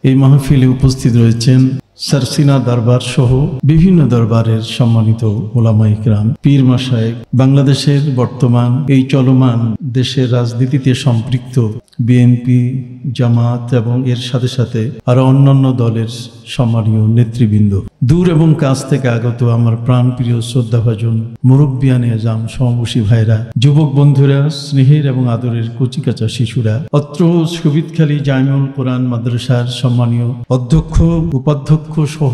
এই মাহফিলে উপস্থিত রয়েছেন সারসিনা দরবার সহ বিভিন্ন দরবারের সম্মানিত ওলামা ইকরাম, পীর মাশায়েখ, বাংলাদেশের বর্তমান এই চলমান দেশের রাজনীতিতে সম্পৃক্ত বিএনপি, জামাত এবং এর সাথে সাথে আরো অন্যান্য দলের সম্মানীয় নেতৃবৃন্দ, দূর এবং কাছ থেকে আগত আমার প্রাণপ্রিয় শ্রদ্ধাভাজন মুরব্বিয়ানে আজম, সমাবেশী ভাইরা, যুবক বন্ধুরা, স্নেহের এবং আদরের কচিকাচা শিশুরা, অত্র সুবিদখালী জামিউল কোরআন মাদ্রাসার সম্মানীয় অধ্যক্ষ, উপাধ্যক্ষ সহ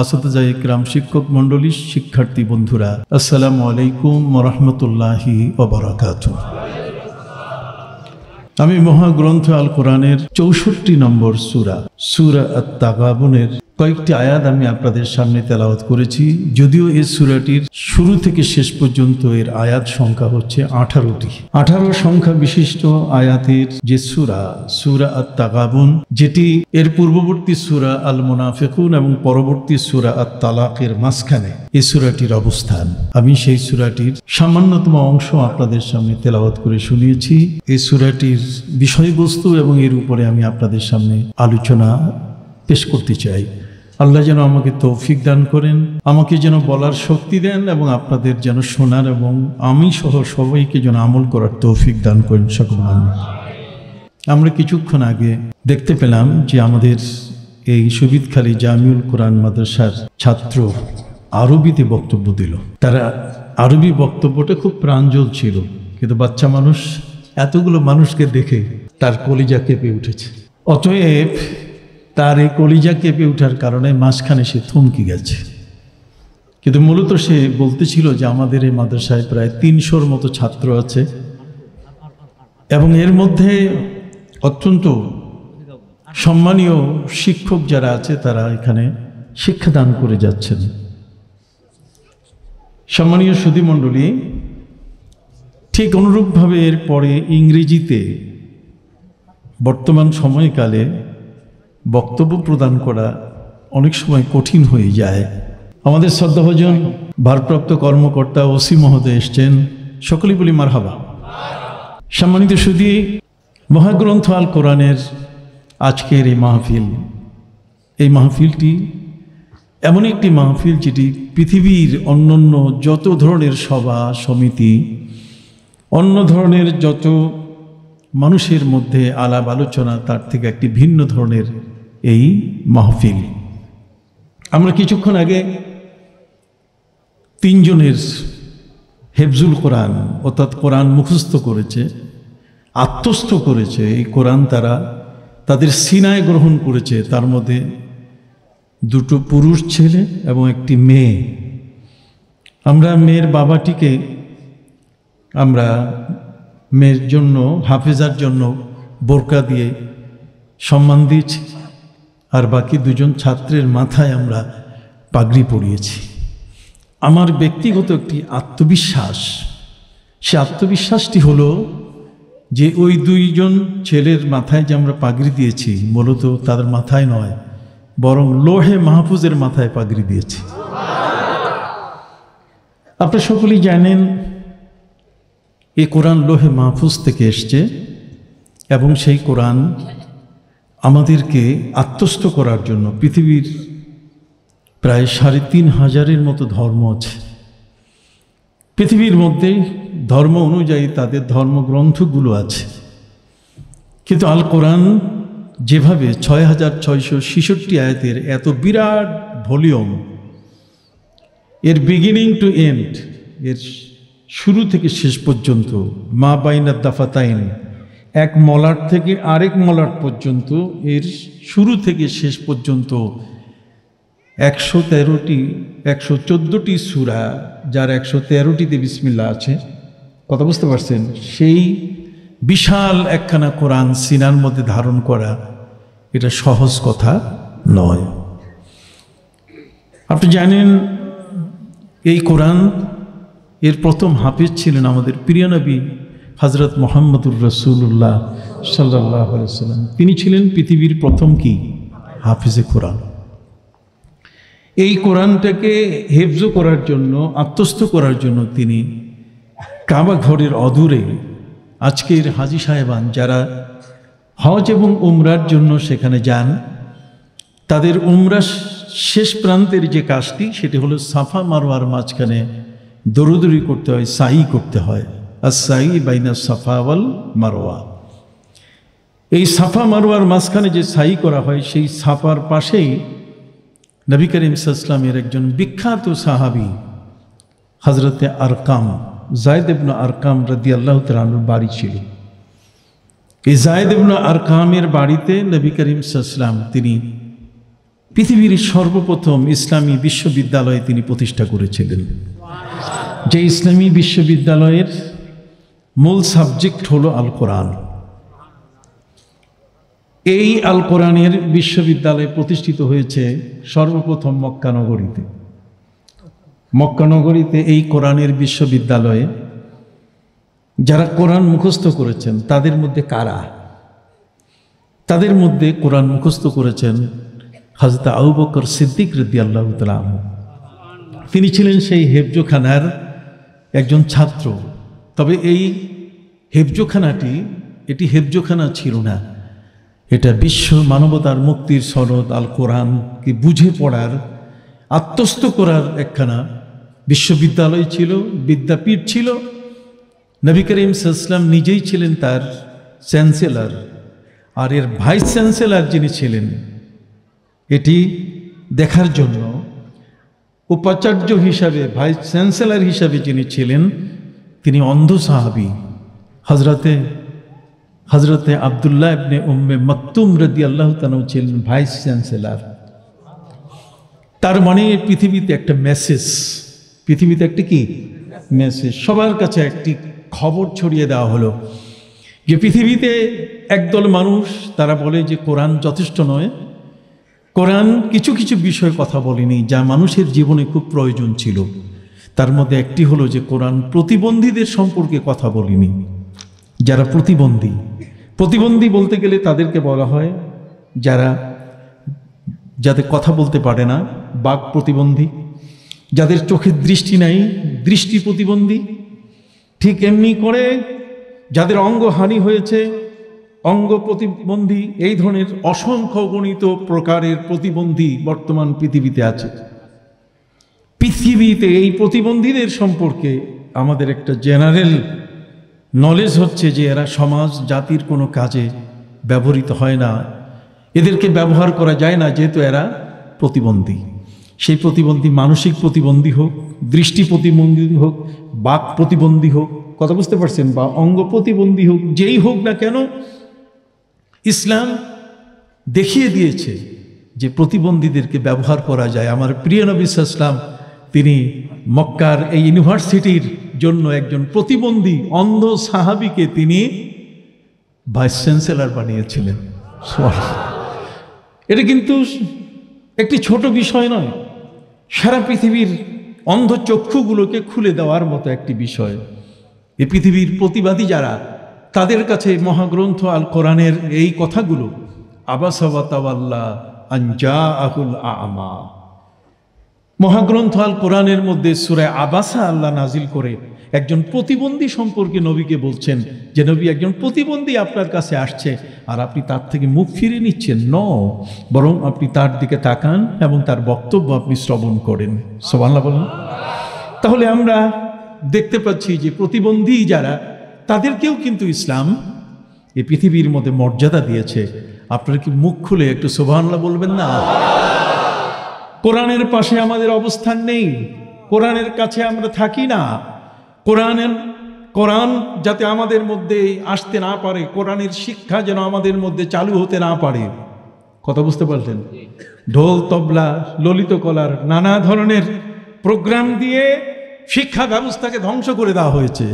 আসাতিজা ইকরাম, শিক্ষক মণ্ডলী, শিক্ষার্থী বন্ধুরা, আসসালামু আলাইকুম ওয়া রাহমাতুল্লাহি ওয়া বারাকাতুহু। আমি মহাগ্রন্থ আল কোরআনের ৬৪ নম্বর সূরা আত-তাগাবুনের কয়েকটি আয়াত আমি আপনাদের সামনে তেলাওয়াত করেছি। যদিও এই সূরাটির শুরু থেকে শেষ পর্যন্ত এর আয়াত সংখ্যা হচ্ছে 18টি। 18 সংখ্যা বিশিষ্ট আয়াতের যে সূরা আত-তাগাবুন, যেটি এর পূর্ববর্তী সূরা আল মুনাফিকুন এবং পরবর্তী সূরা আত-তালাকের মাঝখানে এই সূরাটির অবস্থান। আমি সেই সূরাটির সামান্যতম অংশ আপনাদের সামনে তেলাওয়াত করে শুনিয়েছি। এই সূরাটির বিষয়বস্তু এবং এর উপরে আমি আপনাদের সামনে আলোচনা পেশ করতে চাই। আল্লাহ যেন আমাকে তৌফিক দান করেন, আমাকে যেন বলার শক্তি দেন এবং আপনাদের যেন শোনার এবং আমি সহ সবাইকে যেন আমল করার তৌফিক দান করেন সকল মানুষ। আমরা কিছুক্ষণ আগে দেখতে পেলাম যে আমাদের এই সুবিদখালী জামিউল কোরআন মাদ্রাসার ছাত্র আরবিতে বক্তব্য দিল। তারা আরবি বক্তব্যটা খুব প্রাঞ্জল ছিল, কিন্তু বাচ্চা মানুষ এতগুলো মানুষকে দেখে তার কলিজা কেঁপে উঠেছে। অতএব তার এই কলিজা কেঁপে ওঠার কারণে মাঝখানে সে থমকে গেছে। কিন্তু মূলত সে বলতেছিল যে আমাদের এই মাদ্রাসায় প্রায় 300-র মতো ছাত্র আছে এবং এর মধ্যে অত্যন্ত সম্মানীয় শিক্ষক যারা আছে তারা এখানে শিক্ষাদান করে যাচ্ছেন। সম্মানীয় সুধীমণ্ডলী, ঠিক অনুরূপভাবে এরপরে ইংরেজিতে বর্তমান সময়কালে বক্তব্য প্রদান করা অনেক সময় কঠিন হয়ে যায়। আমাদের শ্রদ্ধাভাজন ভারপ্রাপ্ত কর্মকর্তা ওসি মহোদয় এসছেন, সকলেই বলি মারহাবা। সম্মানিত সুধী, মহাগ্রন্থ আল কোরআনের আজকের এই মাহফিলটি এমন একটি মাহফিল যেটি পৃথিবীর অন্যান্য যত ধরনের সভা সমিতি, অন্য ধরনের যত মানুষের মধ্যে আলাপ আলোচনা, তার থেকে একটি ভিন্ন ধরনের এই মাহফিল। আমরা কিছুক্ষণ আগে 3 জনের হেফজুল কোরআন অর্থাৎ কোরআন মুখস্থ করেছে, আত্মস্থ করেছে, এই কোরআন তারা তাদের সিনায় গ্রহণ করেছে। তার মধ্যে 2 পুরুষ ছেলে এবং একটি মেয়ে। আমরা মেয়ের বাবাটিকে আমরা মেয়ের জন্য, হাফেজার জন্য বোরকা দিয়ে সম্মান দিয়েছি, আর বাকি 2 জন ছাত্রের মাথায় আমরা পাগড়ি পরিয়েছি। আমার ব্যক্তিগত একটি আত্মবিশ্বাস, সে আত্মবিশ্বাসটি হলো যে ওই 2 জন ছেলের মাথায় যে আমরা পাগড়ি দিয়েছি, মূলত তাদের মাথায় নয়, বরং লোহে মাহফুজের মাথায় পাগড়ি দিয়েছি। আপনারা সকলেই জানেন এই কোরআন লোহে মাহফুজ থেকে এসছে এবং সেই কোরআন আমাদেরকে আত্মস্থ করার জন্য পৃথিবীর প্রায় 3500-এর মতো ধর্ম আছে। পৃথিবীর মধ্যে ধর্ম অনুযায়ী তাদের ধর্মগ্রন্থগুলো আছে, কিন্তু আল কোরআন যেভাবে 6666 আয়াতের এত বিরাট ভলিউম, এর বিগিনিং টু এন্ড, এর শুরু থেকে শেষ পর্যন্ত, মা বাইনা দাফাতাইন, এক মলাট থেকে আরেক মলাট পর্যন্ত, এর শুরু থেকে শেষ পর্যন্ত 114টি সূরা, যার 113টিতে বিসমিল্লাহ আছে। কথা বুঝতে পারছেন? সেই বিশাল একখানা কোরআন সিনার মধ্যে ধারণ করা এটা সহজ কথা নয়। আপনি জানেন এই কোরআন এর প্রথম হাফেজ ছিলেন আমাদের প্রিয় নবী হযরত মুহাম্মদুর রাসূলুল্লাহ সাল্লাল্লাহু আলাইহি ওয়াসাল্লাম। তিনি ছিলেন পৃথিবীর প্রথম কি হাফেজে কোরআন। এই কোরআনটাকে হেফজ করার জন্য, আত্মস্থ করার জন্য তিনি কাবা ঘরের অদূরে আজকের হাজী সাহেবান যারা হজ এবং উমরার জন্য সেখানে যান, তাদের উমরা শেষ প্রান্তের যে কাজটি সেটি হলো সাফা মারওয়ার মাঝখানে দৌড়দৌড়ি করতে হয়, সাই করতে হয়। আর সাই বাইনা সাফা ওয়াল মারওয়া, এই সাফা মারওয়ার মাঝখানে যে সাই করা হয় সেই সাফার পাশেই নবী করিম সাল্লাল্লাহু আলাইহি ওয়াসাল্লামের একজন বিখ্যাত সাহাবী হযরতে আরকাম, যায়েদ ইবনে আরকাম রাদিয়াল্লাহু তাআলা আনহুর বাড়ি ছিল। এই যায়েদ ইবনে আরকামের বাড়িতে নবী করিম সাল্লাল্লাহু আলাইহি ওয়াসাল্লাম তিনি পৃথিবীর সর্বপ্রথম ইসলামী বিশ্ববিদ্যালয় তিনি প্রতিষ্ঠা করেছিলেন। যে ইসলামী বিশ্ববিদ্যালয়ের মূল সাবজেক্ট হলো আল কোরআন। এই আল কোরআনের বিশ্ববিদ্যালয় প্রতিষ্ঠিত হয়েছে সর্বপ্রথম মক্কা নগরীতে। মক্কা নগরীতে এই কোরআনের বিশ্ববিদ্যালয়ে যারা কোরআন মুখস্থ করেছেন তাদের মধ্যে কারা? তাদের মধ্যে কোরআন মুখস্থ করেছেন হযরত আবু বকর সিদ্দিক রাদিয়াল্লাহু তাআলা আনহু। তিনি ছিলেন সেই হেফজখানার একজন ছাত্র। তবে এই হেফজখানাটি এটি হেফজখানা ছিল না, এটা বিশ্ব মানবতার মুক্তির সনদ আল কোরআনকে বুঝে পড়ার, আত্মস্থ করার একখানা বিশ্ববিদ্যালয় ছিল, বিদ্যাপীঠ ছিল। নবী করিম সাল্লাল্লাহু আলাইহি ওয়াসাল্লাম নিজেই ছিলেন তার চ্যান্সেলর, আর এর ভাইস চ্যান্সেলর যিনি ছিলেন এটি দেখার জন্য উপাচার্য হিসাবে, ভাইস চ্যান্সেলর হিসাবে যিনি ছিলেন তিনি অন্ধ সাহাবী হজরতে আব্দুল্লাহ ইবনে উম্মে মাকতুম রাদিয়াল্লাহু তাআলা ছিলেন ভাইস চ্যান্সেলর। তার মানে পৃথিবীতে একটা মেসেজ, পৃথিবীতে একটি কি মেসেজ, সবার কাছে একটি খবর ছড়িয়ে দেওয়া হলো যে পৃথিবীতে একদল মানুষ তারা বলে যে কোরআন যথেষ্ট নয়, কোরআন কিছু কিছু বিষয়ে কথা বলেনি যা মানুষের জীবনে খুব প্রয়োজন ছিল। তার মধ্যে একটি হলো যে কোরআন প্রতিবন্ধীদের সম্পর্কে কথা বলেনি। যারা প্রতিবন্ধী বলতে গেলে তাদেরকে বলা হয় যাদের কথা বলতে পারে না, বাক প্রতিবন্ধী। যাদের চোখের দৃষ্টি নাই, দৃষ্টি প্রতিবন্ধী। ঠিক এমনি করে যাদের অঙ্গহানি হয়েছে, অঙ্গ প্রতিবন্ধী। এই ধরনের অসংখ্য গণিত প্রকারের প্রতিবন্ধী বর্তমান পৃথিবীতে আছে। পৃথিবীতে এই প্রতিবন্ধীদের সম্পর্কে আমাদের একটা জেনারেল নলেজ হচ্ছে যে এরা সমাজ জাতির কোনো কাজে ব্যবহৃত হয় না, এদেরকে ব্যবহার করা যায় না যেহেতু এরা প্রতিবন্ধী। সেই প্রতিবন্ধী মানসিক প্রতিবন্ধী হোক, দৃষ্টি প্রতিবন্ধী হোক, বাক প্রতিবন্ধী হোক, কথা বুঝতে পারছেন, বা অঙ্গ প্রতিবন্ধী হোক, যেই হোক না কেন, ইসলাম দেখিয়ে দিয়েছে যে প্রতিবন্ধীদেরকে ব্যবহার করা যায়। আমার প্রিয় নবী সাল্লাল্লাহু আলাইহি ওয়াসাল্লাম তিনি মক্কার এই ইউনিভার্সিটির জন্য একজন প্রতিবন্ধী অন্ধ সাহাবীকে তিনি ভাইস চ্যান্সেলর বানিয়েছিলেন। এটা কিন্তু একটি ছোট বিষয় নয়, সারা পৃথিবীর অন্ধ চক্ষুগুলোকে খুলে দেওয়ার মতো একটি বিষয়। এই পৃথিবীর প্রতিবাদী যারা, তাদের কাছে মহাগ্রন্থ আল কোরআনের এই কথাগুলো আবাসা ওয়া তাওয়াল্লা আন জাআহুল আ'মা, মহাগ্রন্থ আল কোরআনের মধ্যে সূরা আবাসা আল্লাহ নাজিল করে একজন প্রতিবন্ধী সম্পর্কে নবীকে বলছেন যে নবী একজন প্রতিবন্ধী আপনার কাছে আসছে আর আপনি তার থেকে মুখ ফিরে নিচ্ছেন। বরং আপনি তার দিকে তাকান এবং তার বক্তব্য আপনি শ্রবণ করেন। সুবহানাল্লাহ বলেন। তাহলে আমরা দেখতে পাচ্ছি যে প্রতিবন্ধী যারা, তাদেরকেও কিন্তু ইসলাম এই পৃথিবীর মধ্যে মর্যাদা দিয়েছে। আপনারা কি মুখ খুলে একটু সুবহানাল্লাহ বলবেন না? কোরআনের পাশে আমাদের অবস্থান নেই, কোরআনের কাছে আমরা থাকি না। কোরআন যাতে আমাদের মধ্যে আসতে না পারে, কোরআনের শিক্ষা যেন আমাদের মধ্যে চালু হতে না পারে। কথা বুঝতে পারছেন? ঢোল, তবলা, ললিত কলার নানা ধরনের প্রোগ্রাম দিয়ে শিক্ষা ব্যবস্থাকে ধ্বংস করে দেওয়া হয়েছে।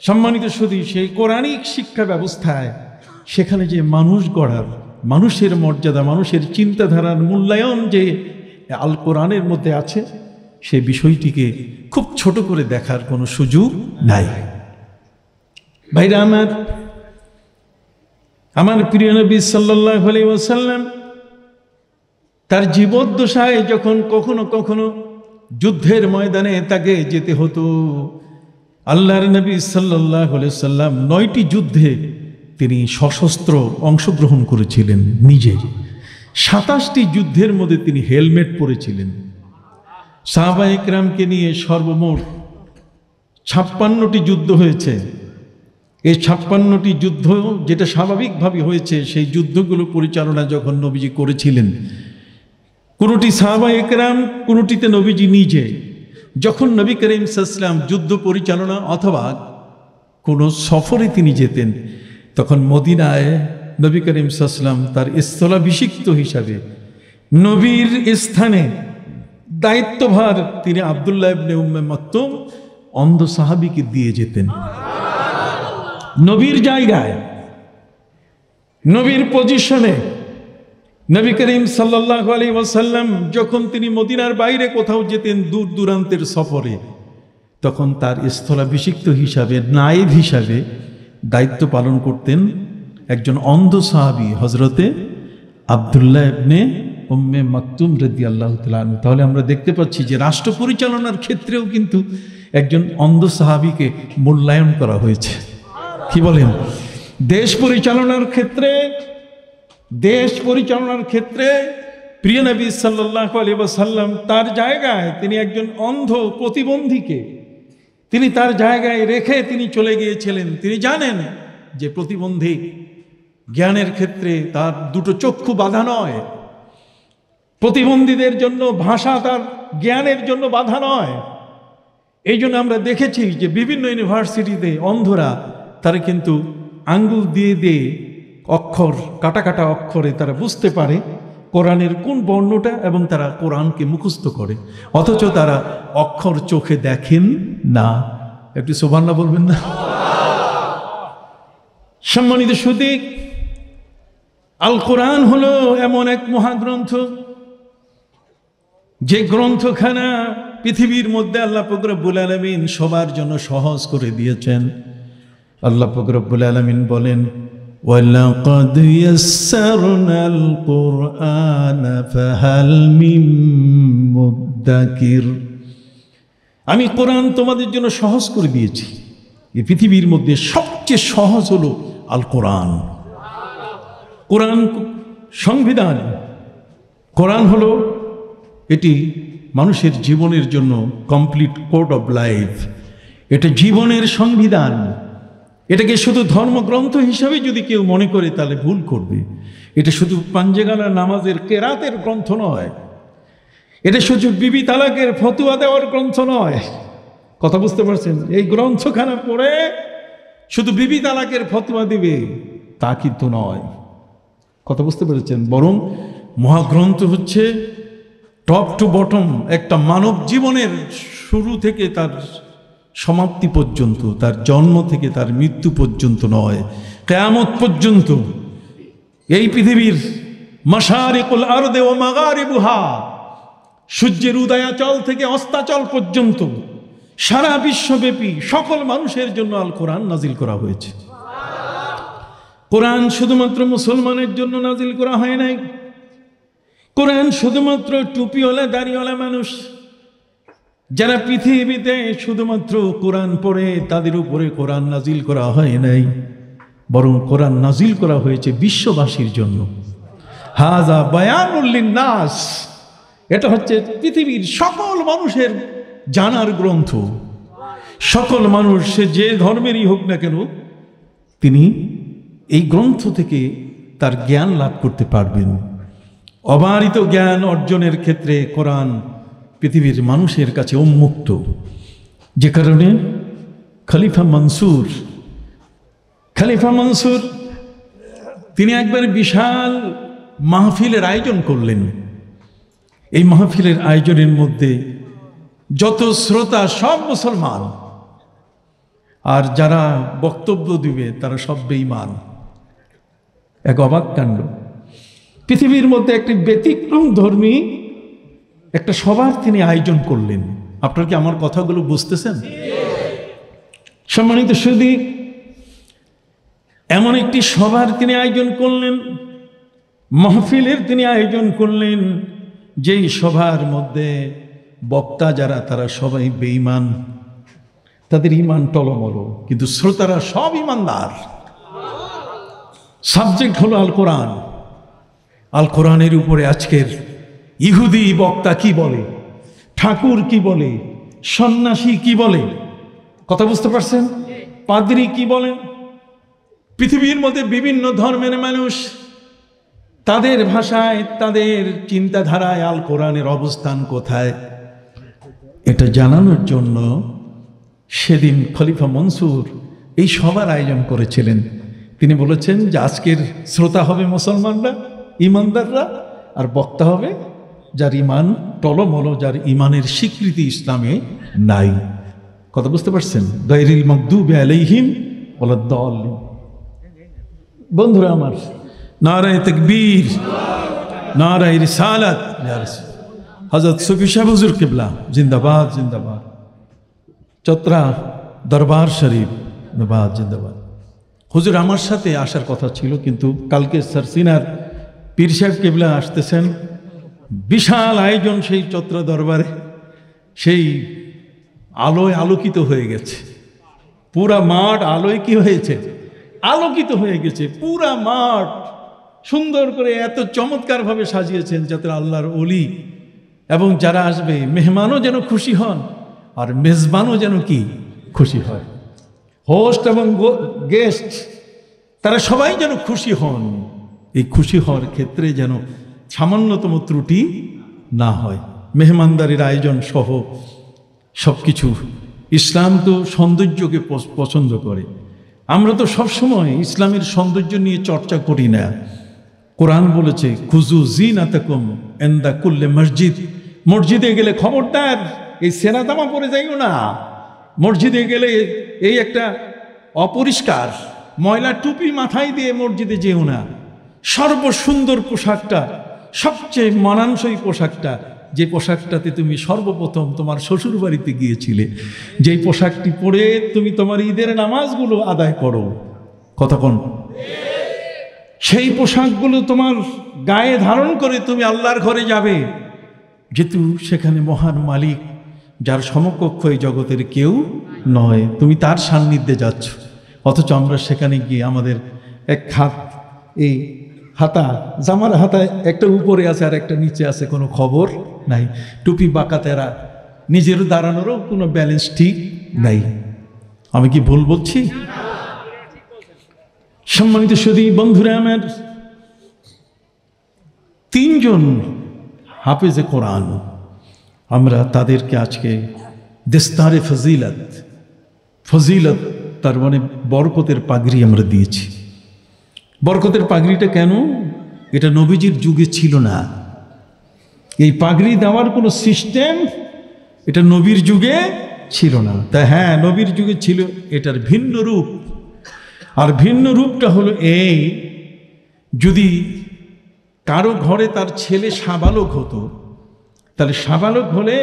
সম্মানিত সুধী, সেই কোরআনিক শিক্ষা ব্যবস্থায় সেখানে যে মানুষ গড়ার, মানুষের মর্যাদা, মানুষের চিন্তাধারার মূল্যায়ন যে আল কোরআনের মধ্যে আছে, সেই বিষয়টিকে খুব ছোট করে দেখার কোনো সুযোগ নাই। ভাইরা আমার প্রিয় নবী সাল্লাল্লাহু আলাইহি ওয়াসাল্লাম তার জীবদ্দশায় যখন কখনো কখনো যুদ্ধের ময়দানে তাকে যেতে হতো, আল্লাহর নবী সাল্লাল্লাহু আলাইহি ওয়াসাল্লাম 9টি যুদ্ধে তিনি সশস্ত্র অংশগ্রহণ করেছিলেন নিজে। 27টি যুদ্ধের মধ্যে তিনি হেলমেট পরেছিলেন। সাহাবা ইকরামকে নিয়ে সর্বমোট 56টি যুদ্ধ হয়েছে। এই 56টি যুদ্ধ যেটা স্বাভাবিকভাবে হয়েছে, সেই যুদ্ধগুলো পরিচালনা যখন নবীজি করেছিলেন, কোনোটি সাহাবা ইকরাম, কোনোটিতে নবীজি নিজে। যখন নবী করিম সাল্লাল্লাহু আলাইহি ওয়াসাল্লাম যুদ্ধ পরিচালনা অথবা কোনো সফরে তিনি যেতেন, তখন মদিনায় নবী করিম সাল্লাল্লাহু আলাইহি ওয়াসাল্লাম তার স্থলাভিষিক্ত হিসাবে নবীর স্থানে দায়িত্বভার তিনি আব্দুল্লাহ ইবনে উম্মে মাকতুম অন্ধ সাহাবীকে দিয়ে যেতেন। নবীর জায়গায়, নবীর পজিশনে নবী করিম সাল্লাল্লাহু আলাইহি ওয়াসাল্লাম যখন তিনি মদিনার বাইরে কোথাও যেতেন দূর দূরান্তের সফরে, তখন তার স্থলাভিষিক্ত হিসাবে, নায়েব হিসাবে দায়িত্ব পালন করতেন একজন অন্ধ সাহাবী হযরতে আব্দুল্লাহ ইবনে উম্মে মাকতুম রাদিয়াল্লাহু তাআলা আনহু। তাহলে আমরা দেখতে পাচ্ছি যে রাষ্ট্র পরিচালনার ক্ষেত্রেও কিন্তু একজন অন্ধ সাহাবীকে মূল্যায়ন করা হয়েছে। কি বলেন? দেশ পরিচালনার ক্ষেত্রে প্রিয় নবী সাল্লাল্লাহু আলাইহি ওয়াসাল্লাম তার জায়গায় তিনি একজন অন্ধ প্রতিবন্ধীকে তিনি তার জায়গায় রেখে তিনি চলে গিয়েছিলেন। তিনি জানেন যে প্রতিবন্ধী জ্ঞানের ক্ষেত্রে তার দুটো চক্ষু বাধা নয়, প্রতিবন্ধীদের জন্য ভাষা তার জ্ঞানের জন্য বাধা নয়। এই জন্য আমরা দেখেছি যে বিভিন্ন ইউনিভার্সিটিতে অন্ধরা তারা কিন্তু আঙ্গুল দিয়ে দিয়ে অক্ষর, কাটা কাটা অক্ষরে তারা বুঝতে পারে কোরআনের কোন বর্ণটা, এবং তারা কোরআনকে মুখস্থ করে, অথচ তারা অক্ষর চোখে দেখেন না। একটু সুবহানাল্লাহ বলবেন না? সম্মানিত সুধী, আল কোরআন হলো এমন এক মহাগ্রন্থ, যে গ্রন্থখানা পৃথিবীর মধ্যে আল্লাহ পাক রব্বুল আলামিন সবার জন্য সহজ করে দিয়েছেন। আল্লাহ পাক রব্বুল আলামিন বলেন, ওয়ালাকাদ ইয়াসসারনাল কুরআনা ফাহাল মিন মুদ্দাকির। আমি কোরআন তোমাদের জন্য সহজ করে দিয়েছি। এই পৃথিবীর মধ্যে সবচেয়ে সহজ হলো আল কোরআন। কোরআন সংবিধান, কোরআন হলো এটি মানুষের জীবনের জন্য কমপ্লিট কোড অফ লাইফ। এটা জীবনের সংবিধান। এটাকে শুধু ধর্মগ্রন্থ হিসাবে যদি কেউ মনে করে তাহলে ভুল করবে। এটা শুধু পাঞ্জেগানা নামাজের কেরাতের গ্রন্থ নয়, এটা শুধু বিবি তালাকের ফতুয়া দেওয়ার গ্রন্থ নয়। কথা বুঝতে পারছেন? এই গ্রন্থখানা পড়ে শুধু বিবি তালাকের ফতুয়া দিবে তা কিন্তু নয়। কথা বুঝতে পেরেছেন? বরং মহাগ্রন্থ হচ্ছে টপ টু বটম একটা মানব জীবনের শুরু থেকে তার সমাপ্তি পর্যন্ত, তার জন্ম থেকে তার মৃত্যু পর্যন্ত নয়, কিয়ামত পর্যন্ত এই পৃথিবীর মাশারিকুল আরদে ওয়া মাগারিবুহা, সূর্যের উদয়াচল থেকে অস্তাচল পর্যন্ত সারা বিশ্বব্যাপী সকল মানুষের জন্য আল কোরআন নাজিল করা হয়েছে। কোরআন শুধুমাত্র মুসলমানের জন্য নাজিল করা হয় নাই। কোরআন শুধুমাত্র টুপিওয়ালা দাড়িওয়ালা মানুষ যারা পৃথিবীতে শুধুমাত্র কোরআন পড়ে তাদের উপরে কোরআন নাজিল করা হয় নাই, বরং কোরআন নাজিল করা হয়েছে বিশ্ববাসীর জন্য। হাযা বায়ানুল লিন্নাস, এটা হচ্ছে পৃথিবীর সকল মানুষের জানার গ্রন্থ। সকল মানুষ, সে যে ধর্মেরই হোক না কেন, তিনি এই গ্রন্থ থেকে তার জ্ঞান লাভ করতে পারবেন। অবারিত জ্ঞান অর্জনের ক্ষেত্রে কোরআন পৃথিবীর মানুষের কাছে উন্মুক্ত। যে কারণে খলিফা মনসুর তিনি একবার বিশাল মাহফিলের আয়োজন করলেন। এই মাহফিলের আয়োজনের মধ্যে যত শ্রোতা সব মুসলমান, আর যারা বক্তব্য দিবে তারা সব বেঈমান। এক অবাক কাণ্ড। পৃথিবীর মধ্যে একটি ব্যতিক্রম ধর্মী একটা সভার তিনি আয়োজন করলেন। আপনারা কি আমার কথাগুলো বুঝতেছেন? সম্মানিত সুধী, এমন একটি সভার তিনি আয়োজন করলেন, মাহফিলের তিনি আয়োজন করলেন, যেই সভার মধ্যে বক্তা যারা তারা সবাই বেঈমান, তাদের ঈমান টলমল, কিন্তু শ্রোতারা সব ঈমানদার। সাবজেক্ট হলো আল কোরআন। আল কোরআনের উপরে আজকের ইহুদি বক্তা কি বলে, ঠাকুর কি বলে, সন্ন্যাসী কি বলে, কথা বুঝতে পারছেন? পাদ্রী কি বলে? পৃথিবীর মধ্যে বিভিন্ন ধর্মের মানুষ তাদের ভাষায়, তাদের চিন্তাধারায় আল কোরআনের অবস্থান কোথায়, এটা জানানোর জন্য সেদিন খলিফা মনসুর এই সভার আয়োজন করেছিলেন। তিনি বলেছেন যে আজকের শ্রোতা হবে মুসলমানরা, ইমানদাররা, আর বক্তা হবে যার ইমান টলমল, যার ইমানের স্বীকৃতি ইসলামে নাই। কথা বুঝতে পারছেন? গায়রিল মাগদুবি আলাইহিম ওয়ালাদ-দাল্লিন। বন্ধুরা আমার, নারায়ে তাকবীর, নারায়ে রিসালাত, হযরত সুফি সাহেব হুজুর কিবলা জিন্দাবাদ, জিন্দাবাদ। চত্রা দরবার শরীফ জিন্দাবাদ, জিন্দাবাদ। হুজুর আমার সাথে আসার কথা ছিল, কিন্তু কালকে সারসিনার পীর সাহেব কিবলা আসতেছেন, বিশাল আয়োজন সেই চত্রা দরবারে, সেই আলোয় আলোকিত হয়ে গেছে পুরা মাঠ। আলোয় কি হয়েছে? আলোকিত হয়ে গেছে পুরা মাঠ। সুন্দর করে এত চমৎকারভাবে সাজিয়েছেন যাতে আল্লাহর ওলি এবং যারা আসবে মেহমানও যেন খুশি হন, আর মেজবানও যেন কি খুশি হয়। হোস্ট এবং গেস্ট তারা সবাই যেন খুশি হন। এই খুশি হওয়ার ক্ষেত্রে যেন সামান্যতম ত্রুটি না হয়। মেহমানদারির আয়োজন সহ সব কিছু। ইসলাম তো সৌন্দর্যকে পছন্দ করে। আমরা তো সবসময় ইসলামের সৌন্দর্য নিয়ে চর্চা করি না। কোরআন বলেছে খুজু জিনাতাকুম ইনদা কুল্লি মসজিদ। মসজিদে গেলে খবরদার এই সেনা জামা পরে যাইও না। মসজিদে গেলে এই একটা অপরিষ্কার ময়লা টুপি মাথায় দিয়ে মসজিদে যেও না। সর্বসুন্দর পোশাকটা, সবচেয়ে মানানসই পোশাকটা, যে পোশাকটাতে তুমি সর্বপ্রথম তোমার শ্বশুর বাড়িতে গিয়েছিলে, যেই পোশাকটি পরে তুমি তোমার ঈদের নামাজগুলো আদায় করো, কতক্ষণ সেই পোশাকগুলো তোমার গায়ে ধারণ করে তুমি আল্লাহর ঘরে যাবে, যেহেতু সেখানে মহান মালিক যার সমকক্ষ এই জগতের কেউ নয়, তুমি তার সান্নিধ্যে যাচ্ছ। অথচ আমরা সেখানে গিয়ে আমাদের এক হাত, এই হাতা, জামার হাতা একটা উপরে আছে আর একটা নিচে আছে, কোনো খবর নাই। টুপি বাঁকাতেরা, নিজের দাঁড়ানোরও কোনো ব্যালেন্স ঠিক নাই। আমি কি ভুল বলছি? সম্মানিত সুধী বন্ধুরা আমার, তিনজন হাফেজে কোরআন, আমরা তাদেরকে আজকে দেস্তারে ফজিলত, ফজিলত তার মানে বরকতের পাগড়ি আমরা দিয়েছি। বরকতের পাগড়িটা কেন? এটা নবীজির যুগে ছিল না। এই পাগড়ি দেওয়ার কোনো সিস্টেম এটা নবীর যুগে ছিল না। তা হ্যাঁ, নবীর যুগে ছিল এটার ভিন্ন রূপ। আর ভিন্ন রূপটা হলো এই, যদি কারো ঘরে তার ছেলে সাবালক হতো, তাহলে সাবালক হলে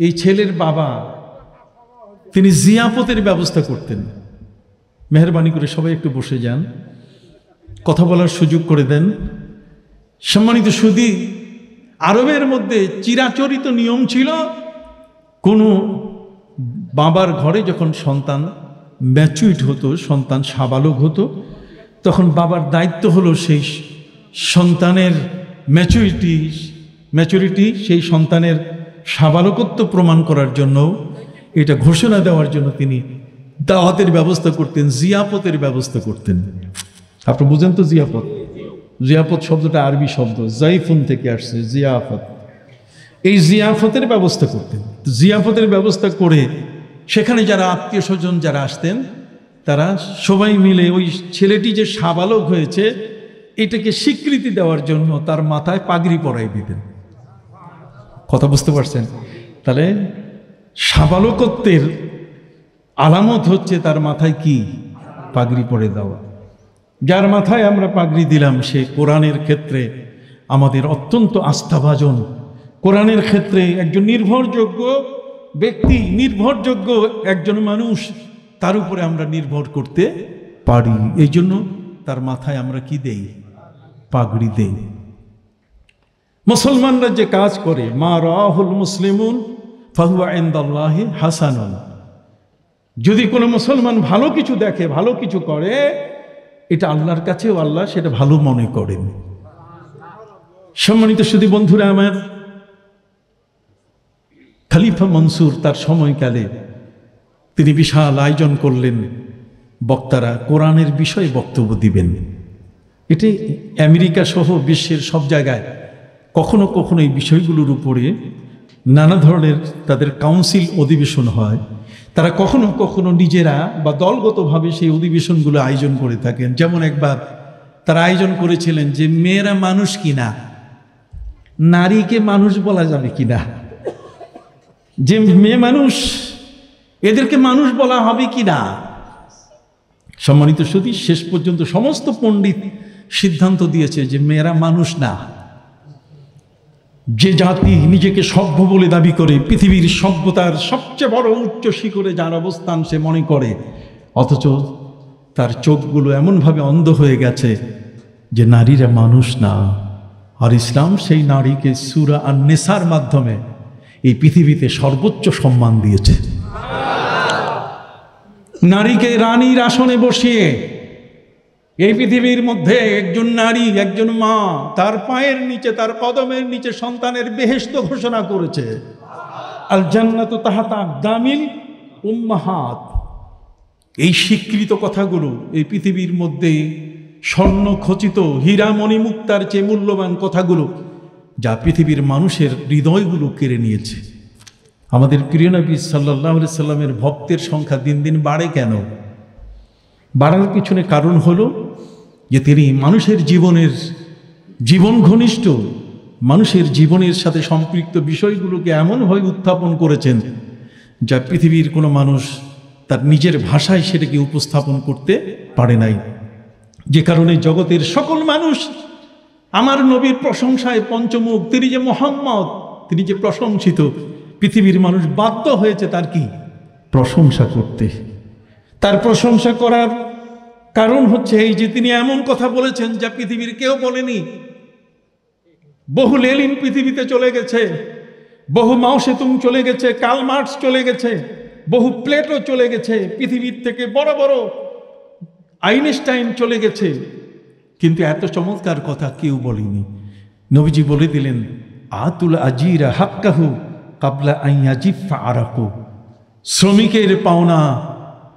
এই ছেলের বাবা তিনি জিয়াফতের ব্যবস্থা করতেন। মেহরবানি করে সবাই একটু বসে যান, কথা বলার সুযোগ করে দেন। সম্মানিত সুধী, আরবের মধ্যে চিরাচরিত নিয়ম ছিল, কোনো বাবার ঘরে যখন সন্তান ম্যাচুইড হতো, সন্তান সাবালক হতো, তখন বাবার দায়িত্ব হলো সেই সন্তানের ম্যাচুরিটি, সেই সন্তানের সাবালকত্ব প্রমাণ করার জন্য, এটা ঘোষণা দেওয়ার জন্য তিনি দাওয়াতের ব্যবস্থা করতেন, জিয়াফতের ব্যবস্থা করতেন। আপনি বুঝেন তো জিয়াফত? জিয়াফত শব্দটা আরবি শব্দ, জাইফুন থেকে আসছে, জিয়াফত। এই জিয়াফতের ব্যবস্থা করতেন। জিয়াফতের ব্যবস্থা করে সেখানে যারা আত্মীয় স্বজন যারা আসতেন, তারা সবাই মিলে ওই ছেলেটি যে সাবালক হয়েছে এটাকে স্বীকৃতি দেওয়ার জন্য তার মাথায় পাগড়ি পরাই দিতেন। কথা বুঝতে পারছেন? তাহলে সাবালকত্বের আলামত হচ্ছে তার মাথায় কি? পাগড়ি পরে দেওয়া। যার মাথায় আমরা পাগড়ি দিলাম সে কোরআনের ক্ষেত্রে আমাদের অত্যন্ত আস্থাভাজন, কোরআনের ক্ষেত্রে একজন নির্ভরযোগ্য ব্যক্তি, নির্ভরযোগ্য একজন মানুষ, তার উপরে আমরা নির্ভর করতে পারি। এই জন্য তার মাথায় আমরা কি দেই? পাগড়ি দেই। মুসলমানরা যে কাজ করে, মা রাহুল মুসলিমুন ফাহুয়া ইনদাল্লাহি হাসানুন, যদি কোনো মুসলমান ভালো কিছু দেখে, ভালো কিছু করে, এটা আল্লাহর কাছেও আল্লাহ সেটা ভালো মনে করেন। সম্মানিত সুধী বন্ধুরা আমার, খলিফা মনসুর তার সময়কালে তিনি বিশাল আয়োজন করলেন, বক্তারা কোরআনের বিষয়ে বক্তব্য দিবেন। এটি আমেরিকা সহ বিশ্বের সব জায়গায় কখনো কখনো এই বিষয়গুলোর উপরে নানা ধরনের তাদের কাউন্সিল অধিবেশন হয়। তারা কখনো কখনো নিজেরা বা দলগতভাবে সেই অধিবেশনগুলো আয়োজন করে থাকেন। যেমন একবার তারা আয়োজন করেছিলেন যে মেয়েরা মানুষ কিনা, নারীকে মানুষ বলা যাবে কিনা, যে মেয়ে মানুষ এদেরকে মানুষ বলা হবে কিনা। সম্মানিত সুধী, শেষ পর্যন্ত সমস্ত পণ্ডিত সিদ্ধান্ত দিয়েছে যে মেয়েরা মানুষ না। যে জাতি নিজেকে সভ্য বলে দাবি করে, পৃথিবীর সভ্যতার সবচেয়ে বড় উচ্চ শিখরে যার অবস্থান সে মনে করে, অথচ তার চোখগুলো এমনভাবে অন্ধ হয়ে গেছে যে নারীরা মানুষ না। আর ইসলাম সেই নারীকে সূরা আন-নিসার মাধ্যমে এই পৃথিবীতে সর্বোচ্চ সম্মান দিয়েছে। নারীকে রানীর আসনে বসিয়ে এই পৃথিবীর মধ্যে একজন নারী, একজন মা, তার পায়ের নিচে, তার কদমের নিচে সন্তানের বেহেশত ঘোষণা করেছে। আল জান্নাতু তাহতা আকদামিল উম্মাহাত। এই স্বীকৃত কথাগুলো এই পৃথিবীর মধ্যে স্বর্ণ খচিত হীরা মণিমুক্তার চেয়ে মূল্যবান কথাগুলো, যা পৃথিবীর মানুষের হৃদয়গুলো কেড়ে নিয়েছে। আমাদের প্রিয় নবী সাল্লাল্লাহু আলাইহি সাল্লামের ভক্তের সংখ্যা দিন দিন বাড়ে কেন? বাড়ার পিছনে কারণ হলো যে তিনি মানুষের জীবন ঘনিষ্ঠ, মানুষের জীবনের সাথে সম্পৃক্ত বিষয়গুলোকে এমনভাবে উত্থাপন করেছেন যা পৃথিবীর কোনো মানুষ তার নিজের ভাষায় সেটাকে উপস্থাপন করতে পারে নাই। যে কারণে জগতের সকল মানুষ আমার নবীর প্রশংসায় পঞ্চমুখ। তিনি যে মুহাম্মদ, তিনি যে প্রশংসিত, পৃথিবীর মানুষ বাধ্য হয়েছে তার কি প্রশংসা করতে। তার প্রশংসা করার কারণ হচ্ছে এই যে তিনি এমন কথা বলেছেন যা পৃথিবীর কেউ বলেনি। বহু লেনিন পৃথিবীতে চলে গেছে, বহু মাও সেতুং চলে গেছে, কার্ল মার্কস চলে গেছে, বহু প্লেটো চলে গেছে, পৃথিবীর থেকে বড় বড় আইনস্টাইন চলে গেছে, কিন্তু এত চমৎকার কথা কেউ বলেনি। নবীজি বলে দিলেন, আতুল আজিরা হাক্কাহু কাবলা আইয়াজিফা আরাকু। শ্রমিকের পাওনা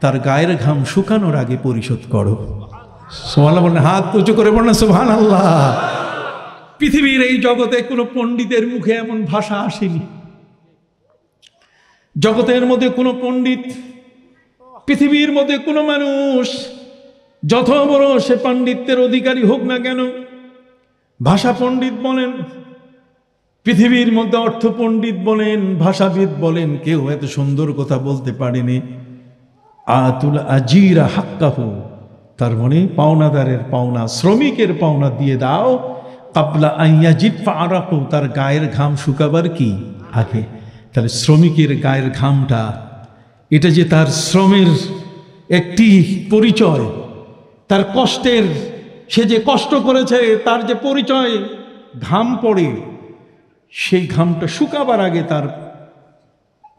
তার গায়ের ঘাম শুকানোর আগে পরিশোধ করো। সুবহানাল্লাহ বলেন, হাত উঁচু করে বলেন সুবহানাল্লাহ। পৃথিবীর এই জগতে কোনো পণ্ডিতের মুখে এমন ভাষা আসেনি। জগতের মধ্যে কোনো পণ্ডিত, পৃথিবীর মধ্যে কোনো মানুষ যত বড় সে পাণ্ডিত্যের অধিকারী হোক না কেন, ভাষা পণ্ডিত বলেন, পৃথিবীর মধ্যে অর্থ পণ্ডিত বলেন, ভাষাবিদ বলেন, কেউ এত সুন্দর কথা বলতে পারেনি। আতুল আজিরা হাক্কাহু, তার মানে পাওনাদারের পাওনা, শ্রমিকের পাওনা দিয়ে দাও। কাবলা আইয়াজিফা আরাকু, তার গায়ের ঘাম শুকাবার কি আগে। তাহলে শ্রমিকের গায়ের ঘামটা, এটা যে তার শ্রমের একটি পরিচয়, তার কষ্টের, সে যে কষ্ট করেছে তার যে পরিচয়, ঘাম পড়ে, সেই ঘামটা শুকাবার আগে তার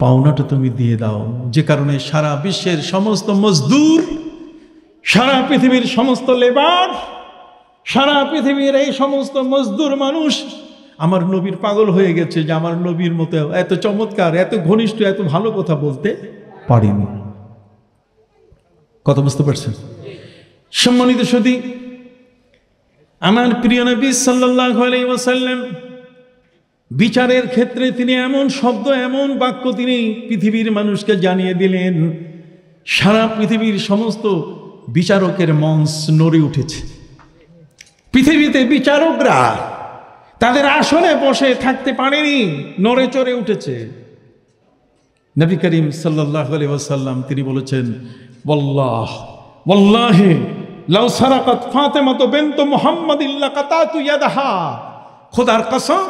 পাওনাটা তুমি দিয়ে দাও। যে কারণে সারা বিশ্বের সমস্ত মজদুর, সারা পৃথিবীর সমস্ত লেবার, সারা পৃথিবীর এই সমস্ত মজদুর মানুষ আমার নবীর পাগল হয়ে গেছে যে আমার নবীর মতো এত চমৎকার, এত ঘনিষ্ঠ, এত ভালো কথা বলতে পারিনি। কথা বুঝতে পারছেন? সম্মানিত সুধী, আমার প্রিয় নবী সাল্লাল্লাহু আলাইহি ওয়াসাল্লাম বিচারের ক্ষেত্রে তিনি এমন শব্দ, এমন বাক্য তিনি পৃথিবীর মানুষকে জানিয়ে দিলেন, সারা পৃথিবীর সমস্ত বিচারকের মঞ্চ নড়ে উঠেছে। পৃথিবীতে বিচারকরা তাদের আসনে বসে থাকতে পারেনি, নড়ে চড়ে উঠেছে। নবী করিম সাল্লাল্লাহু আলাইহি ওয়াসাল্লাম তিনি বলেছেন, ওয়াল্লাহি লাউ সারাকাত ফাতেমাতু বিনতু মুহাম্মাদিন লাকাতাতু ইয়াদাহা। খোদার কসম,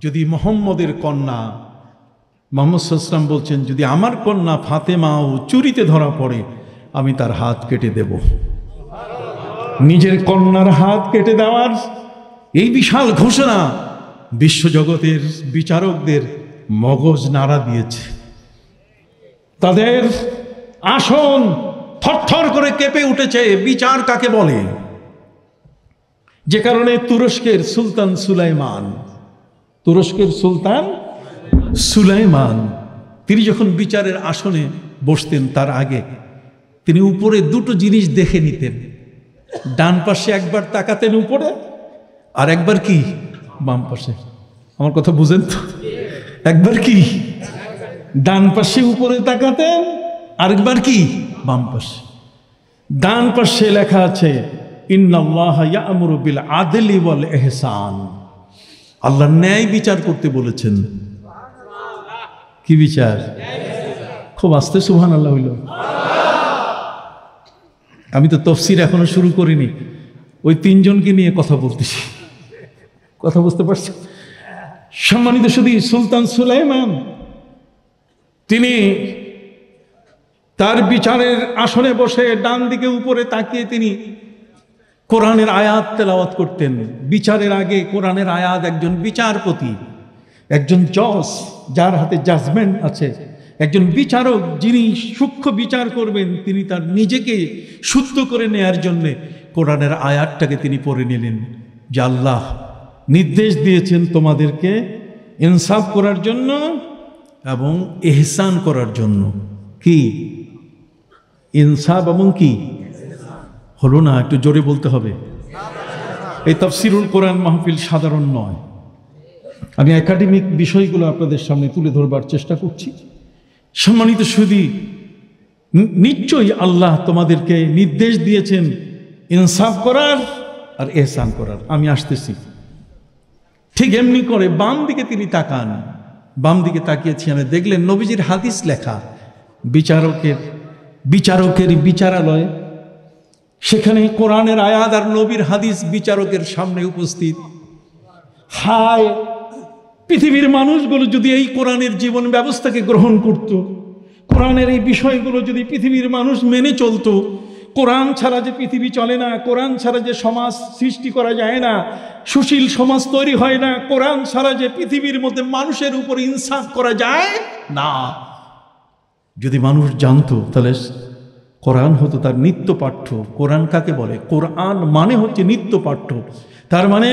যদি মুহাম্মদের কন্যা, মুহাম্মদ সাল্লাল্লাহু আলাইহি ওয়াসাল্লাম বলছেন, যদি আমার কন্যা ফাতেমাও চুরিতে ধরা পড়ে আমি তার হাত কেটে দেব। নিজের কন্যার হাত কেটে দেওয়ার এই বিশাল ঘোষণা বিশ্বজগতের বিচারকদের মগজ নাড়া দিয়েছে। তাদের আসন থরথর করে কেঁপে উঠেছে। বিচার কাকে বলে? যে কারণে তুরস্কের সুলতান সুলাইমান তিনি যখন বিচারের আসনে বসতেন তার আগে তিনি উপরে দুটো জিনিস দেখে নিতেন। ডান পাশে একবার তাকাতেন উপরে, আর একবার কি বাম পাশে। আমার কথা বুঝেন তো? একবার কি ডান পাশে উপরে তাকাতেন, আরেকবার কি বাম পাশে। ডান পাশে লেখা আছে ইন্নাল্লাহা ইয়া'মুরু বিল আদলি ওয়াল ইহসান, আল্লাহ ন্যায় বিচার করতে বলেছেন। কি বিচার? খুব আস্তে সুবহানাল্লাহ হইল। আমি তো তাফসীর এখনো শুরু করিনি, ওই তিনজনকে নিয়ে কথা বলতেছি, কথা বুঝতে পারছেন? সম্মানিত সুধী, সুলতান সুলাইমান তিনি তার বিচারের আসনে বসে ডান দিকে উপরে তাকিয়ে তিনি কোরআনের আয়াত তেলাওয়াত করতেন। বিচারের আগে কোরআনের আয়াত, একজন বিচারপতি, একজন জজ যার হাতে জাজমেন্ট আছে, একজন বিচারক যিনি সূক্ষ্ম বিচার করবেন, তিনি তার নিজেকে শুদ্ধ করে নেয়ার জন্য কোরআনের আয়াতটাকে তিনি পড়ে নিলেন যে আল্লাহ নির্দেশ দিয়েছেন তোমাদেরকে ইনসাফ করার জন্য এবং ইহসান করার জন্য। কি ইনসাফ এবং কি হলো না? একটু জোরে বলতে হবে। এই তাফসিরুল কোরআন মাহফিল সাধারণ নয়, আমি একাডেমিক বিষয়গুলো আপনাদের সামনে তুলে ধরবার চেষ্টা করছি। সম্মানিত সুধী, নিশ্চয়ই আল্লাহ তোমাদেরকে নির্দেশ দিয়েছেন ইনসাফ করার আর ইহসান করার। আমি আসতেছি। ঠিক এমনি করে বাম দিকে তিনি তাকান, বাম দিকে তাকিয়েছেন, দেখলেন নবীজির হাদিস লেখা বিচারকের বিচারালয়, সেখানে কোরআনের আয়াত আর নবীর হাদিস বিচারকের সামনে উপস্থিত। হায়, পৃথিবীর মানুষগুলো যদি এই কোরআনের জীবন ব্যবস্থাকে গ্রহণ করত, কোরআনের এই বিষয়গুলো যদি পৃথিবীর মানুষ মেনে চলতো, কোরআন ছাড়া যে পৃথিবী চলে না, কোরআন ছাড়া যে সমাজ সৃষ্টি করা যায় না, সুশীল সমাজ তৈরি হয় না, কোরআন ছাড়া যে পৃথিবীর মধ্যে মানুষের উপর ইনসাফ করা যায় না, যদি মানুষ জানতো তাহলে কোরআন হতো তার নিত্য পাঠ্য। কোরআন কাকে বলে? কোরআন মানে হচ্ছে নিত্য পাঠ্য। তার মানে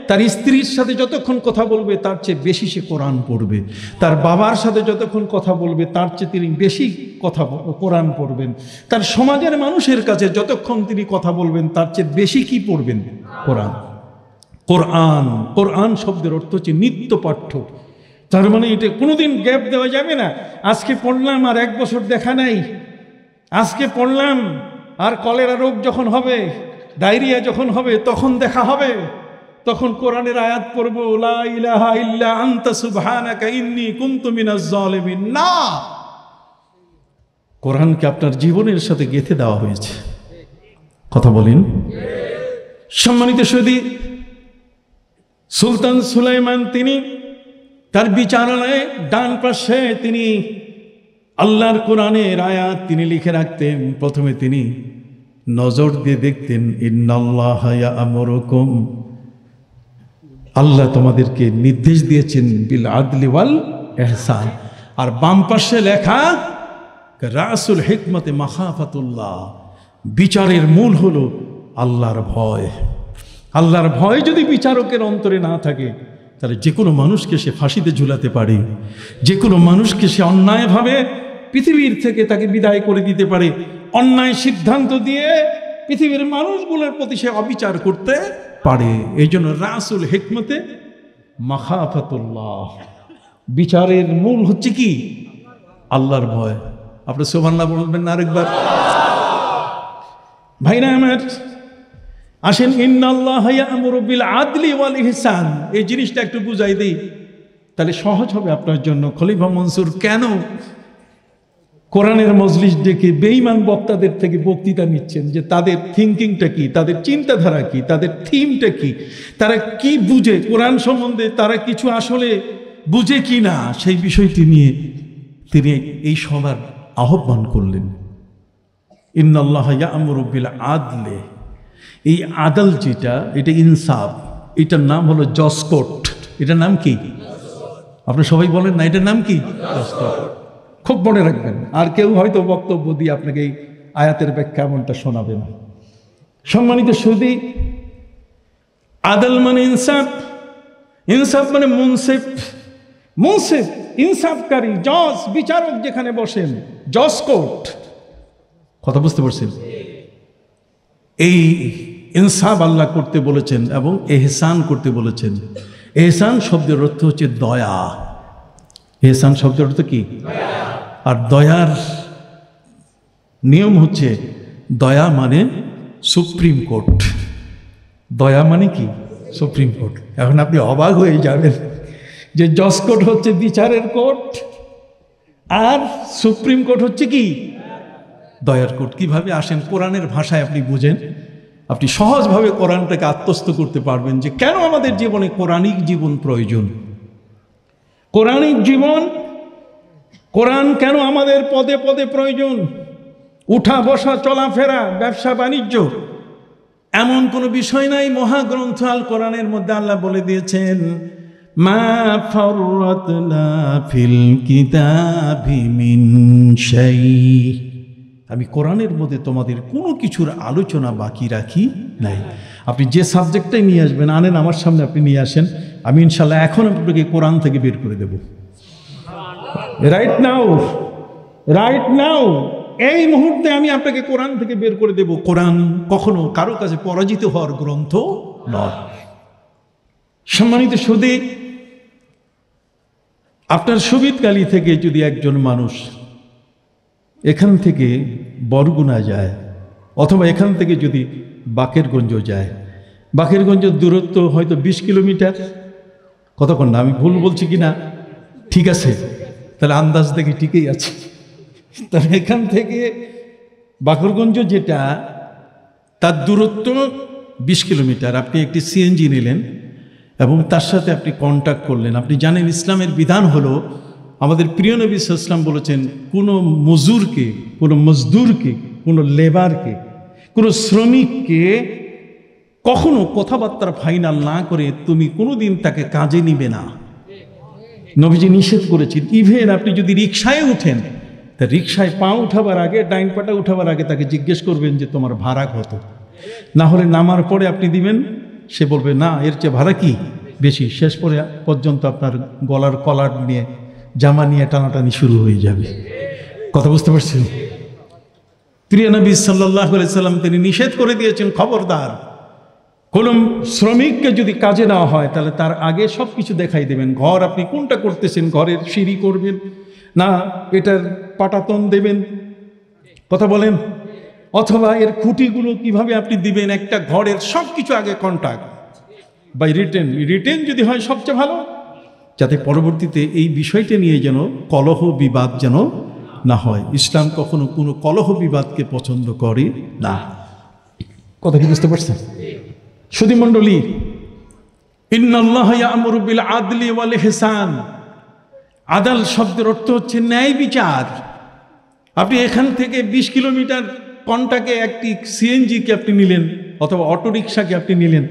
তার স্ত্রীর সাথে যতক্ষণ কথা বলবে তার চেয়ে বেশি সে কোরআন পড়বে, তার বাবার সাথে যতক্ষণ কথা বলবে তার চেয়ে তিনি বেশি কোরআন পড়বেন, তার সমাজের মানুষের কাছে যতক্ষণ তিনি কথা বলবেন তার চেয়ে বেশি কি পড়বেন? কোরআন। কোরআন কোরআন শব্দের অর্থ হচ্ছে নিত্য পাঠ্য। তার মানে এটা কোনোদিন গ্যাপ দেওয়া যাবে না। আজকে পড়লাম আর 1 বছর দেখা নাই, আজকে পড়লাম আর কলেরা রোগ যখন হবে, ডায়রিয়া যখন হবে তখন দেখা হবে, তখন কোরআনের আয়াত পড়বো, লা ইলাহা ইল্লা আনতা সুবহানাকা ইন্নী কুনতু মিনাজ জালিমিন। না, কোরআনকে আপনার জীবনের সাথে গেঁথে দেওয়া হয়েছে। কথা বলেন। সম্মানিত সুধী, সুলতান সুলাইমান তিনি তার বিচারালয়ে ডান পাশে তিনি আল্লাহর কোরআনের আয়াত তিনি লিখে রাখতেন। প্রথমে তিনি নজর দিয়ে দেখতেন ইন্নাল্লাহা ইয়া'মুরুকুম, আল্লাহ তোমাদেরকে নির্দেশ দিয়েছেন বিল আদলি ওয়াল ইহসান। আর বাম পাশে লেখা রাসুল হিকমতে মাখাফাতুল্লাহ, বিচারের মূল হলো আল্লাহর ভয়। আল্লাহর ভয় যদি বিচারকের অন্তরে না থাকে তাহলে যে কোনো মানুষকে সে ফাঁসিতে ঝুলাতে পারে, যে কোনো মানুষকে সে অন্যায়ভাবে পৃথিবীর থেকে তাকে বিদায় করে দিতে পারে, অন্যায় সিদ্ধান্ত দিয়ে পৃথিবীর মানুষগুলোর প্রতি সে অবিচার করতে পারে। এই জন্য রাসুল হিকমতে মাখাফাতুল্লাহ, বিচারের মূল হচ্ছে কি? আল্লাহর ভয়। আপনি সুবহানাল্লাহ বলবেন না আরেকবার? ভাইরা আমার, আসেন ইন্নাল্লাহা ইয়া'মুরু বিল আদলি ওয়াল ইহসান, এই জিনিসটা একটু বুঝাই দেই, তাহলে সহজ হবে আপনার জন্য। খলিফা মনসুর কেন কোরআনের মজলিস ডেকে বেঈমান বক্তাদের থেকে বক্তৃতা নিচ্ছেন, যে তাদের থিঙ্কিংটা কি, তাদের চিন্তাধারা কি, তাদের থিমটা কি, তারা কি বুঝে কোরআন সম্বন্ধে, তারা কিছু আসলে বুঝে কি না, সেই বিষয়টি নিয়ে তিনি এই সবার আহ্বান করলেন। ইন্নাল্লাহা ইয়া'মুরু বিল আদলি, এই আদল যেটা, এটা ইনসাফ, এটার নাম হলো জসকোট। এটার নাম কি? আপনি সবাই বলেন না, এটার নাম কি? জসকোট। খুব মনে রাখবেন, আর কেউ হয়তো বক্তব্য দিয়ে আপনাকে এই আয়াতের ব্যাখ্যা এমনটা শোনাবে না। সম্মানিত সুধী, আদল মানে ইনসাফ, ইনসাফ মানে মুনসিফ, মুনসিফ ইনসাফকারী, জজ বিচারক যেখানে বসেন, জজ কোর্ট। কথা বুঝতে পারছেন? এই ইনসাফ আল্লাহ করতে বলেছেন এবং এহসান করতে বলেছেন। এহসান শব্দের অর্থ হচ্ছে দয়া। এহসান শব্দের অর্থ কি? আর দয়ার নিয়ম হচ্ছে, দয়া মানে সুপ্রিম কোর্ট। দয়া মানে কি? Supreme court. এখন আপনি অবাক হয়ে যাবেন যে জজ কোর্ট হচ্ছে বিচারের কোর্ট, আর সুপ্রিম কোর্ট হচ্ছে কি? দয়ার কোর্ট। কিভাবে আসেন কোরআনের ভাষায় আপনি বুঝেন, আপনি সহজভাবে কোরআনটাকে আত্মস্থ করতে পারবেন যে কেন আমাদের জীবনে কোরআনিক জীবন প্রয়োজন। কোরআনিক জীবন, কোরআন কেন আমাদের পদে পদে প্রয়োজন। উঠা বসা চলাফেরা ব্যবসা বাণিজ্য এমন কোনো বিষয় নাই মহাগ্রন্থ আল কোরআনের মধ্যে আল্লাহ বলে দিয়েছেন, মা ফাররাতনা ফিল কিতাবি মিন শাই। আমি কোরআনের মধ্যে তোমাদের কোনো কিছুর আলোচনা বাকি রাখি নাই। আপনি যে সাবজেক্টটাই নিয়ে আসবেন, আনেন আমার সামনে, আপনি নিয়ে আসেন, আমি ইনশাল্লাহ এখন আপনাকে কোরআন থেকে বের করে দেব। রাইট নাও, রাইট নাও, এই মুহূর্তে আমি আপনাকে কোরআন থেকে বের করে দেব। কোরআন কখনো কারো কাছে পরাজিত হওয়ার গ্রন্থ নয়। সম্মানিত সুধী, আপনার সুবিদকালী থেকে যদি একজন মানুষ এখান থেকে বরগুনা যায়, অথবা এখান থেকে যদি বাকেরগঞ্জ যায়, বাকেরগঞ্জের দূরত্ব হয়তো 20 কিলোমিটার, কতক্ষণ না, আমি ভুল বলছি কি না? ঠিক আছে, তাহলে আন্দাজ দেখে ঠিকই আছে। তাহলে এখান থেকে বাকেরগঞ্জ যেটা, তার দূরত্ব 20 কিলোমিটার। আপনি একটি সিএনজি নিলেন এবং তার সাথে আপনি কন্ট্যাক্ট করলেন। আপনি জানেন ইসলামের বিধান হলো, আমাদের প্রিয় নবী সাল্লাল্লাহু আলাইহি ওয়াসাল্লাম বলেছেন, কোনো মজুরকে, কোনো মজদুরকে, কোনো লেবারকে, কোনো শ্রমিককে কখনো কথাবার্তার ফাইনাল না করে তুমি কোনোদিন তাকে কাজে নিবে না। নবীজি নিষেধ করেছেন। ইভেন আপনি যদি রিকশায় উঠেন, তা রিকশায় পা উঠাবার আগে, ডাইন পাটা উঠাবার আগে তাকে জিজ্ঞেস করবেন যে তোমার ভাড়া কত। না হলে নামার পরে আপনি দিবেন, সে বলবে না, এর চেয়ে ভাড়া কি বেশি। শেষ পর্যন্ত আপনার গলার কলার নিয়ে, জামা নিয়ে টানাটানি শুরু হয়ে যাবে। কথা বুঝতে পারছেন? প্রিয় নবী সাল্লাল্লাহু আলাইহি সাল্লাম তিনি নিষেধ করে দিয়েছেন, খবরদার, কোন শ্রমিককে যদি কাজে নেওয়া হয় তাহলে তার আগে সব কিছু দেখাই দেবেন। ঘর আপনি কোনটা করতেছেন, ঘরের সিঁড়ি করবেন না এটার পাটাতন দেবেন, কথা বলেন, অথবা এর খুঁটিগুলো কিভাবে আপনি দিবেন, একটা ঘরের সব কিছু আগে কন্ট্যাক্ট বাই রিটেন। রিটেন যদি হয় সবচেয়ে ভালো, যাতে পরবর্তীতে এই বিষয়টা নিয়ে যেন কলহ বিবাদ যেন না হয়। ইসলাম কখনো কোনো কলহ বিবাদকে পছন্দ করে না। কথা কি বুঝতে পারছেন? সুধী মণ্ডলী, ইন্নাল্লাহা ইয়া'মুরু বিল আদলি ওয়াল ইহসান। আদাল শব্দের অর্থ হচ্ছে ন্যায় বিচার। আপনি এখান থেকে 20 কিলোমিটার কন্টাকে একটি সিএনজিকে আপনি নিলেন, অথবা অটোরিকশাকে আপনি নিলেন,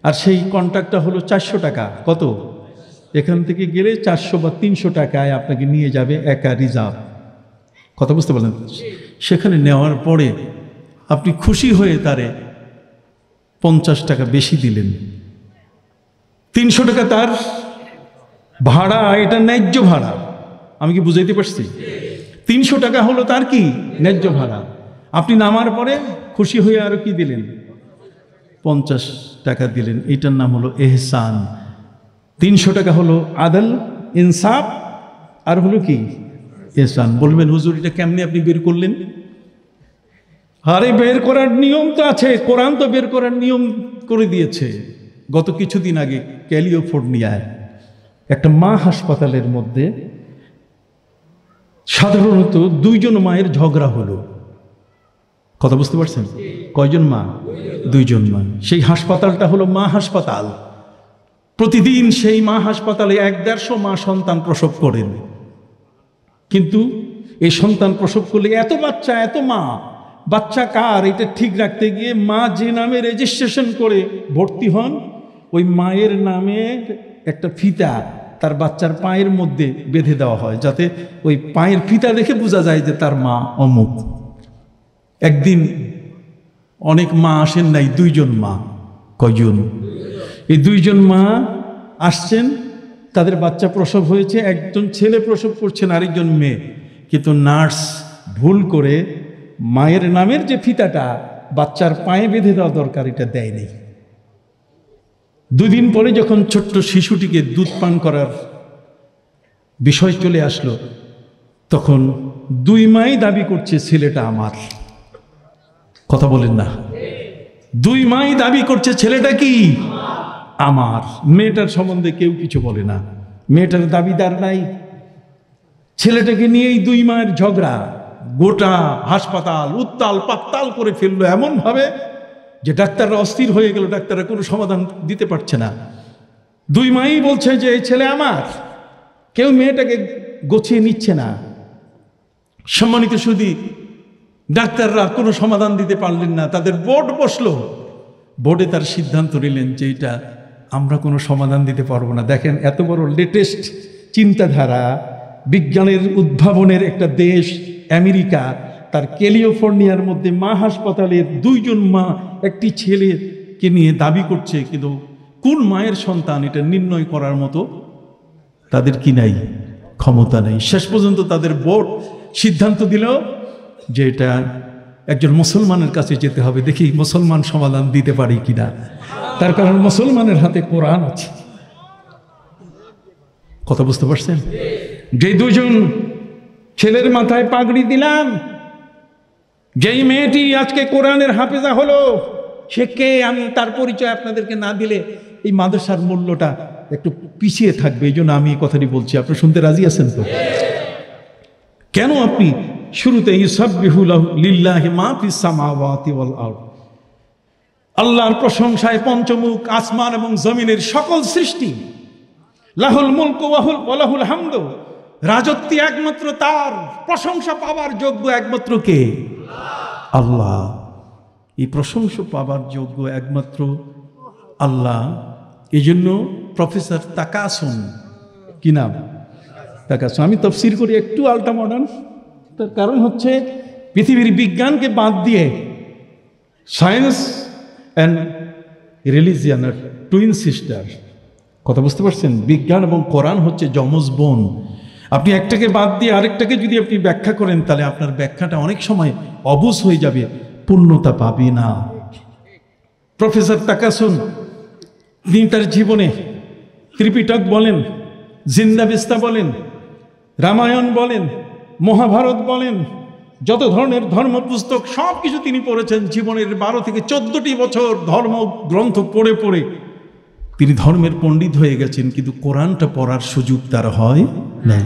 আর সেই কন্ট্রাক্টটা হলো 400 টাকা। কত? এখান থেকে গেলে 400 বা 300 টাকায় আপনাকে নিয়ে যাবে একা রিজার্ভ। কথা বুঝতে পারলেন? সেখানে নেওয়ার পরে আপনি খুশি হয়ে তারে 50 টাকা বেশি দিলেন, 300 টাকা তার ভাড়া, এটা ন্যায্য ভাড়া। আমি কি বুঝাইতে পারছি? 300 টাকা হলো তার কি ন্যায্য ভাড়া। আপনি নামার পরে খুশি হয়ে আরো কি দিলেন? 50 টাকা দিলেন। এটার নাম হলো এহসান। 300 টাকা হলো আদল, ইনসাফ, আর হলো কি এহসান। বলবেন হুজুর এটা কেমনে আপনি বের করলেন? আরে বের করার নিয়ম তো আছে, কোরআন তো বের করার নিয়ম করে দিয়েছে। গত কিছুদিন আগে ক্যালিফোর্নিয়ায় একটা মা হাসপাতালের মধ্যে সাধারণত 2 জন মায়ের ঝগড়া হলো। কথা বুঝতে পারছেন? কয়জন মা? 2 জন মা। সেই হাসপাতালটা হলো মা হাসপাতাল। প্রতিদিন সেই মা হাসপাতালে 150 মা সন্তান প্রসব করেন। কিন্তু এই সন্তান প্রসব করলে এত বাচ্চা, এত মা, বাচ্চা কার এটা ঠিক রাখতে গিয়ে মা যে নামে রেজিস্ট্রেশন করে ভর্তি হন, ওই মায়ের নামে একটা ফিতা তার বাচ্চার পায়ের মধ্যে বেঁধে দেওয়া হয়, যাতে ওই পায়ের ফিতা দেখে বোঝা যায় যে তার মা অমুক। একদিন অনেক মা আসেন নাই, 2 জন মা। কয়জন? এই দুইজন মা আসছেন, তাদের বাচ্চা প্রসব হয়েছে, একজন ছেলে প্রসব করছেন, আরেকজন মেয়ে। কিন্তু নার্স ভুল করে মায়ের নামের যে ফিতাটা বাচ্চার পায়ে বেঁধে দেওয়া দরকার এটা দেয়নি। 2 দিন পরে যখন ছোট্ট শিশুটিকে দুধ পান করার বিষয় চলে আসলো, তখন 2 মাই দাবি করছে ছেলেটা আমার। কথা বলেন না? 2 মাই দাবি করছে ছেলেটা কি আমার। মেয়েটার সম্বন্ধে কেউ কিছু বলে না, মেয়েটার দাবিদার নাই। ছেলেটাকে নিয়েই 2 মায়ের ঝগড়া, গোটা হাসপাতাল উত্তাল পাত্তাল করে ফেললো এমন ভাবে যে ডাক্তাররা অস্থির হয়ে গেল, ডাক্তাররা কোনো সমাধান দিতে পারছে না। 2 মাই বলছে যে এই ছেলে আমার, কেউ মেয়েটাকে গোছিয়ে নিচ্ছে না। সম্মানিত সুধী, ডাক্তাররা কোনো সমাধান দিতে পারলেন না, তাদের বোর্ড বসলো, বোর্ডে তার সিদ্ধান্ত নিলেন যে এটা আমরা কোনো সমাধান দিতে পারবো না। দেখেন এত বড় লেটেস্ট চিন্তাধারা, বিজ্ঞানের উদ্ভাবনের একটা দেশ আমেরিকা, তার ক্যালিফোর্নিয়ার মধ্যে মা হাসপাতালের 2 জন মা একটি ছেলেকে নিয়ে দাবি করছে, কিন্তু কোন মায়ের সন্তান এটা নির্ণয় করার মতো তাদের কি নাই, ক্ষমতা নেই। শেষ পর্যন্ত তাদের বোর্ড সিদ্ধান্ত দিল যে এটা একজন মুসলমানের কাছে যেতে হবে, দেখি মুসলমান সমাধান দিতে পারি কিনা। তার কারণ মুসলমানের হাতে কোরআন আছে। কথা বুঝতে পারছেন? যে 2 জন ছেলের মাথায় পাগড়ি দিলাম, যেই মেয়েটি আজকে কোরআনের হাফেজা হলো, সে কে আমি তার পরিচয় আপনাদেরকে না দিলে এই মাদ্রাসার মূল্যটা একটু পিছিয়ে থাকবে। এই জন্য আমি এই কথাটি বলছি, আপনি শুনতে রাজি আছেন তো? কেন আপনি শুরুতে ইউসাব্বিহু লিল্লাহি মা ফিস সামাওয়াতি ওয়াল আরদ, আল্লাহর প্রশংসায় পঞ্চমুখ, আসমান এবং জমিনের সকল সৃষ্টি, লাহুল মুলকু ওয়া লাহুল হামদু, রাজত্ব একমাত্র তার, প্রশংসা পাওয়ার যোগ্য একমাত্র কে? আল্লাহ। এই প্রশংসা পাওয়ার যোগ্য একমাত্র আল্লাহ। এই জন্য প্রফেসর তাকাসুন, কি নাম? তাকাসুন। আমি তাফসীর করি একটু আল্টা মডার্ন, তার কারণ হচ্ছে পৃথিবীর বিজ্ঞানকে বাদ দিয়ে সায়েন্স অ্যান্ড রিলিজিয়ান আর টুইন সিস্টার। কথা বুঝতে পারছেন? বিজ্ঞান এবং কোরআন হচ্ছে যমজ বোন। আপনি একটাকে বাদ দিয়ে আরেকটাকে যদি আপনি ব্যাখ্যা করেন, তাহলে আপনার ব্যাখ্যাটা অনেক সময় অবুঝ হয়ে যাবে, পূর্ণতা পাবে না। প্রফেসর তাকাসুন তিনি তার জীবনে ত্রিপিটক বলেন, জিন্দাবিস্তা বলেন, রামায়ণ বলেন, মহাভারত বলেন, যত ধরনের ধর্ম পুস্তক সব কিছু তিনি পড়েছেন। জীবনের 12 থেকে 14টি বছর ধর্ম গ্রন্থ পড়ে পড়ে তিনি ধর্মের পণ্ডিত হয়ে গেছেন, কিন্তু কোরআনটা পড়ার সুযোগ তার হয় না।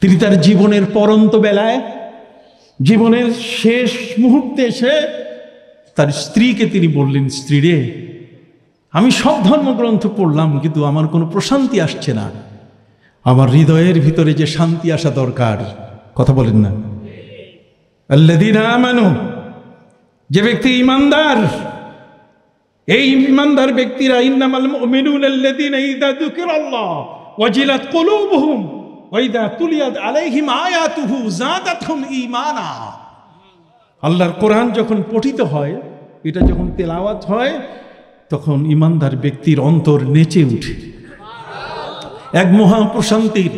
তিনি তার জীবনের পরন্ত বেলায়, জীবনের শেষ মুহূর্তে এসে তার স্ত্রীকে তিনি বললেন, স্ত্রী রে, আমি সব ধর্মগ্রন্থ পড়লাম, কিন্তু আমার কোনো প্রশান্তি আসছে না। আমার হৃদয়ের ভিতরে যে শান্তি আসা দরকার, কথা বলেন না? আল্লাযীনা আমানু, যে ব্যক্তি ঈমানদার, এই ঈমানদার ব্যক্তিরা, ইন্নামাল মুমিনুনা আল্লাযীনা ইযা যুকিরাল্লাহ ওয়াজিলাত কুলুবুহুম ওয়া ইযা তুলিয়াত আলাইহিম আয়াতুহু যাদাতহুম ঈমানা। আল্লাহর কোরআন যখন পঠিত হয়, এটা যখন তেলাওয়াত হয়, তখন ঈমানদার ব্যক্তির অন্তর নেচে ওঠে, এক মহা প্রশান্তির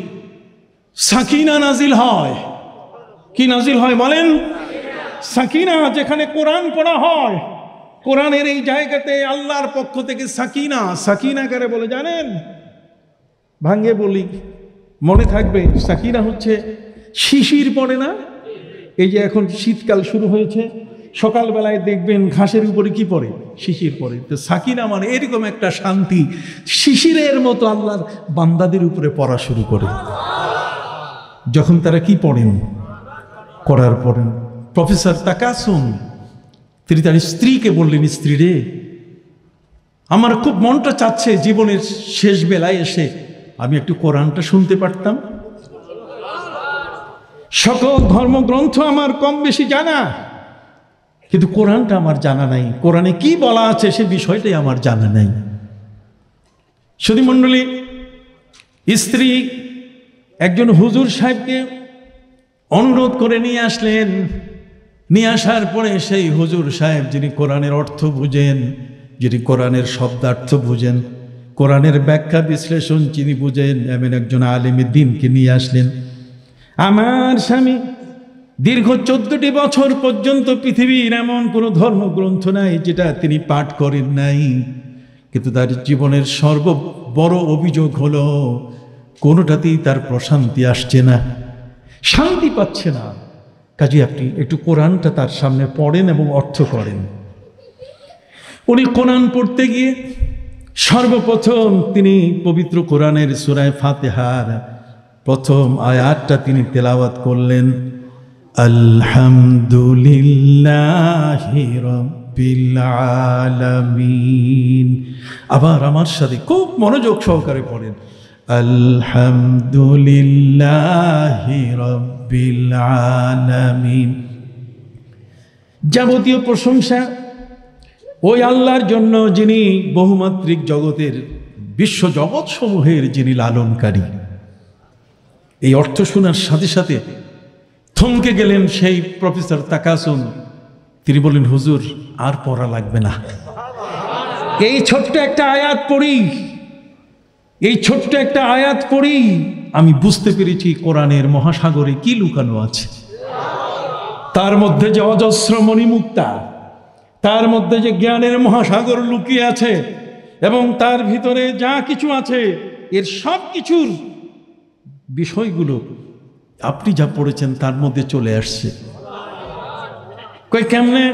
সাকিনা নাজিল হয়। কি নাজিল হয় বলেন? সাকিনা। যেখানে কোরআন পড়া হয়, কোরআনের এই জায়গাতে আল্লাহর পক্ষ থেকে সাকিনা। সাকিনা কারে বলে জানেন? ভাঙ্গে বলি, মনে থাকবে। সাকিনা হচ্ছে শিশির পড়ে না? এই যে এখন শীতকাল শুরু হয়েছে, সকালবেলায় দেখবেন ঘাসের উপরে কি পড়ে? শিশির পড়ে। তো সাকিনা মানে এরকম একটা শান্তি, শিশিরের মতো আল্লাহর বান্দাদের উপরে পড়া শুরু করে যখন তারা কি পড়েন? করার পড়েন। প্রফেসর তাকাসুন তিনি তার স্ত্রীকে বললেন, স্ত্রী রে, আমার খুব মনটা চাচ্ছে জীবনের শেষ বেলায় এসে আমি একটু কোরআনটা শুনতে পারতাম। সকল ধর্মগ্রন্থ আমার কম বেশি জানা, কিন্তু কোরআনটা আমার জানা নাই। কোরআনে কি বলা আছে সে বিষয়টাই আমার জানা নাই। সুধী মণ্ডলী, স্ত্রী একজন হুজুর সাহেবকে অনুরোধ করে নিয়ে আসলেন। নিয়ে আসার পরে সেই হুজুর সাহেব, যিনি কোরআনের অর্থ বুঝেন, যিনি কোরআনের শব্দার্থ বুঝেন, কোরআনের ব্যাখ্যা বিশ্লেষণ যিনি বুঝেন, এমন একজন আলেমের দিনকে নিয়ে আসলেন। আমার স্বামী দীর্ঘ 14টি বছর পর্যন্ত পৃথিবীর এমন কোনো ধর্মগ্রন্থ নাই যেটা তিনি পাঠ করেন নাই, কিন্তু তার জীবনের সর্ব বড় অভিযোগ হলো কোনোটাতেই তার প্রশান্তি আসছে না, শান্তি পাচ্ছে না। কাজে আপনি একটু কোরআনটা তার সামনে পড়েন এবং অর্থ করেন। উনি কোরআন পড়তে গিয়ে সর্বপ্রথম তিনি পবিত্র কোরআনের সূরা ফাতিহার প্রথম আয়াতটা তিনি তেলাওয়াত করলেন, আলহামদুলিল্লাহি রাব্বিল আলামিন। আবার আমার সাথে খুব মনোযোগ সহকারে পড়েন, আলহামদুলিল্লাহি রাব্বিল আলামিন। যাবতীয় প্রশংসা ওই আল্লাহর জন্য যিনি বহুমাত্রিক জগতের বিশ্ব জগৎ সমূহের যিনি লালনকারী। এই অর্থ শোনার সাথে সাথে থমকে গেলেন সেই প্রফেসর তাকাসুম। তিনি বললেন, হুজুর আর পড়া লাগবে না, এই ছোট্ট একটা আয়াত পড়ি, এই ছোট্ট একটা আয়াত পড়ি আমি বুঝতে পেরেছি কোরআনের মহাসাগরে কি লুকানো আছে। তার মধ্যে যে অজস্র মণিমুক্তা, তার মধ্যে যে জ্ঞানের মহাসাগর লুকিয়ে আছে এবং তার ভিতরে যা কিছু আছে এর সব কিছুর বিষয়গুলো আপনি যা পড়েছেন তার মধ্যে চলে আসছে। কই কেমনে?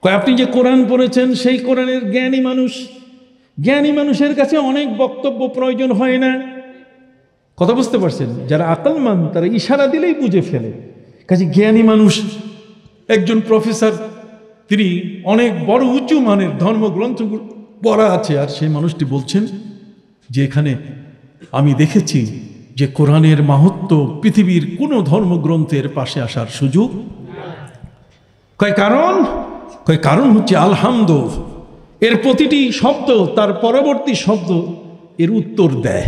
কই আপনি যে কোরআন পড়েছেন সেই কোরআনের জ্ঞানী মানুষ, জ্ঞানী মানুষের কাছে অনেক বক্তব্য প্রয়োজন হয় না। কথা বুঝতে পারছেন? যারা আকলমান তারা ইশারা দিলেই বুঝে ফেলে। কাজে জ্ঞানী মানুষ একজন প্রফেসর, তিনি অনেক বড় উঁচু মানের ধর্মগ্রন্থ পড়া আছে, আর সেই মানুষটি বলছেন যে এখানে আমি দেখেছি যে কোরআনের মাহাত্ম্য পৃথিবীর কোনো ধর্মগ্রন্থের পাশে আসার সুযোগ। কারণ হচ্ছে আলহামদ, এর প্রতিটি শব্দ তার পরবর্তী শব্দ এর উত্তর দেয়,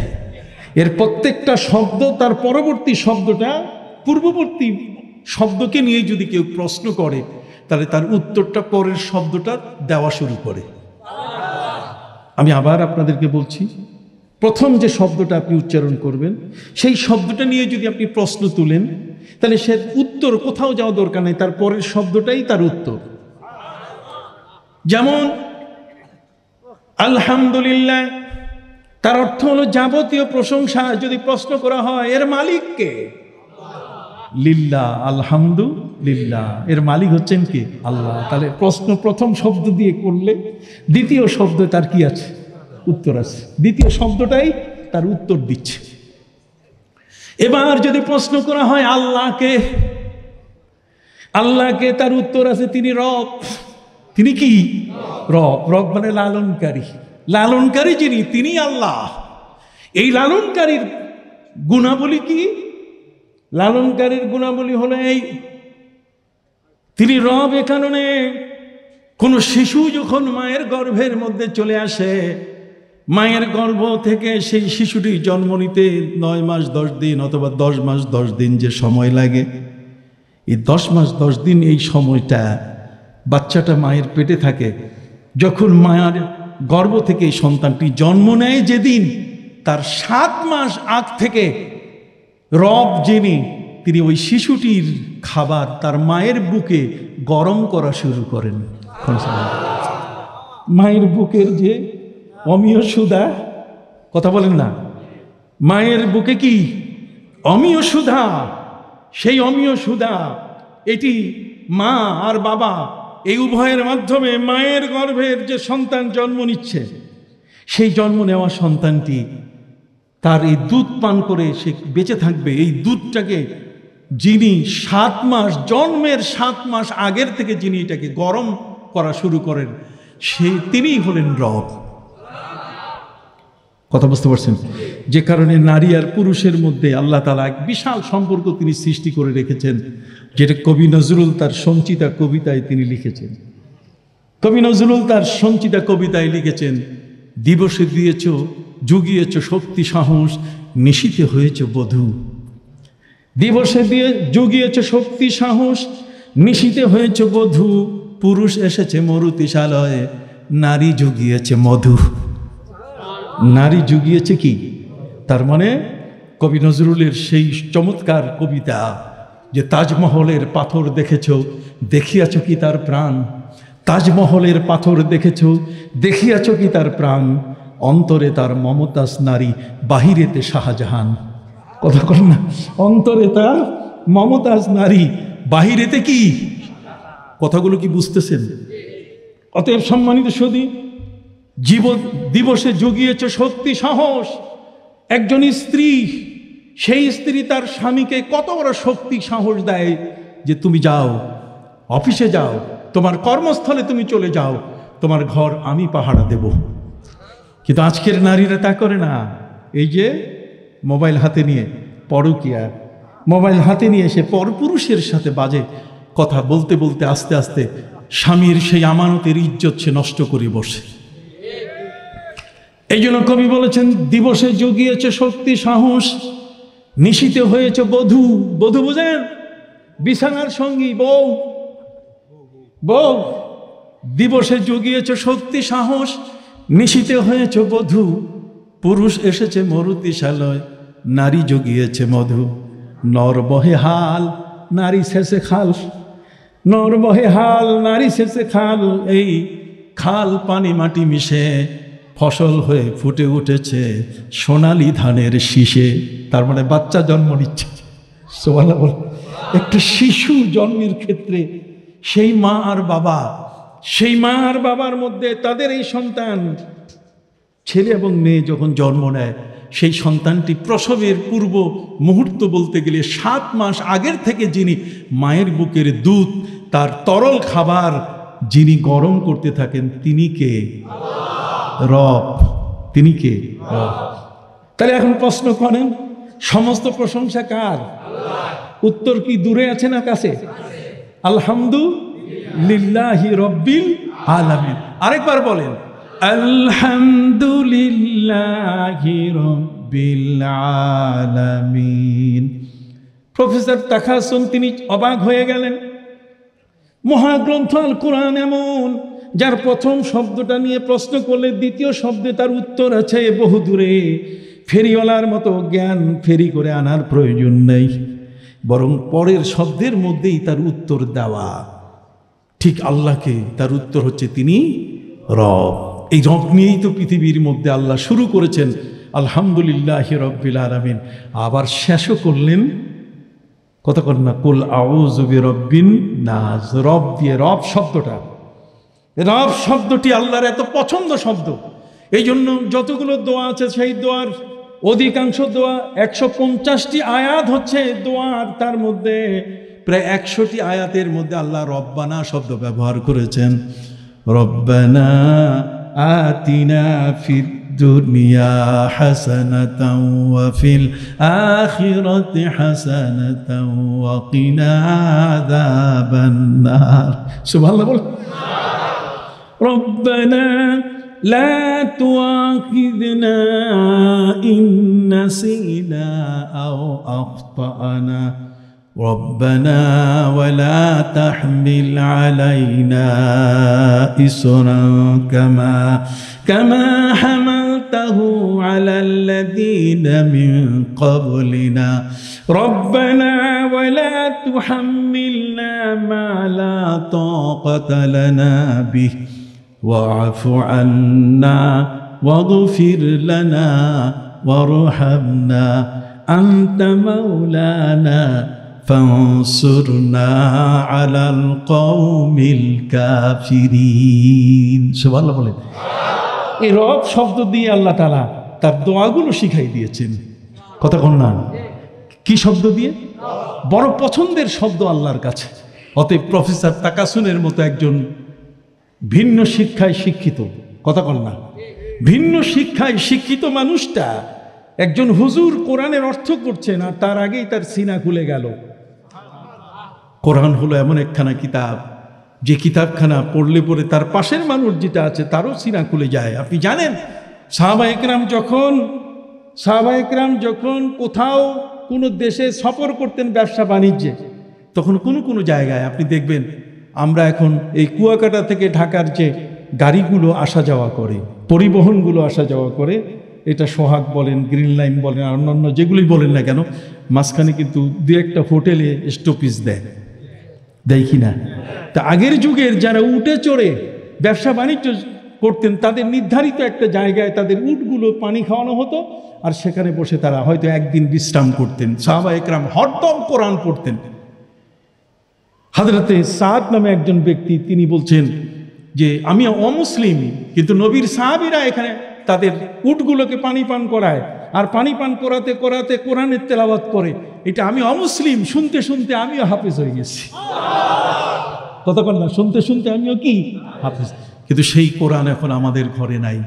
এর প্রত্যেকটা শব্দ তার পরবর্তী শব্দটা পূর্ববর্তী শব্দকে নিয়ে যদি কেউ প্রশ্ন করে তাহলে তার উত্তরটা পরের শব্দটা দেওয়া শুরু করে। আমি আবার আপনাদেরকে বলছি, প্রথম যে শব্দটা আপনি উচ্চারণ করবেন সেই শব্দটা নিয়ে যদি আপনি প্রশ্ন তুলেন তাহলে সে উত্তর কোথাও যাওয়া দরকার নেই, তার পরের শব্দটাই তার উত্তর। যেমন আলহামদুলিল্লাহ, তার অর্থ হলো যাবতীয় প্রশংসা। যদি প্রশ্ন করা হয় এর মালিক কে? লিল্লাহ, আলহামদুলিল্লাহ, এর মালিক হচ্ছেন কে? আল্লাহ। তাহলে প্রশ্ন প্রথম শব্দ দিয়ে করলে দ্বিতীয় শব্দ তার কি আছে? উত্তর আছে। দ্বিতীয় শব্দটাই তার উত্তর দিচ্ছে। এবার যদি প্রশ্ন করা হয় আল্লাহকে, আল্লাহকে, তার উত্তর আছে তিনি রব। তিনি কি? রব। রব মানে লালনকারী, লালনকারী যিনি তিনি আল্লাহ। এই লালনকারীর গুণাবলী কি? লালনকারীর গুণাবলী হলো এই, তিনি রব এ কারণে কোন শিশু যখন মায়ের গর্ভের মধ্যে চলে আসে, মায়ের গর্ভ থেকে সেই শিশুটি জন্ম নিতে 9 মাস 10 দিন অথবা 10 মাস 10 দিন যে সময় লাগে, এই 10 মাস 10 দিন এই সময়টা বাচ্চাটা মায়ের পেটে থাকে। যখন মায়ের গর্ভ থেকে এই সন্তানটি জন্ম নেয়, যেদিন তার 7 মাস আগ থেকে রব যিনি তিনি ওই শিশুটির খাবার তার মায়ের বুকে গরম করা শুরু করেন। মায়ের বুকের যে অমীয় সুধা, কথা বলেন না, মায়ের বুকে কি অমীয় সুধা, সেই অমীয় সুধা এটি মা আর বাবা এই উভয়ের মাধ্যমে মায়ের গর্ভের যে সন্তান জন্ম নিচ্ছে, সেই জন্ম নেওয়া সন্তানটি তার এই দুধ পান করে সে বেঁচে থাকবে। এই দুধটাকে যিনি 7 মাস, জন্মের 7 মাস আগের থেকে যিনি এটাকে গরম করা শুরু করেন, তিনিই হলেন রব। কথা বুঝতে পারছেন? যে কারণে নারী আর পুরুষের মধ্যে আল্লাহ তাআলা এক বিশাল সম্পর্ক তিনি সৃষ্টি করে রেখেছেন, যেটা কবি নজরুল তার সঞ্চিতা কবিতায় তিনি লিখেছেন। কবি নজরুল তার সঞ্চিতা কবিতায় লিখেছেন, দিবসে দিয়েছ জুগিয়েছ শক্তি সাহস, নিশীথে হয়েছ বধূ। দিবসে দিয়ে জুগিয়েছ শক্তি সাহস, নিশীথে হয়েছ বধূ। পুরুষ এসেছে মরুতিশালয়ে, নারী জুগিয়েছে মধু। নারী জুগিয়েছে কি? তার মানে কবি নজরুলের সেই চমৎকার কবিতা যে তাজমহলের পাথর দেখেছ, দেখিয়াছ কি তার প্রাণ। তাজমহলের পাথর দেখেছ, দেখিয়াছ কি তার প্রাণ। অন্তরে তার মমতাজ নারী, বাহিরেতে শাহজাহান। কথা বল না, অন্তরে তার মমতাজ নারী, বাহিরেতে কি? কথাগুলো কি বুঝতেছেন? অতএব সম্মানিত সুধী, জীবন দিবসে জুগিয়েছে শক্তি সাহস। একজন স্ত্রী, সেই স্ত্রী তার স্বামীকে কত বড় শক্তি সাহস দেয় যে তুমি যাও, অফিসে যাও, তোমার কর্মস্থলে তুমি চলে যাও, তোমার ঘর আমি পাহারা দেব। কিন্তু আজকের নারীরা তা করে না। এই যে মোবাইল হাতে নিয়ে পরকীয়া, মোবাইল হাতে নিয়ে এসে পরপুরুষের সাথে বাজে কথা বলতে বলতে আস্তে আস্তে স্বামীর সেই আমানতের ইজ্জত সে নষ্ট করে বসে। এই জন্য কবি বলেছেন, দিবসে জুগিয়েছে শক্তি সাহস, নিশীতে হয়েছে বধূ। বধূ বুঝেন? বিছানার সঙ্গী, বউ। বউ দিবসে জুগিয়েছে শক্তি সাহস, নিশীতে হয়েছে বধূ। পুরুষ এসেছে মরুতিশালয়, নারী জুগিয়েছে মধু। নর বহে হাল, নারী শেষে খাল। নর বহে হাল, নারী শেষে খাল। এই খাল পানি মাটি মিশে ফসল হয়ে ফুটে উঠেছে সোনালি ধানের শীষে। তার মানে বাচ্চা জন্ম নিচ্ছে। সুবহানাল্লাহ। একটা শিশু জন্মের ক্ষেত্রে সেই মা আর বাবা, সেই মা আর বাবার মধ্যে তাদের এই সন্তান, ছেলে এবং মেয়ে যখন জন্ম নেয়, সেই সন্তানটি প্রসবের পূর্ব মুহূর্ত বলতে গেলে 7 মাস আগের থেকে যিনি মায়ের বুকের দুধ, তার তরল খাবার যিনি গরম করতে থাকেন, তিনি কে? রব। তিনি কে? রব। তাহলে এখন প্রশ্ন করেন, সমস্ত প্রশংসা কার? উত্তর কি দূরে আছে না কাছে? আলহামদুলিল্লাহি রব্বিল আলামিন। আরেকবার বলেন, আলহামদুলিল্লাহি রব্বিল আলামিন। প্রফেসর তাকাসুম তিনি অবাক হয়ে গেলেন। মহাগ্রন্থ আল কোরআন এমন, যার প্রথম শব্দটা নিয়ে প্রশ্ন করলে দ্বিতীয় শব্দে তার উত্তর আছে বহু দূরে। ফেরিওয়ালার মতো জ্ঞান ফেরি করে আনার প্রয়োজন নেই, বরং পরের শব্দের মধ্যেই তার উত্তর দেওয়া। ঠিক আল্লাহকে তার উত্তর হচ্ছে তিনি রব। এই রব নিয়েই তো পৃথিবীর মধ্যে আল্লাহ শুরু করেছেন আলহামদুলিল্লাহি রব্বিল আলামিন, আবার শেষও করলেন কথা কর না, কুল আউযু বিরব্বিন নাস। রব দিয়ে, রব শব্দটা, রব শব্দটি আল্লাহর এত পছন্দ শব্দ। এই জন্য যতগুলো দোয়া আছে সেই দোয়ার অধিকাংশ দোয়া, 150টি আয়াত হচ্ছে দোয়ার, তার মধ্যে প্রায় 100টি আয়াতের মধ্যে আল্লাহ রব্বানা শব্দ ব্যবহার করেছেন। রব্বানা আতিনা ফিদ দুনিয়া হাসানাতাও ওয়া ফিল আখিরাতি হাসানাতাও ওয়া কিনা আযাবান নার। সুবহানাল্লাহ বল। রব্বানা লা তুআখিযনা ইন নাসিনা আও আখতানা ربنا ولا تحمل علينا إصرا كما حملته على الذين من قبلنا ربنا ولا تحملنا ما لا طاقة لنا به واعف عنا واغفر لنا وارحمنا أنت مولانا فانصرنا على القوم الكافرين। সুবহানাল্লাহ বলেন। এই রব শব্দ দিয়ে আল্লাহ তাআলা তার দোয়াগুলো শিখাই দিয়েছেন। কথা কোন না, কি শব্দ দিয়ে? বড় পছন্দের শব্দ আল্লাহর কাছে। অতএব প্রফেসর তাকাসুনের মতো একজন ভিন্ন শিক্ষায় শিক্ষিত, কথা কোন না, ভিন্ন শিক্ষায় শিক্ষিত মানুষটা একজন হুজুর কোরআনের অর্থ করছেন, আর তার আগেই তার সিনা খুলে গেল। কোরআন হলো এমন একখানা কিতাব, যে কিতাবখানা পড়লে পরে তার পাশের মানুষ যেটা আছে তারও সিনা খুলে যায়। আপনি জানেন, সাহাবা একরাম যখন কোথাও কোনো দেশে সফর করতেন ব্যবসা বাণিজ্যে, তখন কোনো জায়গায় আপনি দেখবেন, আমরা এখন এই কুয়াকাটা থেকে ঢাকার যে গাড়িগুলো আসা যাওয়া করে, পরিবহনগুলো আসা যাওয়া করে, এটা সোহাগ বলেন, গ্রিন লাইন বলেন, আর অন্যান্য যেগুলোই বলেন না কেন, মাঝখানে কিন্তু দু একটা হোটেলে স্টপেজ দেয় কি না? তা আগের যুগের যারা উটে চড়ে ব্যবসা বাণিজ্য করতেন, তাদের নির্ধারিত একটা জায়গায় তাদের উটগুলো পানি খাওয়ানো হতো, আর সেখানে বসে তারা হয়তো একদিন বিশ্রাম করতেন। সাহাবা একরাম হরদম কোরআন পড়তেন। হযরতে সাদ নামে একজন ব্যক্তি, তিনি বলছেন যে আমি অমুসলিম, কিন্তু নবীর সাহাবীরা এখানে তাদের উটগুলোকে পানি পান করায়, আর পানি পান করাতে করাতে কোরআনের তেলাওয়াত করে। এটা আমি অমুসলিম শুনতে শুনতে আমিও হাফেজ হয়ে গেছি। কতক্ষণ না, শুনতে শুনতে আমিও কি হাফেজ। কিন্তু সেই কোরআন এখন আমাদের ঘরে নাই।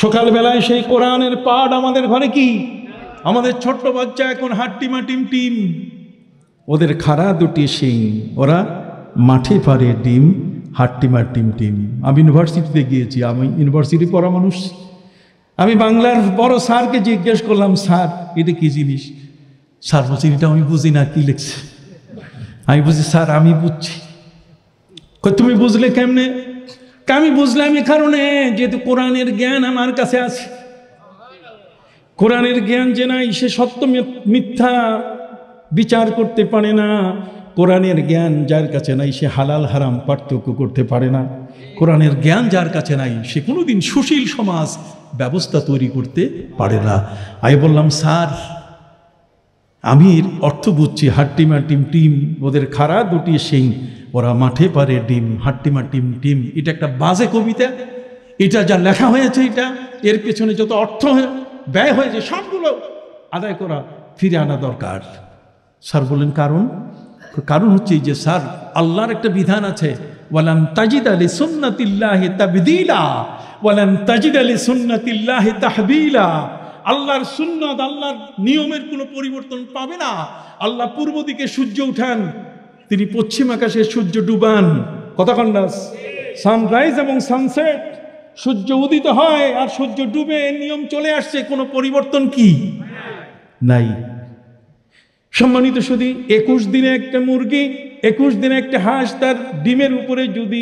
সকালবেলায় সেই কোরআনের পাঠ আমাদের ঘরে কি? আমাদের ছোট্ট বাচ্চা এখন হাট্টিমা টিম টিম, ওদের খাড়া দুটি শিং, ওরা মাঠে পারে ডিম, হাট্টিমা টিম টিম। আমি ইউনিভার্সিটিতে গিয়েছি, আমি ইউনিভার্সিটি পড়া মানুষ। আমি বাংলার বড় স্যারকে জিজ্ঞেস করলাম, স্যার এটা কি জিনিস? স্যার বলছি এটা আমি বুঝি না, কি লিখছে? আমি বুঝি স্যার, আমি বুঝছি। তুমি বুঝলে কেমনে? আমি বুঝলাম এই কারণে, যেহেতু কোরআনের জ্ঞান আমার কাছে আছে। কোরআনের জ্ঞান যে নাই, সে সত্য মিথ্যা বিচার করতে পারে না। কোরআনের জ্ঞান যার কাছে নাই, সে হালাল হারাম পার্থক্য করতে পারে না। কোরআনের জ্ঞান যার কাছে নাই, সে কোনোদিন সুশীল সমাজ ব্যবস্থা তৈরি করতে পারে না। আমি বললাম, স্যার আমি অর্থ বুঝছি, হাট্টিমা টিম টিম, ওদের খাড়া দুটি শিং, ওরা মাঠে পারে ডিম, হাট্টিমা টিম টিম। এটা একটা বাজে কবিতা। এটা যা লেখা হয়েছে, এটা এর পেছনে যত অর্থ ব্যয় হয়েছে সবগুলো আদায় করা, ফিরে আনা দরকার। স্যার বললেন কারণ? কারণ হচ্ছে যে স্যার, আল্লাহর একটা বিধান আছে, ওয়ালান তাজিদা লিসুন্নাতিল্লাহি তাবদীলা ওয়ালান তাজিদা লিসুন্নাতিল্লাহি তাহবিলা। আল্লাহর সুন্নাত, আল্লাহর নিয়মের কোনো পরিবর্তন পাবে না। আল্লাহ পূর্ব দিকে সূর্য উঠান, তিনি পশ্চিম আকাশে সূর্য ডুবান। কতক্ষণ না? সানরাইজ এবং সানসেট, সূর্য উদিত হয় আর সূর্য ডুবে, নিয়ম চলে আসছে, কোনো পরিবর্তন কি নাই। সম্মানিত শুধু 21 দিনে একটা মুরগি, 21 দিনে একটা হাঁস তার ডিমের উপরে যদি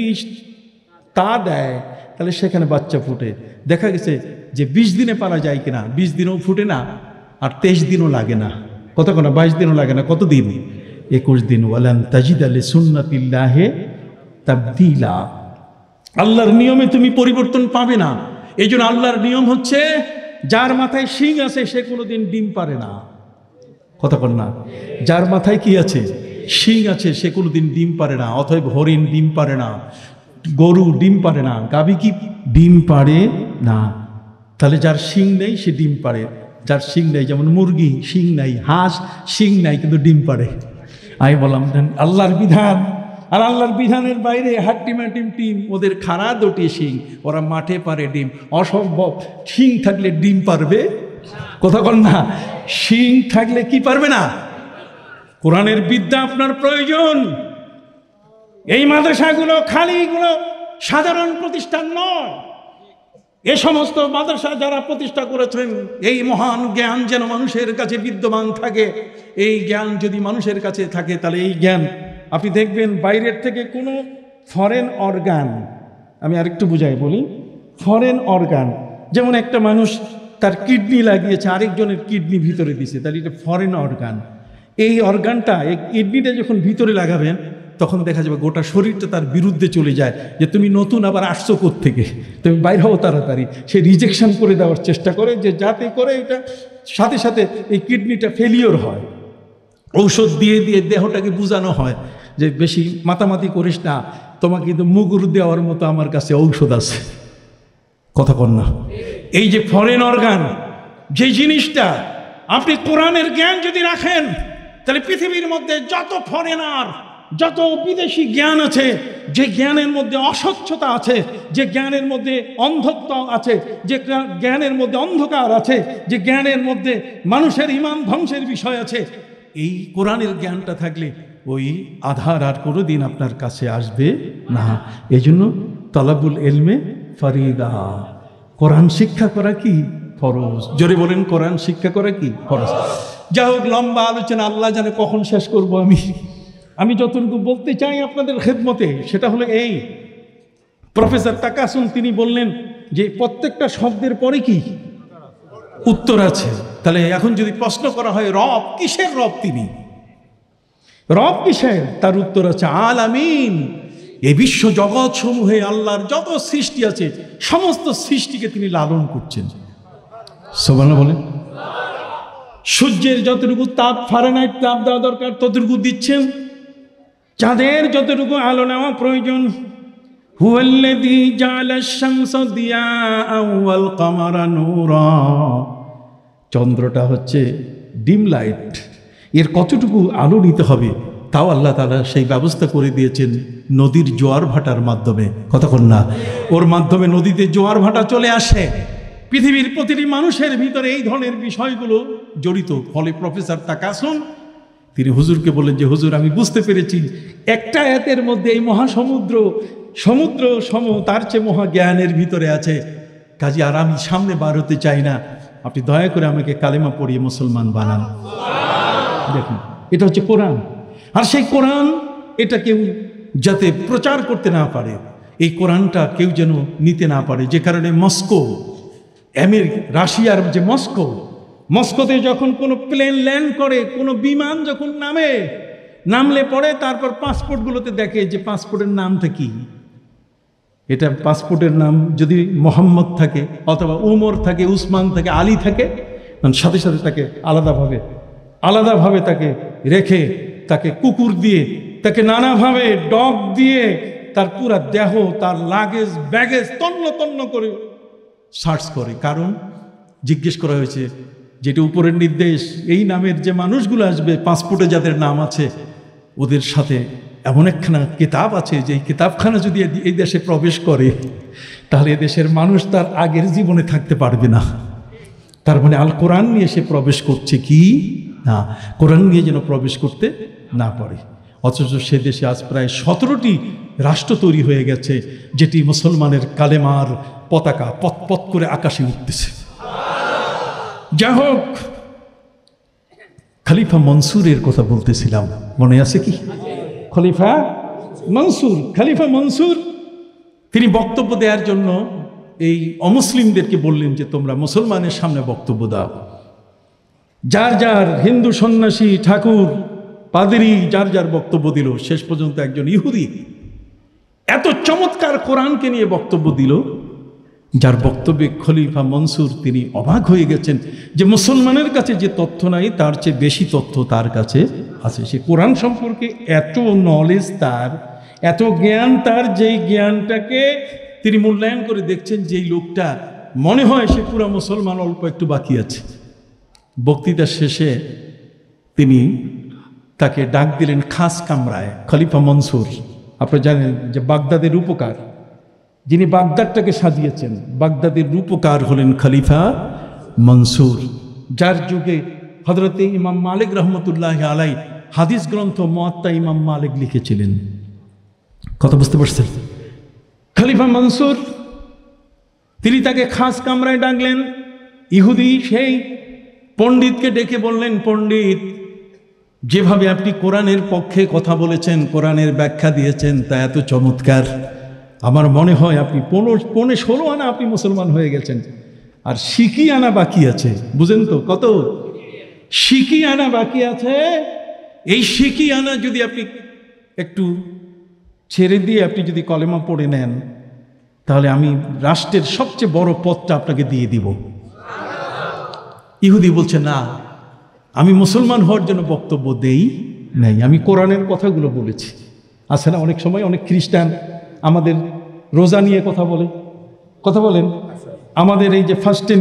তা দেয়, তাহলে সেখানে বাচ্চা ফুটে। দেখা গেছে যে 20 দিনে পারা যায় কিনা, 20 দিনও ফুটে না, আর 23 দিনও লাগে না। কতক্ষণ? 22 দিনও লাগে না। কত দিন? 21 দিন। ওয়ালান তাজিদা লিসুন্নাতিল্লাহি তাবদীলা। আল্লাহর নিয়মে তুমি পরিবর্তন পাবে না। এই জন্য আল্লাহর নিয়ম হচ্ছে, যার মাথায় শিং আছে সে কোনোদিন ডিম পারে না। কতক্ষণ না? যার মাথায় কি আছে? শিং আছে, সে কোনোদিন ডিম পারে না। অতএব হরিণ ডিম পারে না, গরু ডিম পারে না, গাভী কি ডিম পারে না। তাহলে যার শিং নেই সে ডিম পারে, যার শিং নেই, যেমন মুরগি শিং নাই, হাঁস শিং নাই, কিন্তু ডিম পারে। আমি বললাম আল্লাহর বিধান, আর আল্লাহর বিধানের বাইরে হাট্টিমা টিম টিম, ওদের খাড়া দুটি শিং, ওরা মাঠে পারে ডিম। অসম্ভব। শিং থাকলে ডিম পারবে? কতক্ষণ না? শিং থাকলে কি পারবে না? কোরআনের বিদ্যা আপনার প্রয়োজন। এই মাদ্রাসাগুলো খালি এগুলো সাধারণ প্রতিষ্ঠান নয়। এ সমস্ত মাদ্রাসা যারা প্রতিষ্ঠা করেছেন, এই মহান জ্ঞান যেন মানুষের কাছে বিদ্যমান থাকে। এই জ্ঞান যদি মানুষের কাছে থাকে, তাহলে এই জ্ঞান আপনি দেখবেন বাইরের থেকে কোনো ফরেন অর্গান, আমি আরেকটু বুঝাই বলি, ফরেন অর্গান, যেমন একটা মানুষ তার কিডনি লাগিয়েছে, আরেকজনের কিডনি ভিতরে দিছে, তাহলে এটা ফরেন অর্গান। এই অর্গানটা, এই কিডনিটা যখন ভিতরে লাগাবেন, তখন দেখা যাবে গোটা শরীরটা তার বিরুদ্ধে চলে যায়, যে তুমি নতুন আবার আসছো কোত্থেকে, তুমি বাইরে হও তাড়াতাড়ি। সে রিজেকশন করে দেওয়ার চেষ্টা করে, যে যাতে করে এটা সাথে সাথে এই কিডনিটা ফেলিওর হয়। ঔষধ দিয়ে দিয়ে দেহটাকে বুঝানো হয় যে বেশি মাতামাতি করিস না, তোমাকে কিন্তু মুগুর দেওয়ার মতো আমার কাছে ঔষধ আছে। কথা কন না? এই যে ফরেন অর্গান, যে জিনিসটা, আপনি কোরআনের জ্ঞান যদি রাখেন, তাহলে পৃথিবীর মধ্যে যত ফরেনার, যত বিদেশি জ্ঞান আছে, যে জ্ঞানের মধ্যে অস্বচ্ছতা আছে, যে জ্ঞানের মধ্যে অন্ধত্ব আছে, যে জ্ঞানের মধ্যে অন্ধকার আছে, যে জ্ঞানের মধ্যে মানুষের ঈমান ধ্বংসের বিষয় আছে, এই কোরআনের জ্ঞানটা থাকলে ওই আধার আর কোনো দিন আপনার কাছে আসবে না। এই জন্য তলাবুল এলমে ফরিদা, কোরআন শিক্ষা করা কি ফরজ। জোরে বলেন, কোরআন শিক্ষা করা কি ফরজ। যা হোক, লম্বা আলোচনা, আল্লাহ জানে কখন শেষ করব। আমি যতটুকু বলতে চাই আপনাদের খেদমতে, সেটা হলো এই, প্রফেসর তাকাসুম তিনি বললেন যে প্রত্যেকটা শব্দের পরে কি উত্তর আছে। তাহলে এখন যদি প্রশ্ন করা হয় রব কিসের রব, তিনি রব কিসের, তার উত্তর আছে আলামিন। এই বিশ্ব জগৎ সমূহে আল্লাহর যত সৃষ্টি আছে সমস্ত সৃষ্টিকে তিনি লালন করছেন। সুবহানাল্লাহ বলেন। সূর্যের যতটুকু তাপ ফারেনহাইট তাপ দেওয়া দরকার ততটুকু দিচ্ছেন, চাঁদের যতটুকু আলো নেওয়া প্রয়োজন। হুয়াল্লাযী জাআলাশ শামসা দিয়াআন ওয়াল কামারা নূরা, চন্দ্রটা হচ্ছে ডিম লাইট, এর কতটুকু আলো নিতে হবে তাও আল্লাহ তাআলা সেই ব্যবস্থা করে দিয়েছেন নদীর জোয়ার ভাটার মাধ্যমে। কতক্ষণ না ওর মাধ্যমে নদীতে জোয়ার ভাটা চলে আসে। পৃথিবীর প্রতিটি মানুষের ভিতরে এই ধরনের বিষয়গুলো জড়িত। ফলে প্রফেসর তাকাসুম তিনি হুজুরকে বললেন যে হুজুর আমি বুঝতে পেরেছি একটা আয়াতের মধ্যে এই মহাসমুদ্র সমুদ্র সম তার চেয়ে মহাজ্ঞানের ভিতরে আছে, কাজে আর আমি সামনে বার হতে চাই না, আপনি দয়া করে আমাকে কালেমা পড়িয়ে মুসলমান বানান। দেখুন এটা হচ্ছে কোরআন। আর সেই কোরআন এটা কেউ যাতে প্রচার করতে না পারে, এই কোরআনটা কেউ যেন নিতে না পারে, যে কারণে মস্কো রাশিয়ার যে মস্কোতে যখন কোনো প্লেন ল্যান্ড করে, কোনো বিমান যখন নামলে পরে তারপর পাসপোর্টগুলোতে দেখে যে পাসপোর্টের নামটা কি। এটা পাসপোর্টের নাম যদি মোহাম্মদ থাকে অথবা উমর থাকে, উসমান থাকে, আলী থাকে, সাথে সাথে তাকে আলাদাভাবে তাকে রেখে, তাকে কুকুর দিয়ে, তাকে নানাভাবে ডগ দিয়ে তার পুরা দেহ, তার লাগেজ ব্যাগেজ তন্ন তন্ন করে সার্চ করে। কারণ জিজ্ঞেস করা হয়েছে যেটা উপরের নির্দেশ, এই নামের যে মানুষগুলো আসবে পাসপোর্টে যাদের নাম আছে ওদের সাথে এমন একখানা কিতাব আছে যে এই কিতাবখানা যদি এই দেশে প্রবেশ করে তাহলে এদেশের মানুষ তার আগের জীবনে থাকতে পারবে না। তার মানে আল কোরআন নিয়ে সে প্রবেশ করছে কি না, কোরআন নিয়ে যেন প্রবেশ করতে না পারে। অথচ সে দেশে আজ প্রায় 17টি রাষ্ট্র তৈরি হয়ে গেছে, যেটি মুসলমানের কালেমার পতাকা পথ পথ করে আকাশে উঠতেছে। যাই হোক, খলিফা মনসুরের কথা বলতেছিলাম, মনে আছে কি? খলিফা মনসুর তিনি বক্তব্য দেওয়ার জন্য এই অমুসলিমদেরকে বললেন যে তোমরা মুসলমানের সামনে বক্তব্য দাও। যার যার হিন্দু সন্ন্যাসী, ঠাকুর, পাদ্রী যার যার বক্তব্য দিল। শেষ পর্যন্ত একজন ইহুদি এত চমৎকার কোরআনকে নিয়ে বক্তব্য দিল, যার বক্তব্যে খলিফা মনসুর তিনি অবাক হয়ে গেছেন যে মুসলমানের কাছে যে তথ্য নাই তার চেয়ে বেশি তথ্য তার কাছে আছে। সে কোরআন সম্পর্কে এত নলেজ তার, এত জ্ঞান তার, যেই জ্ঞানটাকে তিনি মূল্যায়ন করে দেখছেন যে এই লোকটা মনে হয় সে পুরো মুসলমান, অল্প একটু বাকি আছে। বক্তৃতার শেষে তিনি তাকে ডাক দিলেন খাস কামরায়। খলিফা মনসুর আপনারা জানেন যে বাগদাদের রূপকার, যিনি বাগদাদটাকে সাজিয়েছেন, বাগদাদের রূপকার হলেন খলিফা মনসুর, যার যুগে হযরতে ইমাম মালিক রহমতুল্লাহ আলাই হাদিস গ্রন্থ মুয়াত্তা ইমাম মালিক লিখেছিলেন। কথা বুঝতে পারছেন? খলিফা মনসুর তিনি তাকে খাস কামরায় ডাকলেন। ইহুদি সেই পণ্ডিতকে ডেকে বললেন, পণ্ডিত, যেভাবে আপনি কোরআনের পক্ষে কথা বলেছেন, কোরআনের ব্যাখ্যা দিয়েছেন তা এত চমৎকার, আমার মনে হয় আপনি 15-16 আনা আপনি মুসলমান হয়ে গেছেন, আর সিকি আনা বাকি আছে। বুঝেন তো কত সিকি আনা বাকি আছে? এই সিকি আনা যদি আপনি একটু ছেড়ে দিয়ে আপনি যদি কলেমা পড়ে নেন তাহলে আমি রাষ্ট্রের সবচেয়ে বড় পদটা আপনাকে দিয়ে দিব। ইহুদি বলছে না, আমি মুসলমান হওয়ার জন্য বক্তব্য দেই নাই, আমি কোরআনের কথাগুলো বলেছি। আছে না অনেক সময় অনেক খ্রিস্টান আমাদের রোজা নিয়ে কথা বলেন, আমাদের এই যে ফাস্টিং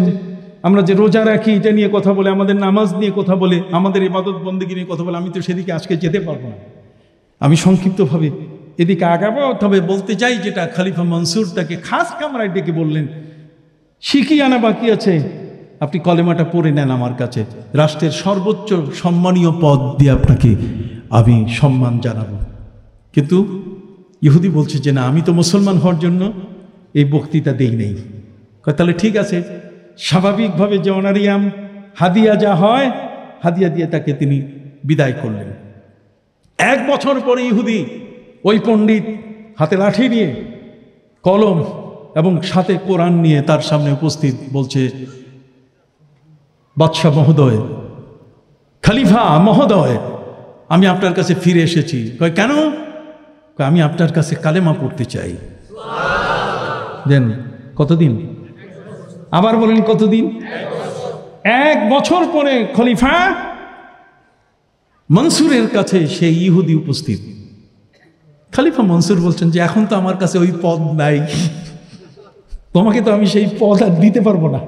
আমরা যে রোজা রাখি এটা নিয়ে কথা বলে, আমাদের নামাজ নিয়ে কথা বলে, আমাদের ইবাদত বন্দেগী নিয়ে কথা বলে। আমি তো সেদিকে আজকে যেতে পারবো না, আমি সংক্ষিপ্তভাবে এদিকে আগাবো। তবে বলতে চাই যেটা খলিফা মনসুর তাকে খাস কামরায় ডেকে বললেন, সিকি আনা বাকি আছে, আপনি কলেমাটা পড়ে নেন আমার কাছে, রাষ্ট্রের সর্বোচ্চ সম্মানীয় পদ দিয়ে আপনাকে আমি সম্মান জানাবো। কিন্তু ইহুদি বলছে যে না, আমি তো মুসলমান হওয়ার জন্য এই বক্তৃতা দেই নেই। তাহলে ঠিক আছে, স্বাভাবিকভাবে যে অনারিয়াম হাদিয়া যা হয় হাদিয়া দিয়ে তাকে তিনি বিদায় করলেন। 1 বছর পরে ইহুদি ওই পণ্ডিত হাতে লাঠি নিয়ে কলম এবং সাথে কোরআন নিয়ে তার সামনে উপস্থিত, বলছে, বাদশাহ মহোদয়, খলিফা মহোদয়, আমি আপনার কাছে ফিরে এসেছি। কয় কেন? আমি আপনার কাছে কালেমা পড়তে চাই। দেন কতদিন? আবার বলেন কতদিন? 1 বছর পরে খলিফা মনসুরের কাছে সেই ইহুদি উপস্থিত। খলিফা মনসুর বলছেন যে এখন তো আমার কাছে ওই পদ নাই, তোমাকে তো আমি সেই পদ আর দিতে পারবো না।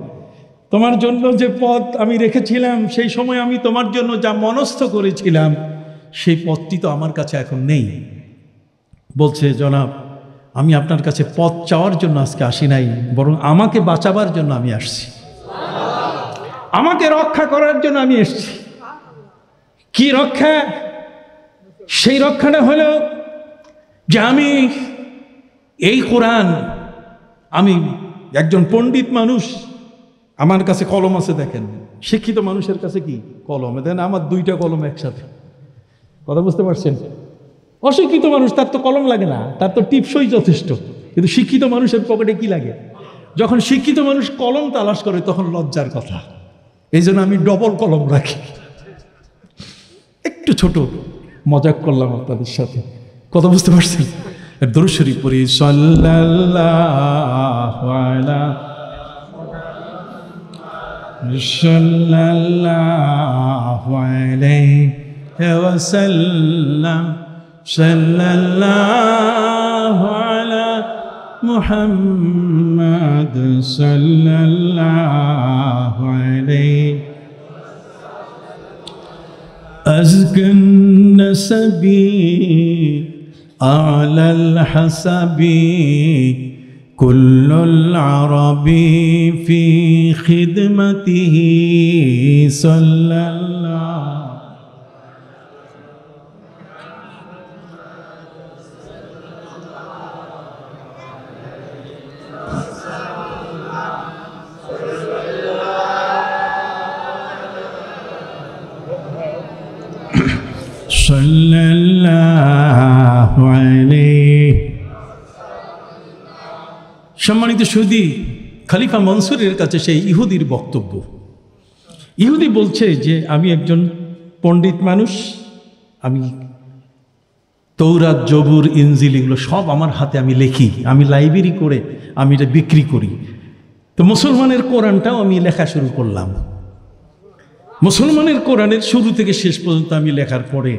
তোমার জন্য যে পদ আমি রেখেছিলাম, সেই সময় আমি তোমার জন্য যা মনস্থ করেছিলাম, সেই পদটি তো আমার কাছে এখন নেই। বলছে, জনাব, আমি আপনার কাছে পদ চাওয়ার জন্য আজকে আসি নাই, বরং আমাকে বাঁচাবার জন্য আমি আসছি, আমাকে রক্ষা করার জন্য আমি এসেছি। কি রক্ষা? সেই রক্ষাটা হলো যে আমি এই কোরআন, আমি একজন পণ্ডিত মানুষ, আমার কাছে কলম আছে। দেখেন, শিক্ষিত মানুষের কাছে কি কলম? দেন আমার 2টা কলম একসাথে। কথা বুঝতে পারছেন? অশিক্ষিত মানুষ, তার তো কলম লাগে না, তার তো টিপসই যথেষ্ট। কিন্তু শিক্ষিত মানুষের পকেটে কি লাগে? যখন শিক্ষিত মানুষ কলম তালাশ করে তখন লজ্জার কথা। এই জন্য আমি ডবল কলম রাখি। একটু ছোট মজাক করলাম আপনাদের সাথে। কথা বুঝতে পারছেন? দরুদ শরীফ পড়ি, সাল্লাল্লাহু আলাইহি ওয়াসাল্লাম, সাল্লাল্লাহু আলা মুহাম্মাদ, সাল্লাল্লাহু আলাইহি আজকান নাসাবি আলাল হাসাবি কুল্লুল আরবি ফি খিদমতিহি সাল্লাল্লাহু। সাল্লাল্লাহু আলাইহি। সম্মানিত সুধী, খলিফা মনসুরের কাছে সেই ইহুদির বক্তব্য। ইহুদি বলছে যে আমি একজন পণ্ডিত মানুষ, আমি তৌরাত, জবুর, ইনজিল এগুলো সব আমার হাতে আমি লেখি, আমি লাইব্রেরি করে আমি এটা বিক্রি করি। তো মুসলমানের কোরআনটাও আমি লেখা শুরু করলাম। মুসলমানের কোরআনের শুরু থেকে শেষ পর্যন্ত আমি লেখার পরে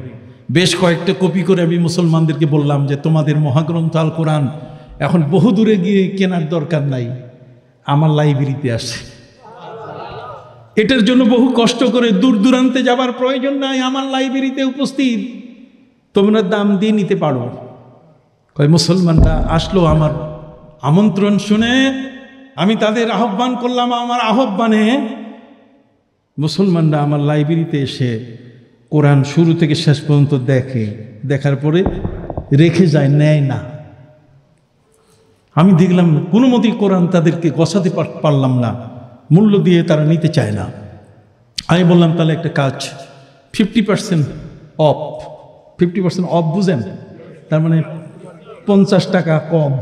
বেশ কয়েকটা কপি করে আমি মুসলমানদেরকে বললাম যে তোমাদের মহাগ্রন্থ আল কোরআন এখন বহু দূরে গিয়ে কেনার দরকার নাই, আমার লাইব্রেরিতে আসে। এটার জন্য বহু কষ্ট করে দূর দূরান্তে যাবার প্রয়োজন নাই, আমার লাইব্রেরিতে উপস্থিত, তোমরা দাম দিয়ে নিতে পারো। কয় মুসলমানরা আসলো আমার আমন্ত্রণ শুনে, আমি তাদের আহ্বান করলাম। আমার আহ্বানে মুসলমানরা আমার লাইব্রেরিতে এসে কোরআন শুরু থেকে শেষ পর্যন্ত দেখে, দেখার পরে রেখে যায়, নেয় না। আমি দেখলাম কোনো মতেই কোরআন তাদেরকে গছাতে পারলাম না, মূল্য দিয়ে তারা নিতে চায় না। আমি বললাম তাহলে একটা কাজ, 50% অফ। 50% অফ বুঝেন? তার মানে 50 টাকা কম।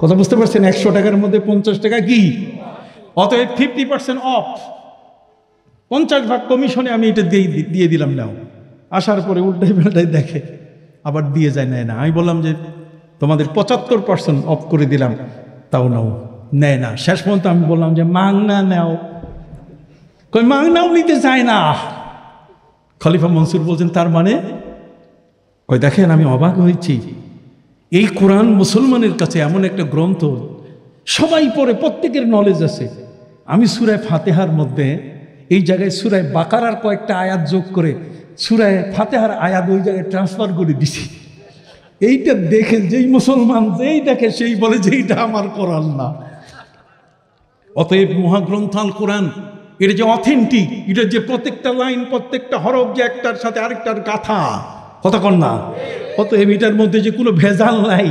কথা বুঝতে পারছেন? 100 টাকার মধ্যে 50 টাকা কি? অতএব 50% অফ, 50 ভাগ কমিশনে আমি এটা দিয়ে দিলাম। নাও। আসার পরে উল্টাই পাল্টাই দেখে, আবার দিয়ে যায়, নেয় না। আমি বললাম যে তোমাদের 75% অফ করে দিলাম, তাও নাও, নেয় না। শেষ পর্যন্ত আমি বললাম যে মাংনা নাও, কই মাংনাও নিতে চায় না। খলিফা মনসুর বলছেন তার মানে? কই দেখেন আমি অবাক হয়েছি, এই কোরআন মুসলমানের কাছে এমন একটা গ্রন্থ, সবাই পড়ে, প্রত্যেকের নলেজ আছে। আমি সূরায়ে ফাতিহার মধ্যে এই জায়গায় সূরায়ে বাকারার কয়েকটা আয়াত যোগ করে সূরায়ে ফাতিহার আয়াত ওই জায়গায় ট্রান্সফার করে দিছি। এইটা দেখে যেই মুসলমান যেই দেখে সেই বলে যে এইটা আমার কোরআন না। অতএব মহাগ্রন্থ আল কোরআন, এটা যে অথেন্টিক, এটা যে প্রত্যেকটা লাইন, প্রত্যেকটা হরফ যে একটার সাথে আরেকটার গাথা, কথা কন না? অতএব এটার মধ্যে যে কোনো ভেজাল নাই,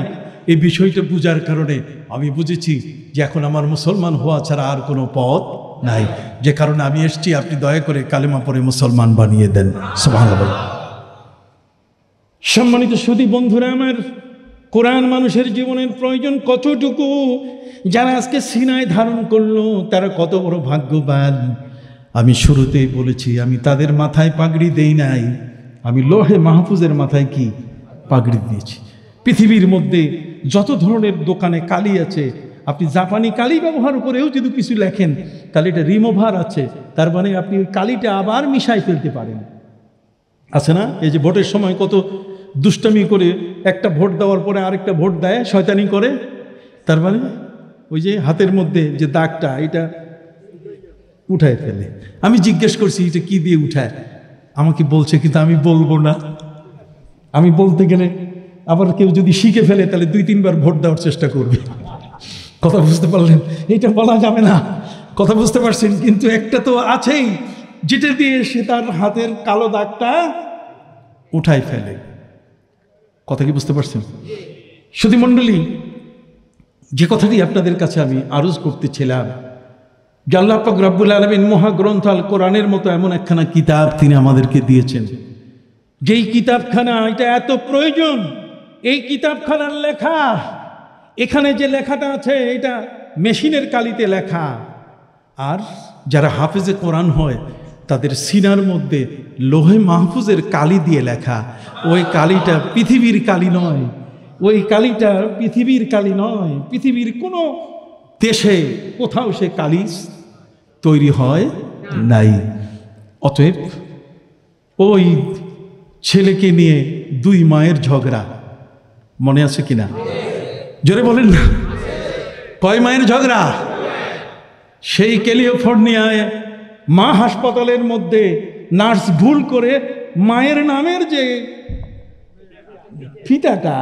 এই বিষয়টা বুঝার কারণে আমি বুঝেছি যে এখন আমার মুসলমান হওয়া ছাড়া আর কোনো পথ নাই। যে কারণে আমি এসেছি, আপনি দয়া করে কালেমা পড়ে মুসলমান বানিয়ে দেন। সুবহানাল্লাহ। সম্মানিত সুধী বন্ধুরা আমার, কোরআন মানুষের জীবনের প্রয়োজন কতটুকু, যারা আজকে সিনায় ধারণ করলো তারা কত বড় ভাগ্যবান। আমি শুরুতেই বলেছি, আমি তাদের মাথায় পাগড়ি দেই নাই, আমি লোহে মাহফুজের মাথায় কি পাগড়ি দিয়েছি। পৃথিবীর মধ্যে যত ধরনের দোকানে কালি আছে, আপনি জাপানি কালি ব্যবহার করেও যদি কিছু লেখেন তাহলে এটা রিমুভার আছে, তার মানে আপনি ওই কালিটা আবার মিশাই ফেলতে পারেন। আছে না? এই যে ভোটের সময় কত দুষ্টামি করে একটা ভোট দেওয়ার পরে আরেকটা ভোট দেয়, শয়তানি করে, তার মানে ওই যে হাতের মধ্যে যে দাগটা এটা উঠায় ফেলে। আমি জিজ্ঞেস করছি এটা কি দিয়ে উঠায়, আমাকে বলছে কিন্তু আমি বলবো না। আমি বলতে গেলে আবার কেউ যদি শিখে ফেলে তাহলে 2-3 বার ভোট দেওয়ার চেষ্টা করবে। কথা বুঝতে পারলেন? এটা বলা যাবে না, কথা বুঝতে পারছেন? কিন্তু একটা তো আছেই যেটা দিয়ে সে তার হাতের কালো দাগটা উঠাই ফেলে। কথা কি বুঝতে পারছেন? সুধী মণ্ডলী, যে কথাটি আপনাদের কাছে আমি আরজ করতেছিলাম যে আল্লাহ পাক রব্বুল আলামিন মহাগ্রন্থ আল কোরআনের মতো এমন একখানা কিতাব তিনি আমাদেরকে দিয়েছেন, যেই কিতাবখানা এটা এত প্রয়োজন। এই কিতাবখানার লেখা, এখানে যে লেখাটা আছে এটা মেশিনের কালিতে লেখা, আর যারা হাফেজে কোরআন হয় তাদের সিনার মধ্যে লোহে মাহফুজের কালি দিয়ে লেখা। ওই কালিটা পৃথিবীর কালি নয়, ওই কালিটা পৃথিবীর কালি নয়। পৃথিবীর কোনো দেশে কোথাও সে কালি তৈরি হয় নাই। অতএব ওই ছেলেকে নিয়ে 2 মায়ের ঝগড়া, মনে আছে কিনা? জোরে বলেন না, কয় মায়ের ঝগড়া? সেই ক্যালিফোর্নিয়ায় মা হাসপাতালের মধ্যে নার্স ভুল করে মায়ের নামের যে ফিতাটা,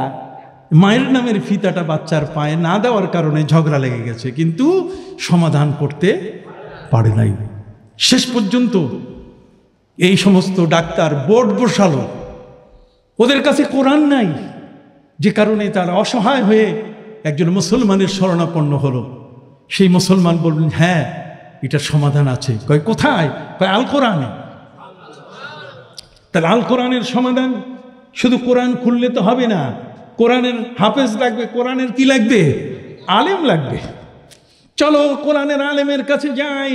মায়ের নামের ফিতাটা বাচ্চার পায়ে না দেওয়ার কারণে ঝগড়া লেগে গেছে, কিন্তু সমাধান করতে পারে নাই। শেষ পর্যন্ত এই সমস্ত ডাক্তার বোর্ড বসালো, ওদের কাছে কোরআন নাই, যে কারণে তারা অসহায় হয়ে একজন মুসলমানের শরণাপন্ন হলো। সেই মুসলমান বললেন, হ্যাঁ এটার সমাধান আছে। কয় কোথায়? কয় আল কোরআনে। তাহলে আল কোরআনের সমাধান শুধু কোরআন খুললে তো হবে না, কোরআনের হাফেজ লাগবে, কোরআনের কি লাগবে? আলেম লাগবে। চলো কোরআনের আলেমের কাছে যাই।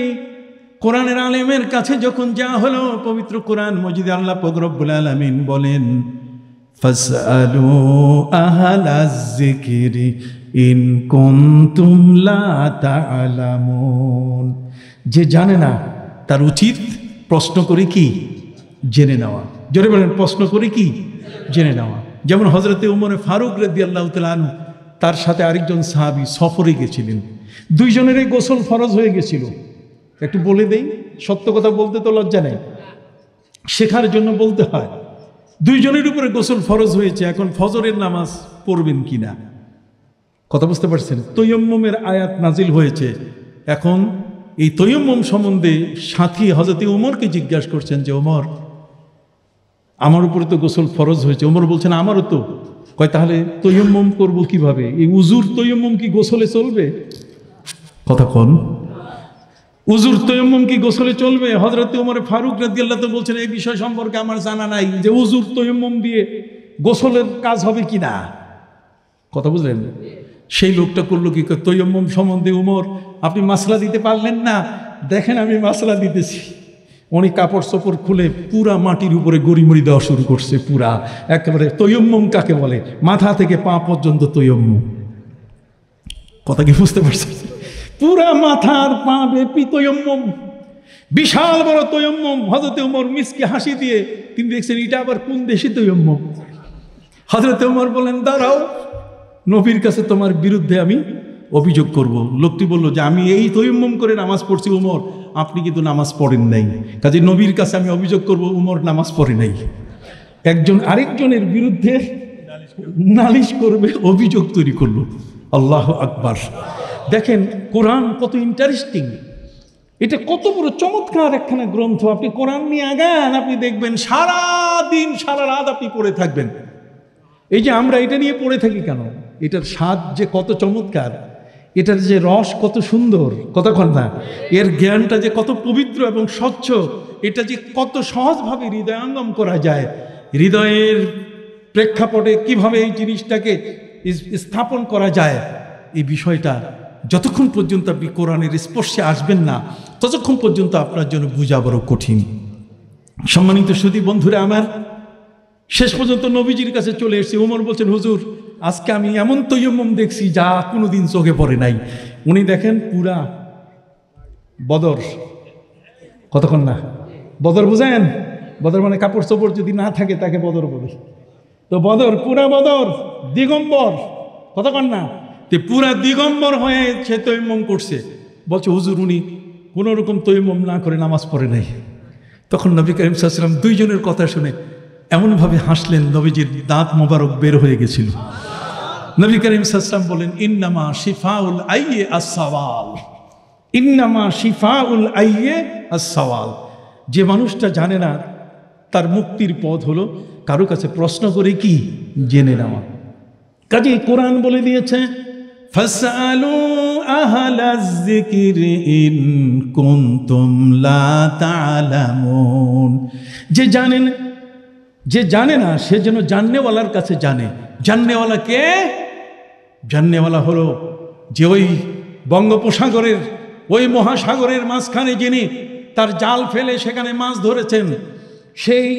কোরআনের আলেমের কাছে যখন যাওয়া হলো, পবিত্র কোরআন মজিদে আল্লাহ পাক রব্বুল আলামিন বলেন, ফাসআলু আহলাজ যিকরি ইন কুনতুম লা তা'লামুন। যে জানে না তার উচিত প্রশ্ন করে কি জেনে নেওয়া। জোরে বলেন, প্রশ্ন করে কি জেনে নেওয়া। যেমন হযরতে উমরে ফারুক রাদিয়াল্লাহু তাআলা আনহু, তার সাথে আরেকজন সাহাবী সফরে গেছিলেন, দুইজনেরই গোসল ফরজ হয়ে গেছিল। একটু বলে দেই, সত্য কথা বলতে তো লজ্জা নেই, শেখার জন্য বলতে হয়। দুইজনের উপরে গোসল ফরজ হয়েছে, এখন ফজরের নামাজ পড়বেন কিনা, কথা বুঝতে পারছেন? তৈয়ম্মুমের আয়াত নাজিল হয়েছে। এখন এই তৈয়ম্মুম সম্বন্ধে সাথী হযরতে উমরকে জিজ্ঞাসা করছেন যে, ওমর আমার উপরে তো গোসল ফরজ হয়েছে। ওমর বলছেন আমারও তো। কয় তাহলে তৈয়ম্মুম করব কিভাবে? এই উজুর তৈয়ম্মুম কি গোসলে চলবে? কথা কোন? উজুর তৈয়ম্মুম কি গোসলে চলবে? হযরতে উমর ফারুক রাদিয়াল্লাহু তাআলা বলছেন, এই বিষয় সম্পর্কে আমার জানা নাই যে উজুর তৈয়ম্মুম দিয়ে গোসলের কাজ হবে কিনা। কথা বুঝলেন? সেই লোকটা করলো কি, তৈয়ম্মুম সম্বন্ধে উমর আপনি মাসলা দিতে পারলেন না, দেখেন আমি মাসলা দিতেছি। উনি কাপড় চোপড় খুলে পুরা মাটির উপরে গড়িমড়ি দেওয়া শুরু করছে, পুরা একেবারে। তৈয়ম্মুম কাকে বলে? মাথা থেকে পা পর্যন্ত তৈয়ম্মুম। কথা কি বুঝতে পারছেন? পুরা মাথার পা ব্যাপী তৈয়ম্মুম, বিশাল বড় তৈয়ম্মুম। হযরতে উমর মিসকে হাসি দিয়ে তিনি দেখছেন এটা আবার কোন দেশে তৈয়ম্মুম। হযরতে উমর বলেন, দাঁড়াও, নবীর কাছে তোমার বিরুদ্ধে আমি অভিযোগ করব। লোকটি বলল যে আমি এই তৈয়ম্মুম করে নামাজ পড়ছি, উমর আপনি কিন্তু নামাজ পড়েন নাই, কাজে নবীর কাছে আমি অভিযোগ করব উমর নামাজ পড়ে নাই। একজন আরেকজনের বিরুদ্ধে নালিশ করবে, অভিযোগ তৈরি করলো। আল্লাহু আকবার। দেখেন কোরআন কত ইন্টারেস্টিং, এটা কত বড় চমৎকার একখানা গ্রন্থ। আপনি কোরআন নিয়ে আগান, আপনি দেখবেন সারা দিন সারা রাত আপনি পড়ে থাকবেন। এই যে আমরা এটা নিয়ে পড়ে থাকি কেন? এটার স্বাদ যে কত চমৎকার, এটার যে রস কত সুন্দর, কতক্ষণ না, এর জ্ঞানটা যে কত পবিত্র এবং স্বচ্ছ, এটা যে কত সহজভাবে হৃদয়ঙ্গম করা যায়, হৃদয়ের প্রেক্ষাপটে কিভাবে এই জিনিসটাকে স্থাপন করা যায়, এই বিষয়টা যতক্ষণ পর্যন্ত আপনি কোরআনের স্পর্শে আসবেন না ততক্ষণ পর্যন্ত আপনার জন্য বোঝা বড় কঠিন। সম্মানিত সুধী বন্ধুরা আমার, শেষ পর্যন্ত নবীজির কাছে চলে এসেছে। ওমর বলছেন, হুজুর আজকে আমি এমন তৈয়ম্মম দেখছি যা কোনোদিন চোখে পড়ে নাই। উনি দেখেন পুরা বদর, কতক্ষণ না বদর বুঝেন? বদর মানে কাপড় চোপড় যদি না থাকে তাকে বদর বলে। তো বদর, পুরা বদর দিগম্বর, কতক্ষণ না তে পুরা দিগম্বর হয়ে সে তৈয়ম্মম করছে। বলছে হুজুর উনি কোনো রকম তৈয়ম্মম না করে নামাজ পড়ে নাই। তখন নবী করিম সাল্লাল্লাহু আলাইহি ওয়াসাল্লাম দুইজনের কথা শুনে এমনভাবে হাসলেন, নবীজির দাঁত মোবারক বের হয়ে গেছিল। নবী করিম সাল্লাল্লাহু আলাইহি ওয়াসাল্লাম বলেন, ইন্নামা শিফাউল আইয়ে আস-সাওয়াল, ইন্নামা শিফাউল আইয়ে আস-সাওয়াল। যে মানুষটা জানে না তার মুক্তির পথ হলো কারো কাছে প্রশ্ন করে কি জেনে নেওয়া। কাজে কোরআন বলে দিয়েছে, ফাসআলু আহলাজ যিকরি ইন কুনতুম লা তা'লামুন। যে জানে না সে যেন জাননেওয়ালার কাছে জানে। জাননেওয়ালা কে? জাননেওয়ালা হলো যে ওই বঙ্গোপসাগরের, ওই মহাসাগরের মাঝখানে যিনি তার জাল ফেলে সেখানে মাছ ধরেছেন, সেই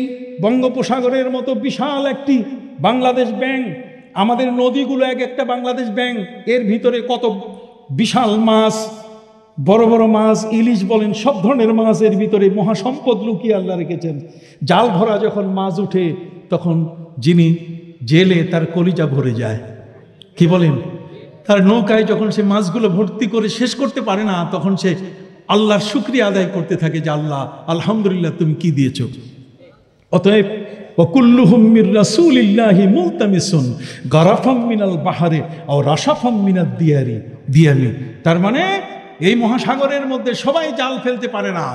বঙ্গোপসাগরের মতো বিশাল একটি বাংলাদেশ ব্যাংক, আমাদের নদীগুলো এক একটা বাংলাদেশ ব্যাংক, এর ভিতরে কত বিশাল মাছ, বড় বড় মাছ, ইলিশ বলেন, সব ধরনের মাছ এর ভিতরে মহাসম্পদ লুকিয়ে আল্লাহ রেখেছেন। জাল ভরা যখন মাছ উঠে তখন যিনি জেলে তার কলিজা ভরে যায়। কি বলেন? তার নৌকায় যখন সে মাছগুলো ভর্তি করে শেষ করতে পারে না, তখন সে আল্লাহর শুকরিয়া আদায় করতে থাকে যে আল্লাহ আলহামদুলিল্লাহ তুমি কি দিয়েছো। অতএব ওয়াকুল্লুহুম মির রাসূলিল্লাহি মুলতামিসুন গারাফাম মিনাল বাহরে আও রাশাফাম মিনাদ দিয়ামি। তার মানে এই মহাসাগরের মধ্যে সবাই জাল ফেলতে পারে না।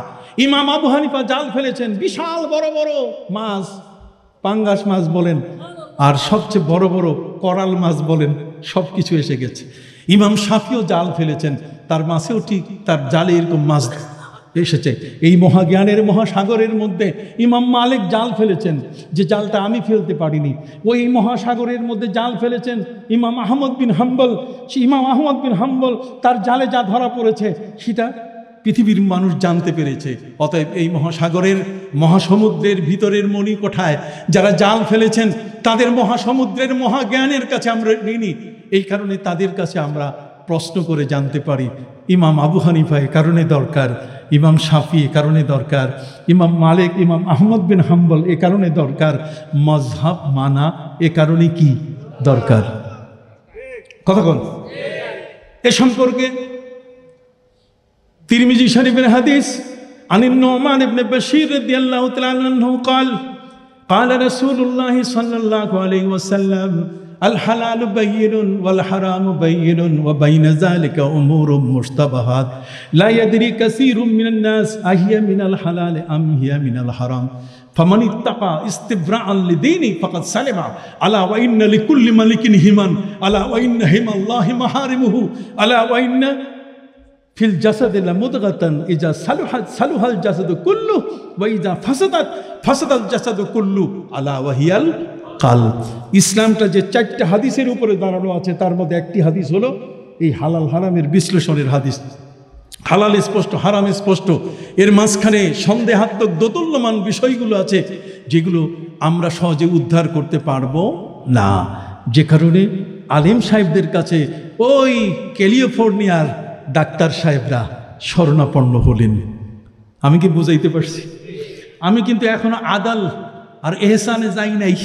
ইমাম আবু হানিফা জাল ফেলেছেন, বিশাল বড় বড় মাছ, পাঙ্গাস মাছ বলেন আর সবচেয়ে বড় বড় করাল মাছ বলেন, সব কিছু এসে গেছে। ইমাম শাফিও জাল ফেলেছেন, তার মাছেও ঠিক তার জালে এরকম মাছ এসেছে। এই মহাজ্ঞানের মহাসাগরের মধ্যে ইমাম মালিক জাল ফেলেছেন, যে জালটা আমি ফেলতে পারিনি। ওই মহাসাগরের মধ্যে জাল ফেলেছেন ইমাম আহমদ বিন হাম্বল। ইমাম আহমদ বিন হাম্বল তার জালে যা ধরা পড়েছে সেটা পৃথিবীর মানুষ জানতে পেরেছে। অতএব এই মহাসাগরের, মহাসমুদ্রের ভিতরের মণিকোঠায় যারা জাল ফেলেছেন তাদের মহাসমুদ্রের মহাজ্ঞানের কাছে আমরা ঋণী। এই কারণে তাদের কাছে আমরা প্রশ্ন করে জানতে পারি। ইমাম আবু হানিফা এ কারণে দরকার, ইমাম শাফি এ কারণে দরকার, ইমাম মালিক, ইমাম আহমদ বিন হাম্বল এ কারণে দরকার, মজহাব মানা এ কারণে কি দরকার। কথা বল। এ সম্পর্কে তিরমিজি শরীফের হাদিস, আনিন নুমান ইবনে বাশীর রাদিয়াল্লাহু তাআলা আনহু قال قال رسول الله صلى الله عليه وسلم الحلال بين والحرام بين وبين ذلك امور مشتبهات لا يدري كثير من الناس اهي من الحلال ام هي من الحرام فمن اتقى استبراء لدينه فقد سلم الا وان لكل ملك هما الا وان هما الله محارمه الا وان ফিল জাসাদি লামুদগাতান ইজা সালুহাত সালুহাল জাসাদু কুল্লু ওয়া ইজা ফাসাদাত ফাসাদাল জাসাদু কুল্লু আলা ওয়াহিয়াল কালব। ইসলামটা যে চারটি হাদিসের উপরে দাঁড়ানো আছে তার মধ্যে একটি হাদিস হলো এই হালাল হারামের বিশ্লেষণের হাদিস। হালাল স্পষ্ট, হারাম স্পষ্ট, এর মাঝখানে সন্দেহাত্মক দোদুল্যমান বিষয়গুলো আছে যেগুলো আমরা সহজে উদ্ধার করতে পারবো না। যে কারণে আলেম সাহেবদের কাছে ওই ক্যালিফোর্নিয়ার ডাক্তার সাহেবরা শরণাপন্ন হলেন। আমি কি বুঝাইতে পারছি? আমি কিন্তু এখনো আদাল আর এহসানে যাই নাই।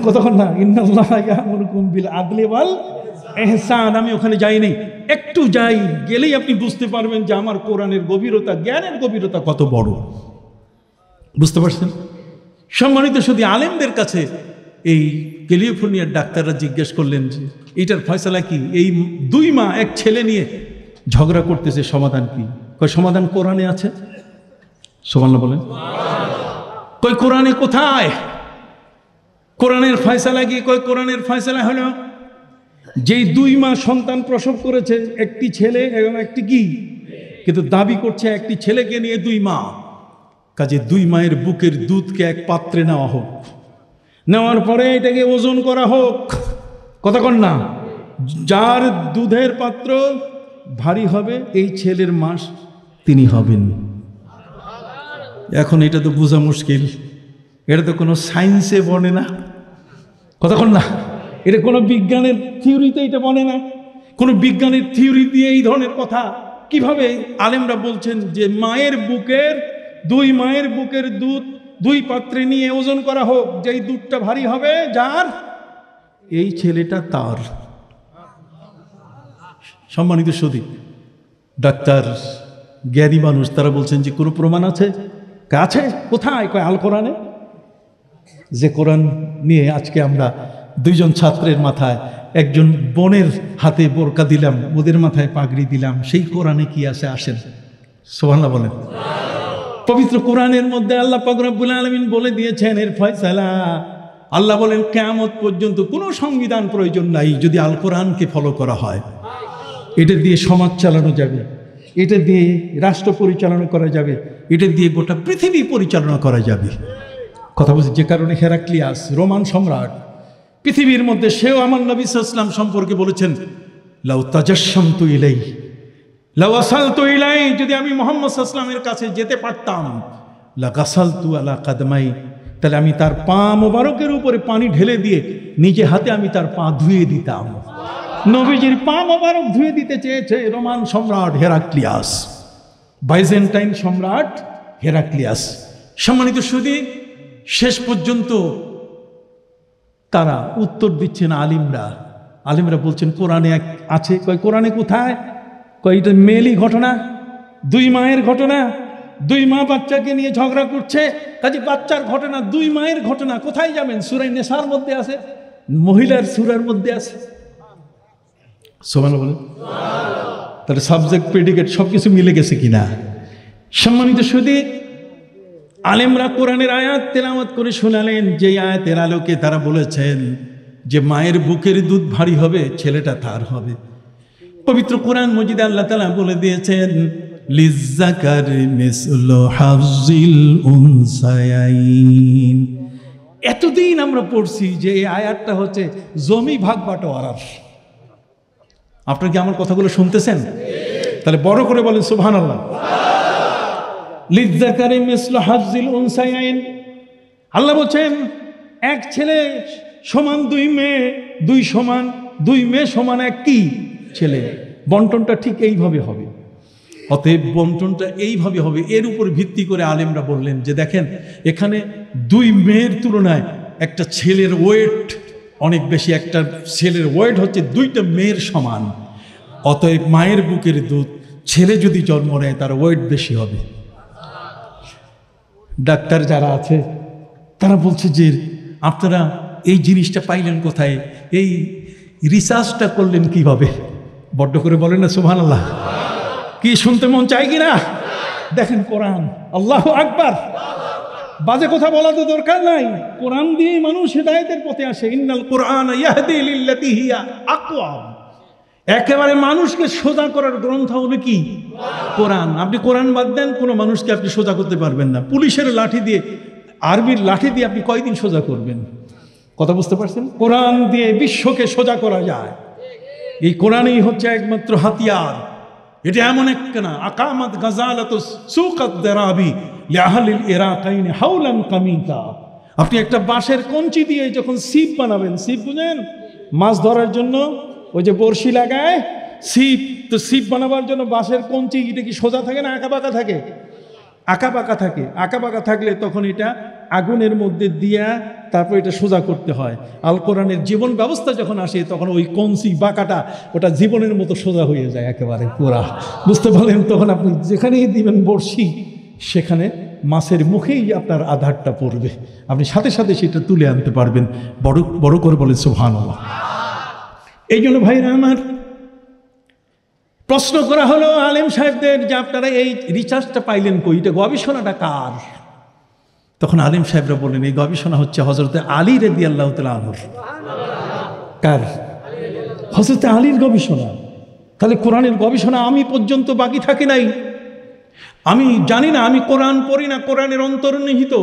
কতক্ষণ না, ইন্নাল্লাহ ইয়া'মুরুকুম বিল আদলি ওয়াল এহসান, আমি ওখানে যাই নাই। একটু যাই, গেলেই আপনি বুঝতে পারবেন যে আমার কোরআনের গভীরতা, জ্ঞানের গভীরতা কত বড়। বুঝতে পারছেন? সম্মানিত শুধু আলেমদের কাছে এই ক্যালিফোর্নিয়ার ডাক্তাররা জিজ্ঞেস করলেন যে এটার ফয়সালা কি? এই 2 মা এক ছেলে নিয়ে ঝগড়া করতেছে, সমাধান কি? কই সমাধান কোরআনে আছে। সুবহানাল্লাহ বলেন। কই কোরআনে কোথায়? কোরআনের ফয়সালা কি? কই কোরআনের ফয়সালা হলো যেই 2 মা সন্তান প্রসব করেছে, একটি ছেলে এবং একটি কি, কিন্তু দাবি করছে একটি ছেলেকে নিয়ে 2 মা। কাজে 2 মায়ের বুকের দুধকে এক পাত্রে নেওয়া হোক, নেওয়ার পরে এটাকে ওজন করা হোক। কথা কন না, যার দুধের পাত্র ভারী হবে এই ছেলের মাস তিনি হবেন। এখন এটা তো বোঝা মুশকিল, এটা তো কোনো সায়েন্সে বনে না, কথা কন না, এটা কোনো বিজ্ঞানের থিওরিতে এটা বনে না। কোনো বিজ্ঞানের থিওরি দিয়ে এই ধরনের কথা কিভাবে আলেমরা বলছেন যে দুই মায়ের বুকের দুধ দুই পাত্রে নিয়ে ওজন করা হোক, যেই দুধটা ভারী হবে যার এই ছেলেটা তার। সম্মানিত সুধী, ডাক্তার জ্ঞানী মানুষ তারা বলছেন যে কোনো প্রমাণ আছে? আছে। কোথায়? কয় আল কোরআনে। যে কোরআন নিয়ে আজকে আমরা দুইজন ছাত্রের মাথায়, একজন বোনের হাতে বোরকা দিলাম, ওদের মাথায় পাগড়ি দিলাম, সেই কোরআনে কি আছে আসেন? সুবহানাল্লাহ বলেন। পবিত্র কোরআনের মধ্যে আল্লাহ পাক রব্বুল আলামিন বলে দিয়েছেন এর ফয়সালা। আল্লাহ বলেন কিয়ামত পর্যন্ত কোনো সংবিধান প্রয়োজন নাই যদি আল কোরআনকে ফলো করা হয়। এটা দিয়ে সমাজ চালানো যাবে, এটা দিয়ে রাষ্ট্র পরিচালনা করা যাবে, এটা দিয়ে গোটা পৃথিবী পরিচালনা করা যাবে। কথা বলছি, যে কারণে হেরাক্লিয়াস রোমান সম্রাট পৃথিবীর মধ্যে, সেও আমার নবী সাল্লাল্লাহু আলাইহি ওয়াসাল্লাম সম্পর্কে বলেছেন লাউ তাজাশশামতু ইলাই লাউ আসালতু ইলাই, যদি আমি মুহাম্মদ সাল্লাল্লাহু আলাইহি ওয়াসাল্লামের কাছে যেতে পারতাম, লা গাসালতু আলা কাদমাই, তাহলে আমি তার পা মোবারকের উপরে পানি ঢেলে দিয়ে নিজে হাতে আমি তার পা ধুয়ে দিতাম। নবীজির পা মোবারক ধুয়ে দিতে চেয়েছে রোমান সম্রাট হেরাক্লিয়াস, বাইজেন্টাইন সম্রাট হেরাক্লিয়াস। সম্মানিত সুধী, শেষ পর্যন্ত তারা উত্তর দিচ্ছেন আলিমরা বলছেন কোরআনে আছে। কয় কোরআনে কোথায়? কয় এটা মেলি ঘটনা, দুই মায়ের ঘটনা, দুই মা বাচ্চাকে নিয়ে ঝগড়া করছে, কাজে বাচ্চার ঘটনা, দুই মায়ের ঘটনা কোথায় যাবেন? সূরা নিসার মধ্যে আছে, মহিলার সূরার মধ্যে আছে। সুবহানাল্লাহ বলেন। তাহলে সাবজেক্ট প্রেডিকেট সবকিছু মিলে গেছে কিনা? সম্মানিত সুধী, আলেমরা কোরআনের আয়াত তেলাওয়াত করে শোনালেন, যে আয়াতের আলোকে তারা বলেছেন যে মায়ের বুকের দুধ ভারী হবে, ছেলেটা তার হবে। পবিত্র কোরআন মজিদে আল্লাহ তাআলা বলে দিয়েছেন লিজ্জাকারি মিসলু হাযিল উনসায়াইন। এতদিন আমরা পড়ছি যে এই আয়াতটা হচ্ছে জমি ভাগ বাটোয়ারার। আপনারা কি আমার কথাগুলো শুনতেছেন? তাহলে বড় করে বলেন সুবহানাল্লাহ। লিজ্জাকারি মিসলু হাযিল উনসায়াইন, আল্লাহ বলছেন এক ছেলে সমান দুই মেয়ে, দুই মেয়ে সমান এক কি ছেলে। বন্টনটা ঠিক এইভাবে হবে, অতএব বন্টনটা এইভাবে হবে। এর উপর ভিত্তি করে আলেমরা বললেন যে দেখেন, এখানে দুই মেয়ের তুলনায় একটা ছেলের ওয়েট অনেক বেশি, একটা ছেলের ওয়েট হচ্ছে দুইটা মেয়ের সমান। অতএব মায়ের বুকের দুধ, ছেলে যদি জন্ম নেয় তার ওয়েট বেশি হবে। ডাক্তার যারা আছে তারা বলছে যে আপনারা এই জিনিসটা পাইলেন কোথায়, এই রিসার্চটা করলেন কিভাবে? বড্ড করে বলেন না সুবহানাল্লাহ। কি শুনতে মন চায় কিনা? দেখেন কোরআন, আল্লাহু আকবার। বাজে কথা বলা তো দরকার নাই, কোরআন দিয়ে মানুষ হেদায়েতের পথে আসে। ইন্নাল কোরআন ইয়াহদি লিল্লাতি হিয়া আকওয়াম। একেবারে মানুষকে সোজা করার গ্রন্থ হলো কি? কোরআন। আপনি কোরআন বাদ দেন, কোনো মানুষকে আপনি সোজা করতে পারবেন না। পুলিশের লাঠি দিয়ে, আর্মির লাঠি দিয়ে আপনি কয়দিন সোজা করবেন? কথা বুঝতে পারছেন? কোরআন দিয়ে বিশ্বকে সোজা করা যায়। এই কোরআনই হচ্ছে একমাত্র হাতিয়ার। এটা এমন একখানা আকামাত গাজালাতুস সুকাত দারাবি লিআহলিল ইরাকাইন হাওলান কামিতা। আপনি একটা বাঁশের কঞ্চি দিয়ে যখন ছিপ বানাবেন, ছিপ বুঝেন মাছ ধরার জন্য ওই যে বড়শি লাগায় ছিপ, তো ছিপ বানাবার জন্য বাঁশের কঞ্চি, এটা কি সোজা থাকে না আঁকা বাঁকা থাকে? আঁকা বাঁকা থাকে। আঁকা বাঁকা থাকলে তখন এটা আগুনের মধ্যে দিয়া তারপর এটা সোজা করতে হয়। আল কোরআনের জীবন ব্যবস্থা যখন আসে তখন ওই কঞ্চি বাঁকাটা ওটা জীবনের মতো সোজা হয়ে যায় একেবারে পুরা। বুঝতে পারলেন? তখন আপনি যেখানেই দিবেন বড়শি, সেখানে মাছের মুখেই আপনার আধারটা পড়বে, আপনি সাথে সাথে সেটা তুলে আনতে পারবেন। বড় বড় করে বলেন সুবহানাল্লাহ। এই জন্য ভাইরা আমার, প্রশ্ন করা হলো আলেম সাহেবদের যে আপনারা এই রিসার্চটা পাইলেন কই, এটা গবেষণাটা কার? তখন আলেম সাহেবরা বললেন এই গবেষণা হচ্ছে হযরতে আলী রাদিয়াল্লাহু তাআলা আনহুর। কার? হযরতে আলীর গবেষণা। তাহলে কোরআনের গবেষণা আমি পর্যন্ত বাকি থাকে নাই। আমি জানি না, আমি কোরআন পড়ি না, কোরআনের অন্তর্নিহিত,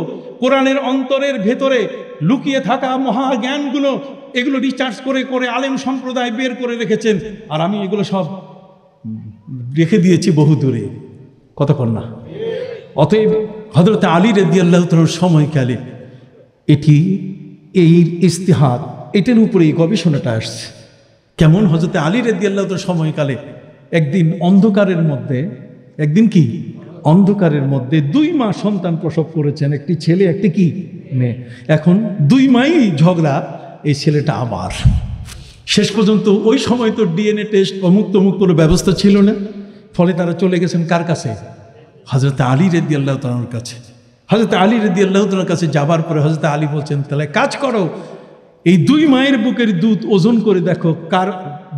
কোরআনের অন্তরের ভেতরে লুকিয়ে থাকা মহাজ্ঞানগুলো এগুলো রিচার্জ করে করে আলেম সম্প্রদায় বের করে রেখেছেন, আর আমি এগুলো সব রেখে দিয়েছি বহু দূরে। কতক্ষণ না? অতএব হযরত আলী রাদিয়াল্লাহু তাআলার সময়কালে এটি এই ইস্তিহাদ এটার উপরে এই গবেষণাটা আসছে। কেমন? হযরত আলী রাদিয়াল্লাহু তাআলার সময়কালে একদিন অন্ধকারের মধ্যে, একদিন কি অন্ধকারের মধ্যে 2 মা সন্তান প্রসব করেছেন, একটি ছেলে একটি কি মেয়ে। এখন 2 মাই ঝগড়া, এই ছেলেটা আবার শেষ পর্যন্ত ওই সময় তো ডিএনএ টেস্ট অমুক তমুক কোনো ব্যবস্থা ছিল না, ফলে তারা চলে গেছেন কার কাছে? হযরত আলী রাদিয়াল্লাহু তাআলার কাছে। হযরত আলী রাদিয়াল্লাহু তাআলার কাছে যাবার পরে হযরত আলী বলছেন, তাহলে কাজ করো, এই 2 মায়ের বুকের দুধ ওজন করে দেখো কার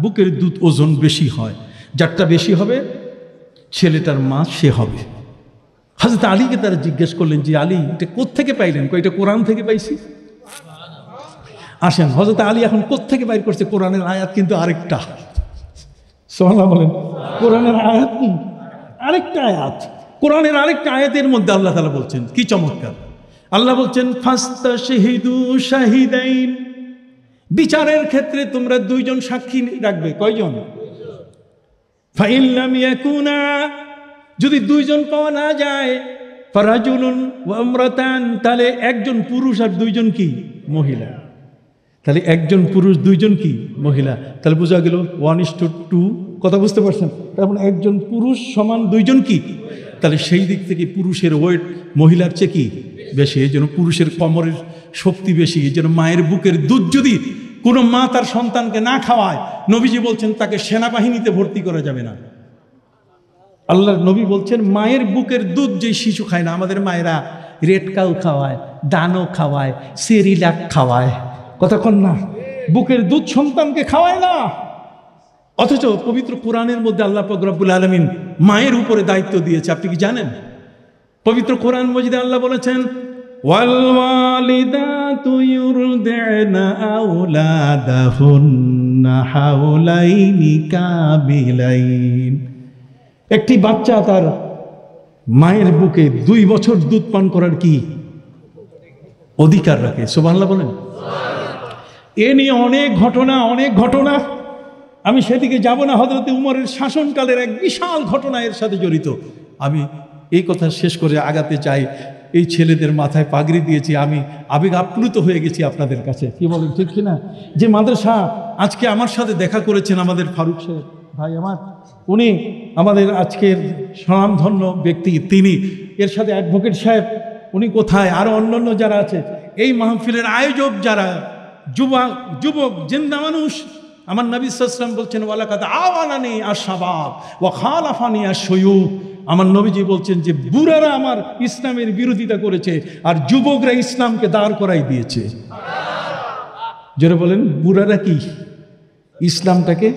বুকের দুধ ওজন বেশি হয়, যারটা বেশি হবে ছেলেটার মা সে হবে। হযরত আলীকে তারা জিজ্ঞেস করলেন যে আলী এটা কোত্থেকে পাইলেন? এটা কোরআন থেকে পাইছি। আসেন, হযরত আলী এখন কোত্থেকে বাইর করছে? কোরআনের আয়াত কিন্তু আরেকটা। সুবহানাল্লাহ বলেন। কোরআনের আয়াত কি? আরেকটা আয়াত। কোরআনের আরেকটা আয়াতের মধ্যে আল্লাহ তাআলা বলছেন, কি চমৎকার! আল্লাহ বলছেন ফাস্তাশহিদু শাহিদাইন, বিচারের ক্ষেত্রে তোমরা 2 জন সাক্ষী রাখবে। কয়জন? ফাইন লাম ইয়াকুনা, যদি 2 জন পাওয়া না যায়, ফারাজুলুন ওয়া ইমরাতান, তাহলে 1 জন পুরুষ আর 2 জন কি মহিলা। তাহলে 1 জন পুরুষ 2 জন কি মহিলা, তাহলে বোঝা গেল 1:2। কথা বুঝতে পারছেন? তার মানে 1 জন পুরুষ সমান 2 জন কি। তাহলে সেই দিক থেকে পুরুষের ওয়েট মহিলার চেয়ে কি বেশি, এই জন্য পুরুষের কোমরের শক্তি বেশি। এই জন্য মায়ের বুকের দুধ যদি কোনো মা তার সন্তানকে না খাওয়ায়, নবীজি বলছেন তাকে সেনাবাহিনীতে ভর্তি করা যাবে না। আল্লাহর নবী বলছেন মায়ের বুকের দুধ যে শিশু খায় না, আমাদের মায়েরা রেড কাউ খাওয়ায়, দানো খাওয়ায়, সেরিলাক খাওয়ায়, কতক্ষণ না, বুকের দুধ সন্তানকে খাওয়ায় না। অথচ পবিত্র কোরআনের মধ্যে আল্লাহ পাক রব্বুল আলামিন মায়ের উপরে দায়িত্ব দিয়েছে। আপনি কি জানেন? পবিত্র কোরআন মজিদে আল্লাহ বলেছেন ওয়াল ওয়ালিদাতু ইউরদি'না আওলাদাহুন্না হাওলাইনি কাবিলাইন। একটি বাচ্চা তার মায়ের বুকে 2 বছর দুধ পান করার কি অধিকার রাখে। সুবহানাল্লাহ বলেন। এ নিয়ে অনেক ঘটনা, আমি সেদিকে যাব না। হযরত উমরের শাসনকালের এক বিশাল ঘটনা এর সাথে জড়িত। আমি এই কথা শেষ করে আগাতে চাই। এই ছেলেদের মাথায় পাগড়ি দিয়েছি, আমি আবেগ আপ্লুত হয়ে গেছি আপনাদের কাছে। কি বলেন, ঠিক কিনা? যে মাদ্রাসা আজকে আমার সাথে দেখা করেছেন আমাদের ফারুক সাহেব ভাই আমার, উনি আমাদের আজকের স্বনামধন্য ব্যক্তি, তিনি এর সাথে অ্যাডভোকেট সাহেব, উনি কোথায়, আরো অন্যান্য যারা আছে, এই মাহফিলের আয়োজক যারা, যুবক জিন্দা মানুষ। আমার নবী সাল্লাল্লাহু আলাইহি ওয়াসাল্লাম বলছেন ওয়ালাকাদ আওয়ানানি আশ-শাবাব ওয়া খালাফানি আশ-শুয়ুখ। আমার নবীজি বলছেন যে বুড়ারা আমার ইসলামের বিরোধিতা করেছে আর যুবকরা ইসলামকে দাঁড় করাই দিয়েছে। যারা বলেন বুড়ারা কি ইসলামটাকে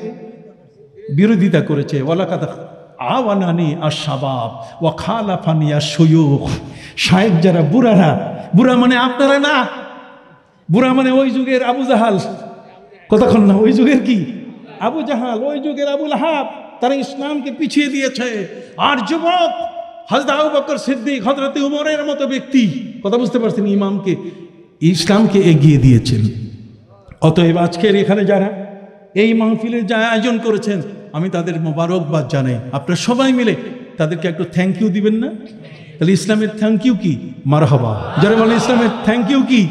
বিরোধিতা করেছে। ওয়ালাকাদ আওয়ানানি আশ-শাবাব ওয়া খালাফানি আশ-শুয়ুখ। শায়েখ যারা, বুড়ারা, বুড়া মানে আপনারা না, বুড়া মানে ওই যুগের আবু জাহাল, কতক্ষণ না, ওই যুগের কি আবু জাহাল, ওই যুগের আবু লাহাব, তারা ইসলামকে পিছিয়ে দিয়েছে। আর যুবক হযরত আবু বকর সিদ্দিক, হযরত উমরের মতো ব্যক্তি, কথা বুঝতে পারছেন, ইমামকে, ইসলামকে এগিয়ে দিয়েছেন। অতএব আজকের এখানে যারা এই মাহফিলের যা আয়োজন করেছেন, আমি তাদের মোবারকবাদ জানাই। আপনারা সবাই মিলে তাদেরকে একটু থ্যাংক ইউ দিবেন না? তাহলে ইসলামের থ্যাংক ইউ কি? মারহাবা। যারা বলেন ইসলামের থ্যাংক ইউ কি?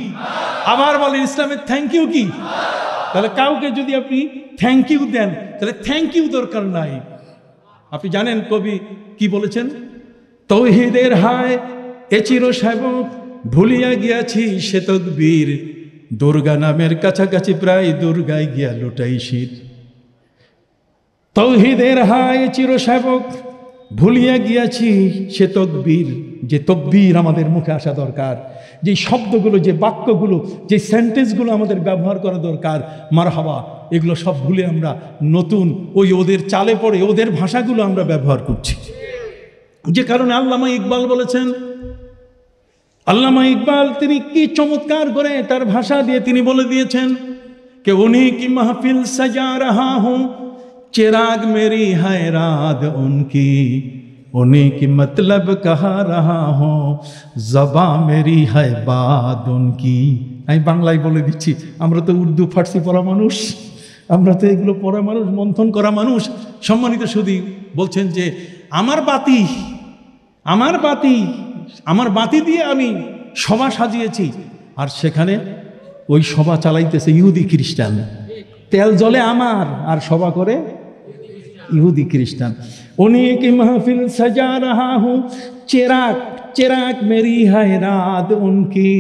আবার বলেন ইসলামের থ্যাংক ইউ কি? তাহলে কাউকে যদি আপনি থ্যাংক ইউ দেন, তাহলে থ্যাংক ইউ দরকার নাই। আপনি জানেন কবি কি বলেছেন? তৌহিদের হায় এ চির সেবক, ভুলিয়া গিয়াছি সে তকবীর, দুর্গা নামের কাছাকাছি প্রায় দুর্গায় গিয়া লুটাই শির। তৌহিদের হায় চির সেবক, ভুলিয়া গিয়াছি সে তকবীর। যে তকবীর আমাদের মুখে আসা দরকার, যে শব্দগুলো, যে বাক্যগুলো, যে সেন্টেন্সগুলো আমাদের ব্যবহার করা দরকার, মারহাবা, এগুলো সব ভুলে আমরা নতুন ওই ওদের চালে পড়ে ওদের ভাষাগুলো আমরা ব্যবহার করছি। যে কারণে আল্লামা ইকবাল বলেছেন, আল্লামা ইকবাল তিনি কি চমৎকার করে তার ভাষা দিয়ে তিনি বলে দিয়েছেন कि उन्हीं की महफिल सजा रहा हूँ, चिराग मेरी है रात उनकी, उन्हीं की मतलब कहा रहा हूँ, ज़बां मेरी है बात उनकी। আমি বাংলায় বলে দিচ্ছি, আমরা তো উর্দু ফার্সি পড়া মানুষ, আমরা তো এগুলো পড়া মানুষ, মন্থন করা মানুষ। সম্মানিত সুধী, বলছেন যে আমার বাতি দিয়ে আমি সভা সাজিয়েছি, আর সেখানে ওই সভা চালাইতেছে ইহুদি খ্রিস্টান। তেল জলে আমার, আর সভা করে ইহুদি খ্রিস্টান। उन्हीं की महफिल सजा रहा हूँ, चिराग मेरी है रात उनकी,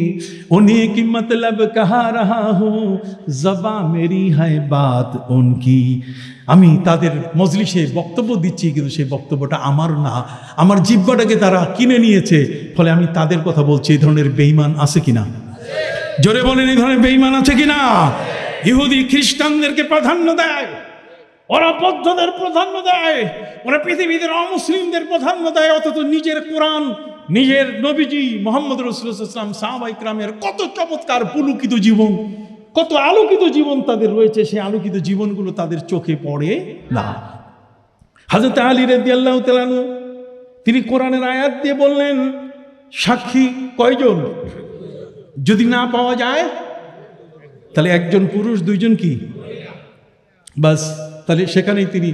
उन्हीं की मतलब कहा रहा हूँ, जबा मेरी है बात उनकी। আমি তাদের মজলিসে বক্তব্য দিচ্ছি, কিন্তু সেই বক্তব্যটা আমার না, আমার জিহ্বাটাকে তারা কিনে নিয়েছে, ফলে আমি তাদের কথা বলছি। এই ধরনের বেঈমান আছে কিনা? জোরে বলেন, এই ধরনের বেঈমান আছে কিনা? ইহুদি খ্রিস্টানদেরকে প্রাধান্য দেয়, ওরা বৌদ্ধদের প্রাধান্য দেয়, ওরা পৃথিবীতে অমুসলিমদের প্রাধান্য দেয়, অথচ নিজের কোরআন, নিজের নবীজি মুহাম্মদ রাসূলুল্লাহ সাল্লাল্লাহু আলাইহি ওয়াসাল্লাম, সাহাবায়ে কেরামের কত চমৎকার পুলকিত জীবন, কত আলোকিত জীবন তাদের রয়েছে, সেই আলোকিত জীবনগুলো তাদের চোখে পড়ে না। হযরত আলী রাদিয়াল্লাহু তাআলা আনহু তিনি কোরআনের আয়াত দিয়ে বললেন, সাক্ষী কয়জন? যদি না পাওয়া যায় তাহলে একজন পুরুষ, দুইজন কি? বাস। তাহলে সেখানেই তিনি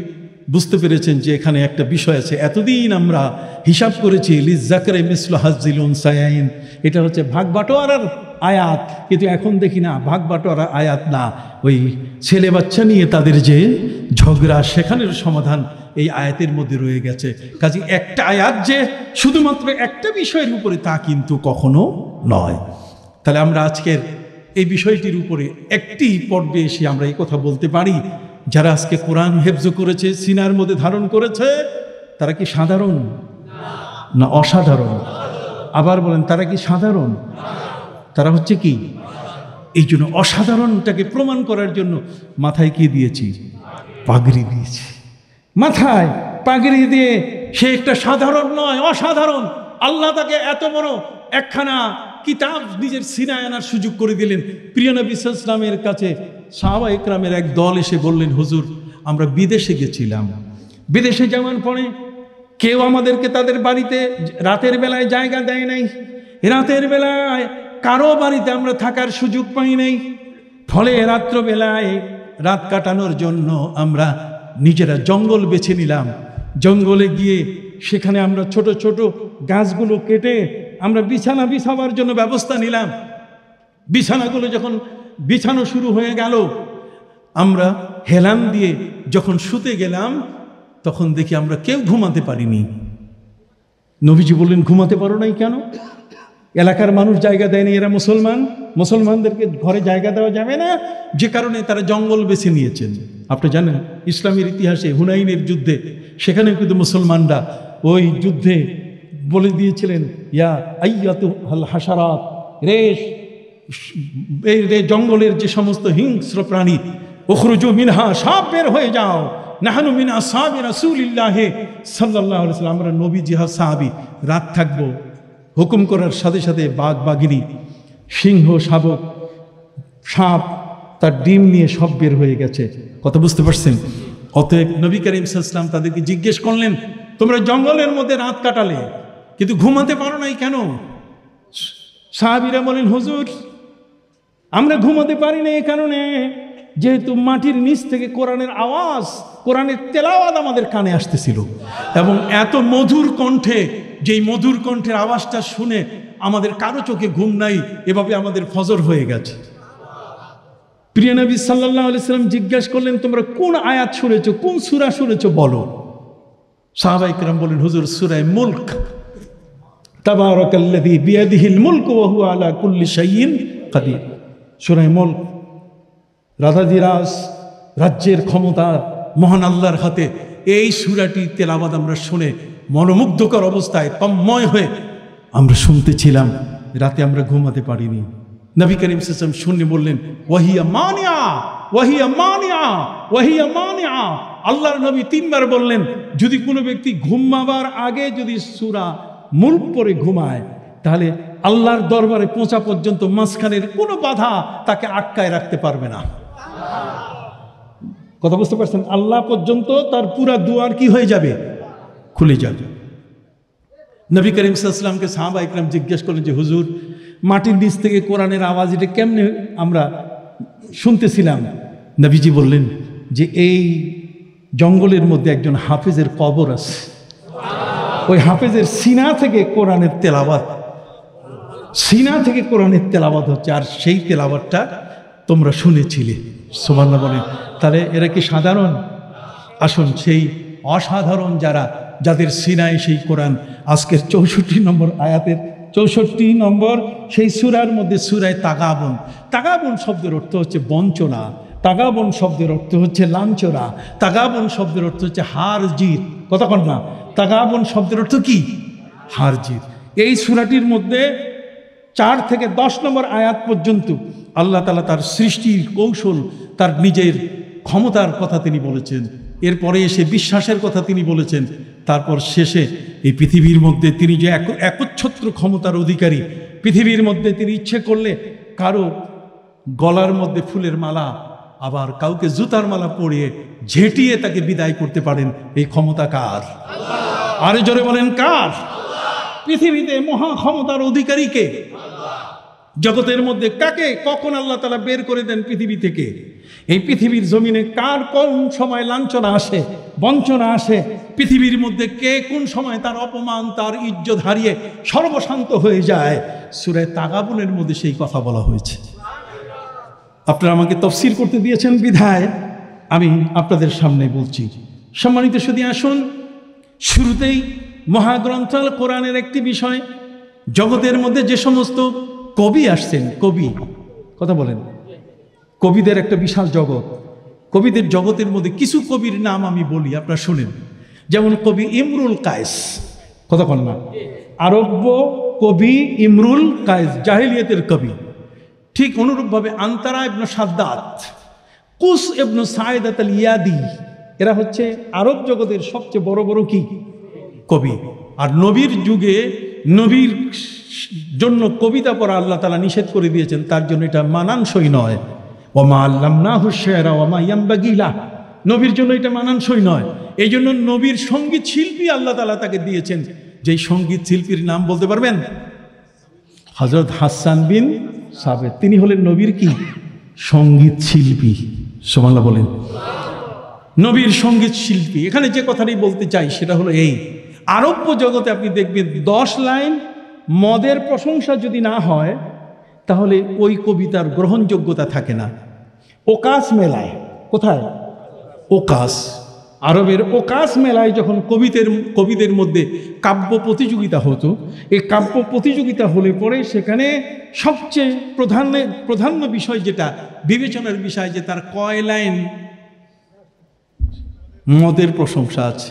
বুঝতে পেরেছেন যে এখানে একটা বিষয় আছে। এতদিন আমরা হিসাব করেছি লিজ্জাকরে মিসলু হাজ্জিল উনসায়াইন, এটা হচ্ছে ভাগ বাটোয়ারার আয়াত, কিন্তু এখন দেখি না, ভাগ বাটোয়ারার আয়াত না, ওই ছেলে বাচ্চা নিয়ে তাদের যে ঝগড়া, সেখানের সমাধান এই আয়াতের মধ্যে রয়ে গেছে। কাজে একটা আয়াত যে শুধুমাত্র একটা বিষয়ের উপরে, তা কিন্তু কখনো নয়। তাহলে আমরা আজকের এই বিষয়টির উপরে একটি পর্বে এসে আমরা এই কথা বলতে পারি, যারা আজকে কোরআন হেফজ করেছে, সিনার মধ্যে ধারণ করেছে, তারা কি সাধারণ না অসাধারণ? আবার বলেন, তারা কি সাধারণ? তারা হচ্ছে কি? এই জন্য অসাধারণটাকে প্রমাণ করার জন্য মাথায় কি দিয়েছি? পাগড়ি দিয়েছি। মাথায় পাগড়ি দিয়ে সে একটা সাধারণ নয়, অসাধারণ। আল্লাহ তাকে এত বড় একখানা কিতাব নিজের সিনায় আনার সুযোগ করে দিলেন। প্রিয় নবী সাল্লাল্লাহু আলাইহি ওয়াসাল্লামের কাছে সাহাবায়ে কেরামের এক দল এসে বললেন, হুজুর, আমরা বিদেশে গেছিলাম, বিদেশে যাওয়ার পরে কেউ আমাদেরকে তাদের বাড়িতে রাতের বেলায় জায়গা দেয় নাই, রাতের বেলায় কারো বাড়িতে আমরা থাকার সুযোগ পাই নাই, ফলে রাত্রবেলায় রাত কাটানোর জন্য আমরা নিজেরা জঙ্গল বেছে নিলাম। জঙ্গলে গিয়ে সেখানে আমরা ছোট ছোট গাছগুলো কেটে আমরা বিছানা বিছাবার জন্য ব্যবস্থা নিলাম। বিছানাগুলো যখন বিছানো শুরু হয়ে গেল, আমরা হেলান দিয়ে যখন শুতে গেলাম, তখন দেখি আমরা কেউ ঘুমাতে পারিনি। নবীজি বললেন, ঘুমাতে পারো নাই কেন? এলাকার মানুষ জায়গা দেয়নি, এরা মুসলমান, মুসলমানদেরকে ঘরে জায়গা দেওয়া যাবে না, যে কারণে তারা জঙ্গল বেছে নিয়েছেন। আপনি জানেন ইসলামের ইতিহাসে হুনাইনের যুদ্ধে, সেখানে কিন্তু মুসলমানরা ওই যুদ্ধে বলে দিয়েছিলেন, ইয়া আইয়াতুল হাশারাত, রে জঙ্গলের যে সমস্ত হিংস্র প্রাণী, উখরুজু মিনহা, সব বের হয়ে যাও, নাহানু মিন আসহাবি রাসূলিল্লাহ সাল্লাল্লাহু আলাইহি ওয়াসাল্লাম, আমরা নবীজি সাহাবী রাত থাকবো। হুকুম করার সাথে সাথে বাঘ বাঘিনী, সিংহ শাবক, সাপ তার ডিম নিয়ে সব বের হয়ে গেছে। কথা বুঝতে পারছেন? অতএব নবী করিম সাল্লাল্লাহু আলাইহি ওয়াসাল্লাম তাদেরকে জিজ্ঞেস করলেন, তোমরা জঙ্গলের মধ্যে রাত কাটালে, কিন্তু ঘুমাতে পারো নাই কেন? সাহাবীরা বলেন, হুজুর, আমরা ঘুমাতে পারি না এই কারণে, যেহেতু মাটির নিচ থেকে কোরআনের আওয়াজ, কোরআনের তেলাওয়াত আমাদের কানে আসতেছিল, এবং এত মধুর কণ্ঠে, যেই মধুর কণ্ঠের আওয়াজটা শুনে আমাদের কারো চোখে ঘুম নাই, এভাবে আমাদের ফজর হয়ে গেছে। প্রিয় নবী সাল্লাল্লাহু আলাইহি ওয়াসাল্লাম জিজ্ঞাসা করলেন, তোমরা কোন আয়াত শুনেছো, কোন সূরা শুনেছো বলো। সাহাবায়ে কেরাম বলেন, হুজুর, সূরা মুলক, তাবারাকাল্লাযী বিয়াদিহিল মুলকু ওয়া হুয়া আলা কুল্লি শাইইন কাদির। সূরা মুলক, রাধাধিরাজ, রাজ্যের ক্ষমতা মহান আল্লাহর হাতে। এই সূরাটি তেলাওয়াত আমরা শুনে মনোমুগ্ধকর অবস্থায় তন্ময় হয়ে আমরা শুনতেছিলাম, রাতে আমরা ঘুমাতে পারিনি। নবী করিম সাল্লাল্লাহু আলাইহি ওয়াসাল্লাম শুনে বললেন, ওয়াহিয়া মানিয়া, ওয়াহিয়া মানিয়া, ওয়াহিয়া মানিয়া। আল্লাহর নবী তিনবার বললেন, যদি কোনো ব্যক্তি ঘুমাবার আগে যদি সূরা মুলক পড়ে ঘুমায়, তাহলে আল্লাহর দরবারে পৌঁছা পর্যন্ত মাঝখানের কোনো বাধা তাকে আটকায় রাখতে পারবে না। কথা বুঝতে পারছেন? আল্লাহ পর্যন্ত তার পুরা দুয়ার কি হয়ে যাবে? খুলে যাবে। নবী করিম সাল্লাল্লাহু আলাইহি ওয়াসাল্লামকে সাহাবায়ে কেরাম জিজ্ঞেস করলেন যে, হুজুর, মাটির নিচ থেকে কোরআনের আওয়াজ এটা কেমনে আমরা শুনতেছিলাম। নবীজি বললেন যে এই জঙ্গলের মধ্যে একজন হাফেজের কবর আছে, ওই হাফেজের সিনা থেকে কোরআনের তেলাওয়াত, সিনা থেকে কোরআনের তেলাওয়াত হচ্ছে, আর সেই তেলাওয়াতটা তোমরা শুনেছিলে। সুবহানাল্লাহ বলেন। তাহলে এরা কি সাধারণ? আসুন সেই অসাধারণ যাদের সিনায় সেই কোরআন, আজকের 64 নম্বর আয়াতের 64 নম্বর সেই সূরার মধ্যে সূরায়ে তাগাবুন। তাগাবুন শব্দের অর্থ হচ্ছে বঞ্চনা, তাগাবুন শব্দের অর্থ হচ্ছে লাঞ্ছনা, তাগাবুন শব্দের অর্থ হচ্ছে হার জিত। কথা কন না? তাগাবুন শব্দের অর্থ কি? হার জিত। এই সূরাটির মধ্যে 4 থেকে 10 নম্বর আয়াত পর্যন্ত আল্লাহ তাআলা তার সৃষ্টির কৌশল, তার নিজের ক্ষমতার কথা তিনি বলেছেন। এরপরে এসে বিশ্বাসের কথা তিনি বলেছেন। তারপর শেষে এই পৃথিবীর মধ্যে তিনি যে একচ্ছত্র ক্ষমতার অধিকারী, পৃথিবীর মধ্যে তিনি ইচ্ছে করলে কারো গলার মধ্যে ফুলের মালা, আবার কাউকে জুতার মালা পরিয়ে ঝেঁটিয়ে তাকে বিদায় করতে পারেন। এই ক্ষমতা কার? আরে জোরে বলেন কার? পৃথিবীতে মহা ক্ষমতার অধিকারী কে? জগতের মধ্যে কাকে কখন আল্লাহ তাআলা বের করে দেন পৃথিবী থেকে? এই পৃথিবীর জমিনে কার কোন সময় লাঞ্ছনা আসে, বঞ্চনা আসে? পৃথিবীর মধ্যে কে কোন সময় তার অপমান, তার ইজ্জত হারিয়ে সর্বশান্ত হয়ে যায়? সূরা তাগাবুনের মধ্যে সেই কথা বলা হয়েছে। আপনারা আমাকে তাফসীর করতে দিয়েছেন বিধায় আমি আপনাদের সামনে বলছি। সম্মানিত সুধী, আসুন শুরুতেই মহাগ্রন্থ আল কোরআনের একটি বিষয়, জগতের মধ্যে যে সমস্ত কবি আসছেন, কবি, কথা বলেন, কবিদের একটা বিশাল জগৎ। কবিদের জগতের মধ্যে কিছু কবির নাম আমি বলি, আপনারা শুনেন। যেমন কবি ইমরুল কায়েস, কথা বল না, আরব্য কবি ইমরুল কায়েস, জাহেলিয়াতের কবি। ঠিক অনুরূপভাবে আনতারা ইবনে সাদ্দাত, কুস ইবনে সাইদাত আল ইয়াদি, এরা হচ্ছে আরব জগতের সবচেয়ে বড় বড় কি কবি। আর নবীর যুগে নবীর জন্য কবিতা পড়া আল্লাহ তাআলা নিষেধ করে দিয়েছেন, তার জন্য এটা মানানসই নয়। ওমা আল্লামনাহু শি'রা ওমা ইয়ামবাগি লাহু, নবীর জন্য এটা মানানসই নয়। এই জন্য নবীর সঙ্গীত শিল্পী আল্লাহ তাআলা তাকে দিয়েছেন, যেই সঙ্গীত শিল্পীর নাম বলতে পারবেন? হযরত হাসান বিন সাবেত। তিনি হলেন নবীর কি সঙ্গীত শিল্পী। সুবহানাল্লাহ বলেন। নবীর সঙ্গীত শিল্পী। এখানে যে কথাটি বলতে চাই সেটা হলো এই, আরব্য জগতে আপনি দেখবেন 10 লাইন মদের প্রশংসা যদি না হয় তাহলে ওই কবিতার গ্রহণযোগ্যতা থাকে না। ওকাস মেলায়, কোথায়? ওকাস, আরবের ওকাস মেলায় যখন কবিদের মধ্যে কাব্য প্রতিযোগিতা হতো, এই কাব্য প্রতিযোগিতা হলে পরে সেখানে সবচেয়ে প্রধান্য বিষয় যেটা বিবেচনার বিষয়, যে তার কয় লাইন মদের প্রশংসা আছে,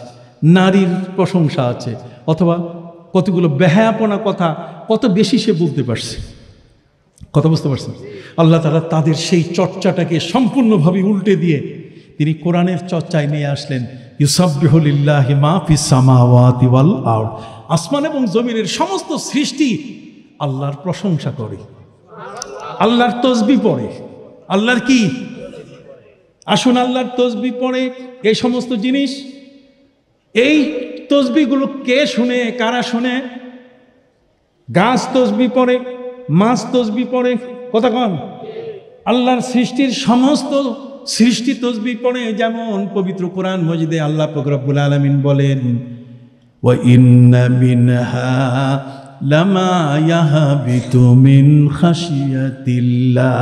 নারীর প্রশংসা আছে, অথবা কতগুলো বেহায়াপনা কথা কত বেশি সে বলতে পারছে। কথা বুঝতে পারছেন? আল্লাহ তাআলা তাদের সেই চর্চাটাকে সম্পূর্ণভাবে উল্টে দিয়ে তিনি কোরআনের চর্চায় নিয়ে আসলেন। ইউসাব্বিহু লিল্লাহি মা ফিস সামাওয়াতি ওয়াল আরদ, আসমান এবং জমিনের সমস্ত সৃষ্টি আল্লাহর প্রশংসা করে, আল্লাহর তাসবিহ পড়ে। আল্লাহর কি? আসুন আল্লাহর তাসবিহ পড়ে। এই সমস্ত জিনিস, এই তসবিহগুলো কে শুনে, কারা শুনে? গাছ তসবিহ পড়ে, মাছ তসবিহ পড়ে, কথা কন। আল্লাহর সৃষ্টির সমস্ত সৃষ্টি তসবিহ পড়ে। যেমন পবিত্র কোরআন মজিদে আল্লাহ পাক রব্বুল আলামিন বলেন, ওয়া ইন্না মিনহা লামা ইয়াহবিতু মিন খাশিয়াতিল্লাহ।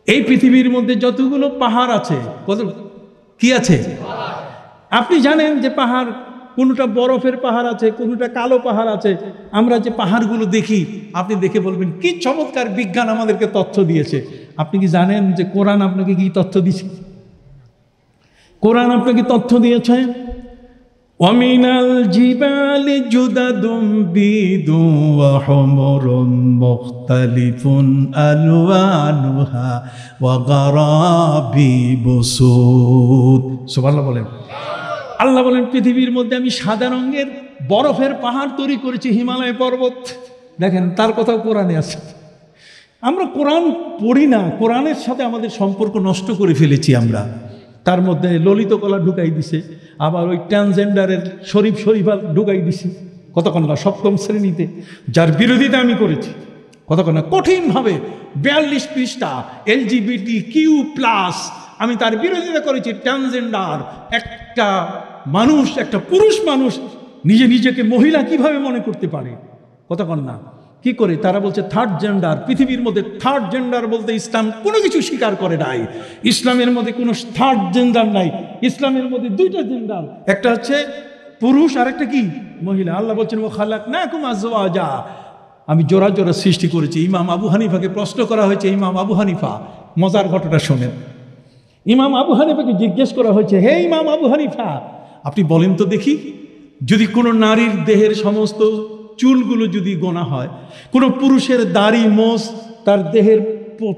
এই পৃথিবীর মধ্যে যতগুলো পাহাড় আছে, কত কি আছে? আপনি জানেন যে পাহাড়, কোনটা বরফের পাহাড় আছে, কোনটা কালো পাহাড় আছে। আমরা যে পাহাড়গুলো দেখি, আপনি দেখে বলবেন কি চমৎকার বিজ্ঞান আমাদেরকে তথ্য দিয়েছে। আপনি কি জানেন যে কোরআন আপনাকে কি তথ্য দিয়েছে? কোরআন আপনাকে তথ্য দিয়েছে, ওয়ামিনাল জিবালি জুদাদুম বিদু ওয়া হুমরুম মুখতালিফুন আলওয়ানুহা ওয়া গারাবিবু সুদ। সুবহানাল্লাহ বলেন। আল্লাহ বলেন পৃথিবীর মধ্যে আমি সাদা রঙের বরফের পাহাড় তৈরি করেছি, হিমালয় পর্বত। দেখেন তার কথাও কোরআনে আছে। আমরা কোরআন পড়ি না, কোরআনের সাথে আমাদের সম্পর্ক নষ্ট করে ফেলেছি আমরা। তার মধ্যে ললিত কলা ঢুকাই দিছে, আবার ওই ট্রান্সজেন্ডারের শরীফা ঢুকাই দিছে। কতক্ষণ না সপ্তম শ্রেণীতে, যার বিরোধিতা আমি করেছি, কতক্ষণ না কঠিনভাবে 42 পৃষ্ঠা LGBTQ+, আমি তার বিরোধিতা করেছি। ট্রান্সজেন্ডার একটা মানুষ, একটা পুরুষ মানুষ নিজেকে মহিলা কিভাবে মনে করতে পারে, কতক্ষণ না কি করে তারা বলছে থার্ড জেন্ডার। পৃথিবীর মধ্যে থার্ড জেন্ডার বলতে ইসলাম কোনো কিছু স্বীকার করে নাই। ইসলামের মধ্যে কোনো থার্ড জেন্ডার নাই। ইসলামের মধ্যে দুইটা জেন্ডার, একটা হচ্ছে পুরুষ আর একটা কি মহিলা। আল্লাহ বলছেন ও খালাকনাকুম আজওয়াজা, আমি জোড়া জোড়া সৃষ্টি করেছি। ইমাম আবু হানিফাকে প্রশ্ন করা হয়েছে, ইমাম আবু হানিফা, মজার ঘটনা শোনেন। ইমাম আবু হানিফাকে জিজ্ঞেস করা হয়েছে, হে ইমাম আবু হানিফা, আপনি বলেন তো দেখি, যদি কোনো নারীর দেহের সমস্ত চুলগুলো যদি গোনা হয়, কোনো পুরুষের দাড়ি মোষ তার দেহের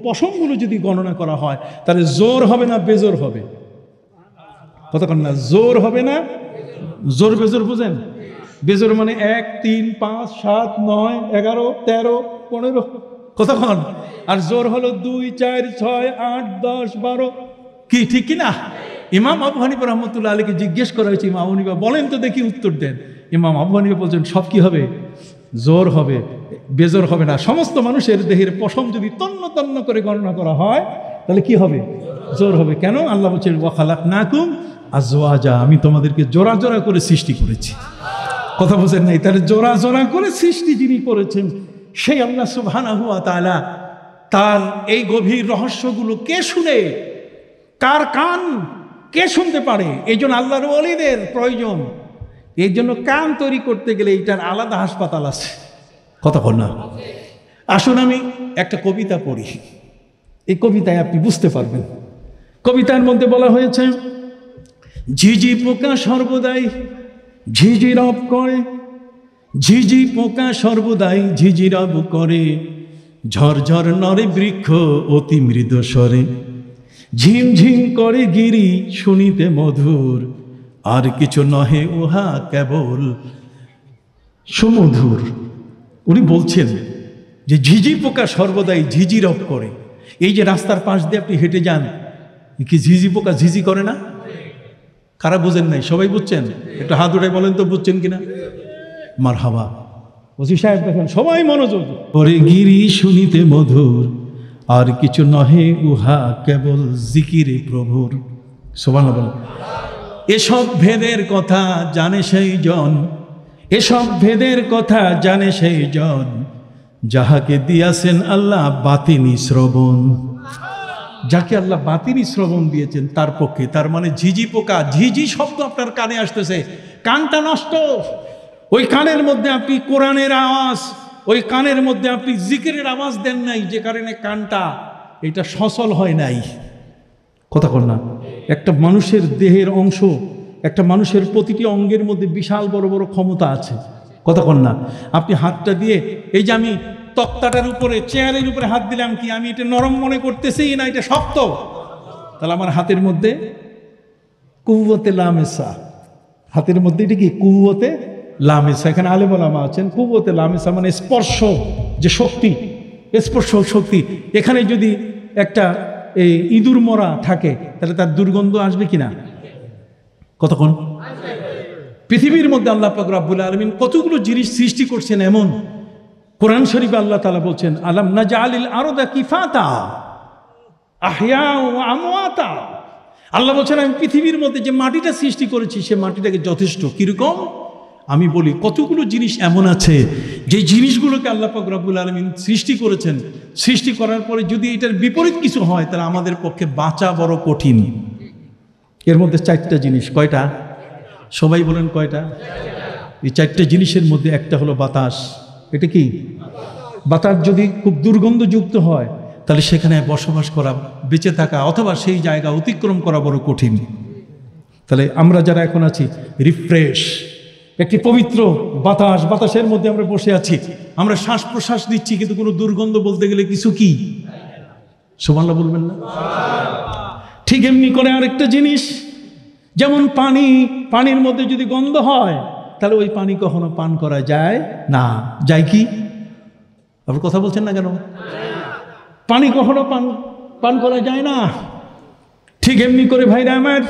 পশমগুলো যদি গণনা করা হয়, তাহলে জোর হবে না বেজোর হবে? কতক্ষণ না জোর হবে না, জোর বেজোর বুঝেন? বেজোর মানে 1, 3, 5, 7, 9, 11, 13, 15, কতক্ষণ? আর জোর হলো 2, 4, 6, 8, 10, 12, কি ঠিক কিনা? ইমাম আবু হানিফা রহমতুল্লাহ আলাইকে জিজ্ঞেস করা হয়েছে, ইমাম আবু হানিফা বলেন তো দেখি, উত্তর দেন। ইমাম আবু হানিফা বলছেন সব কি হবে? জোর হবে, বেজোর হবে না। সমস্ত মানুষের দেহের পশম যদি তন্ন তন্ন করে গণনা করা হয়, তাহলে কি হবে? জোর হবে। কেন? আল্লাহ বলছেন ওয়া খালাকনাকুম আজওয়াজা, আমি তোমাদেরকে জোড়া জোড়া করে সৃষ্টি করেছি। কথা বলছেন নাই? তাহলে জোড়া জোড়া করে সৃষ্টি যিনি করেছেন সেই আল্লাহ সুবহানাহু ওয়া তাআলা, তার এই গভীর রহস্যগুলো কে শুনে, কার কান কে শুনতে পারে? এই জন্য আল্লাহর ওলিদের প্রয়োজন। এই জন্য কান তৈরি করতে গেলে এইটার আলাদা হাসপাতাল আছে। কতক্ষণ না? আসুন আমি একটা কবিতা পড়ি, এই কবিতায় আপনি বুঝতে পারবেন। কবিতার মধ্যে বলা হয়েছে, ঝিঝি পোকা সর্বদাই ঝিঝিরব করে, ঝিঝি পোকা সর্বদাই ঝিঝিরব করে, ঝরঝর নরে বৃক্ষ অতি মৃদু স্বরে, ঝিমঝিম করে গিরি শুনিতে মধুর, আর কিছু নহে উহা কেবল সুমধুর। উনি বলছেন যে ঝিঝি পোকা সর্বদাই ঝিঝিরব করে। এই যে রাস্তার পাশ দিয়ে আপনি হেঁটে যান, কি ঝিঝি পোকা ঝিঝি করে না? কারা বুঝেন নাই? সবাই বুঝছেন? একটু হাত উঠে বলেন তো বুঝছেন কিনা। মারহাবা। ওসি সাহেব দেখেন সবাই মনোযোগ করে, গিরি শুনিতে মধুর, আর কিছু নহে উহা কেবল জিকিরে প্রভুর। সুবহানাল্লাহ। এসব ভেদের কথা জানে সেই জন, এসব ভেদের কথা জানে সেই জন, যাহাকে দিয়াছেন আল্লাহ বাতিনি শ্রবণ। যাকে আল্লাহ বাতিনি শ্রবণ দিয়েছেন তার পক্ষে, তার মানে ঝিঝি পোকা, ঝিঝি শব্দ আপনার কানে আসতেছে, কানটা নষ্ট। ওই কানের মধ্যে আপনি কোরআনের আওয়াজ, ওই কানের মধ্যে আপনি জিকিরের আওয়াজ দেন নাই, যে কারণে কানটা এটা সচল হয় নাই। কথা কর না? একটা মানুষের দেহের অংশ, একটা মানুষের প্রতিটি অঙ্গের মধ্যে বিশাল বড় বড় ক্ষমতা আছে। কথা কর না? আপনি হাতটা দিয়ে, এই যে আমি তক্তাটার উপরে, চেয়ারের উপরে হাত দিলাম, কি আমি এটা নরম মনে করতেছি না এটা শক্ত? তাহলে আমার হাতের মধ্যে কুওয়াতে লামেসা, হাতের মধ্যে এটা কি কুওয়াতে লামেসা। এখানে আলেম ওলামা আছেন, কুওয়াতে লামেসা মানে স্পর্শ যে শক্তি, স্পর্শ শক্তি। এখানে যদি একটা এই ইঁদুর মরা থাকে, তাহলে তার দুর্গন্ধ আসবে কিনা? কতক্ষণ? পৃথিবীর মধ্যে আল্লাহ পাক রব্বুল আলামিন কতগুলো জিনিস সৃষ্টি করছেন এমন। কোরআন শরীফে আল্লাহ তাআলা বলছেন, আলাম নাজআলিল আরদা কিফাতা আহইয়া ওয়া আমওয়াতা। আল্লাহ বলছেন আমি পৃথিবীর মধ্যে যে মাটিটা সৃষ্টি করেছি, সে মাটিটাকে যথেষ্ট। কিরকম? আমি বলি কতগুলো জিনিস এমন আছে যে জিনিসগুলোকে আল্লাহ পাক রব্বুল আলামিন সৃষ্টি করেছেন। সৃষ্টি করার পরে যদি এটার বিপরীত কিছু হয়, তাহলে আমাদের পক্ষে বাঁচা বড় কঠিন। এর মধ্যে 4টা জিনিস। কয়টা? সবাই বলেন কয়টা? এই 4টে জিনিসের মধ্যে একটা হলো বাতাস। এটা কি? বাতাস যদি খুব দুর্গন্ধযুক্ত হয়, তাহলে সেখানে বসবাস করা, বেঁচে থাকা অথবা সেই জায়গা অতিক্রম করা বড় কঠিন। তাহলে আমরা যারা এখন আছি রিফ্রেশ, একটি পবিত্র বাতাস, বাতাসের মধ্যে আমরা বসে আছি, আমরা শ্বাস প্রশ্বাস নিচ্ছি, কিন্তু কোনো দুর্গন্ধ বলতে গেলে কিছু কি? সুবহানাল্লাহ বলবেন না? ঠিক এমনি করে আরেকটা জিনিস, যেমন পানি, পানির মধ্যে যদি গন্ধ হয়, তাহলে ওই পানি কখনো পান করা যায় না। যায় কি? আপনি কথা বলছেন না কেন? পানি কখনো পান করা যায় না। ঠিক এমনি করে ভাইরা আমার,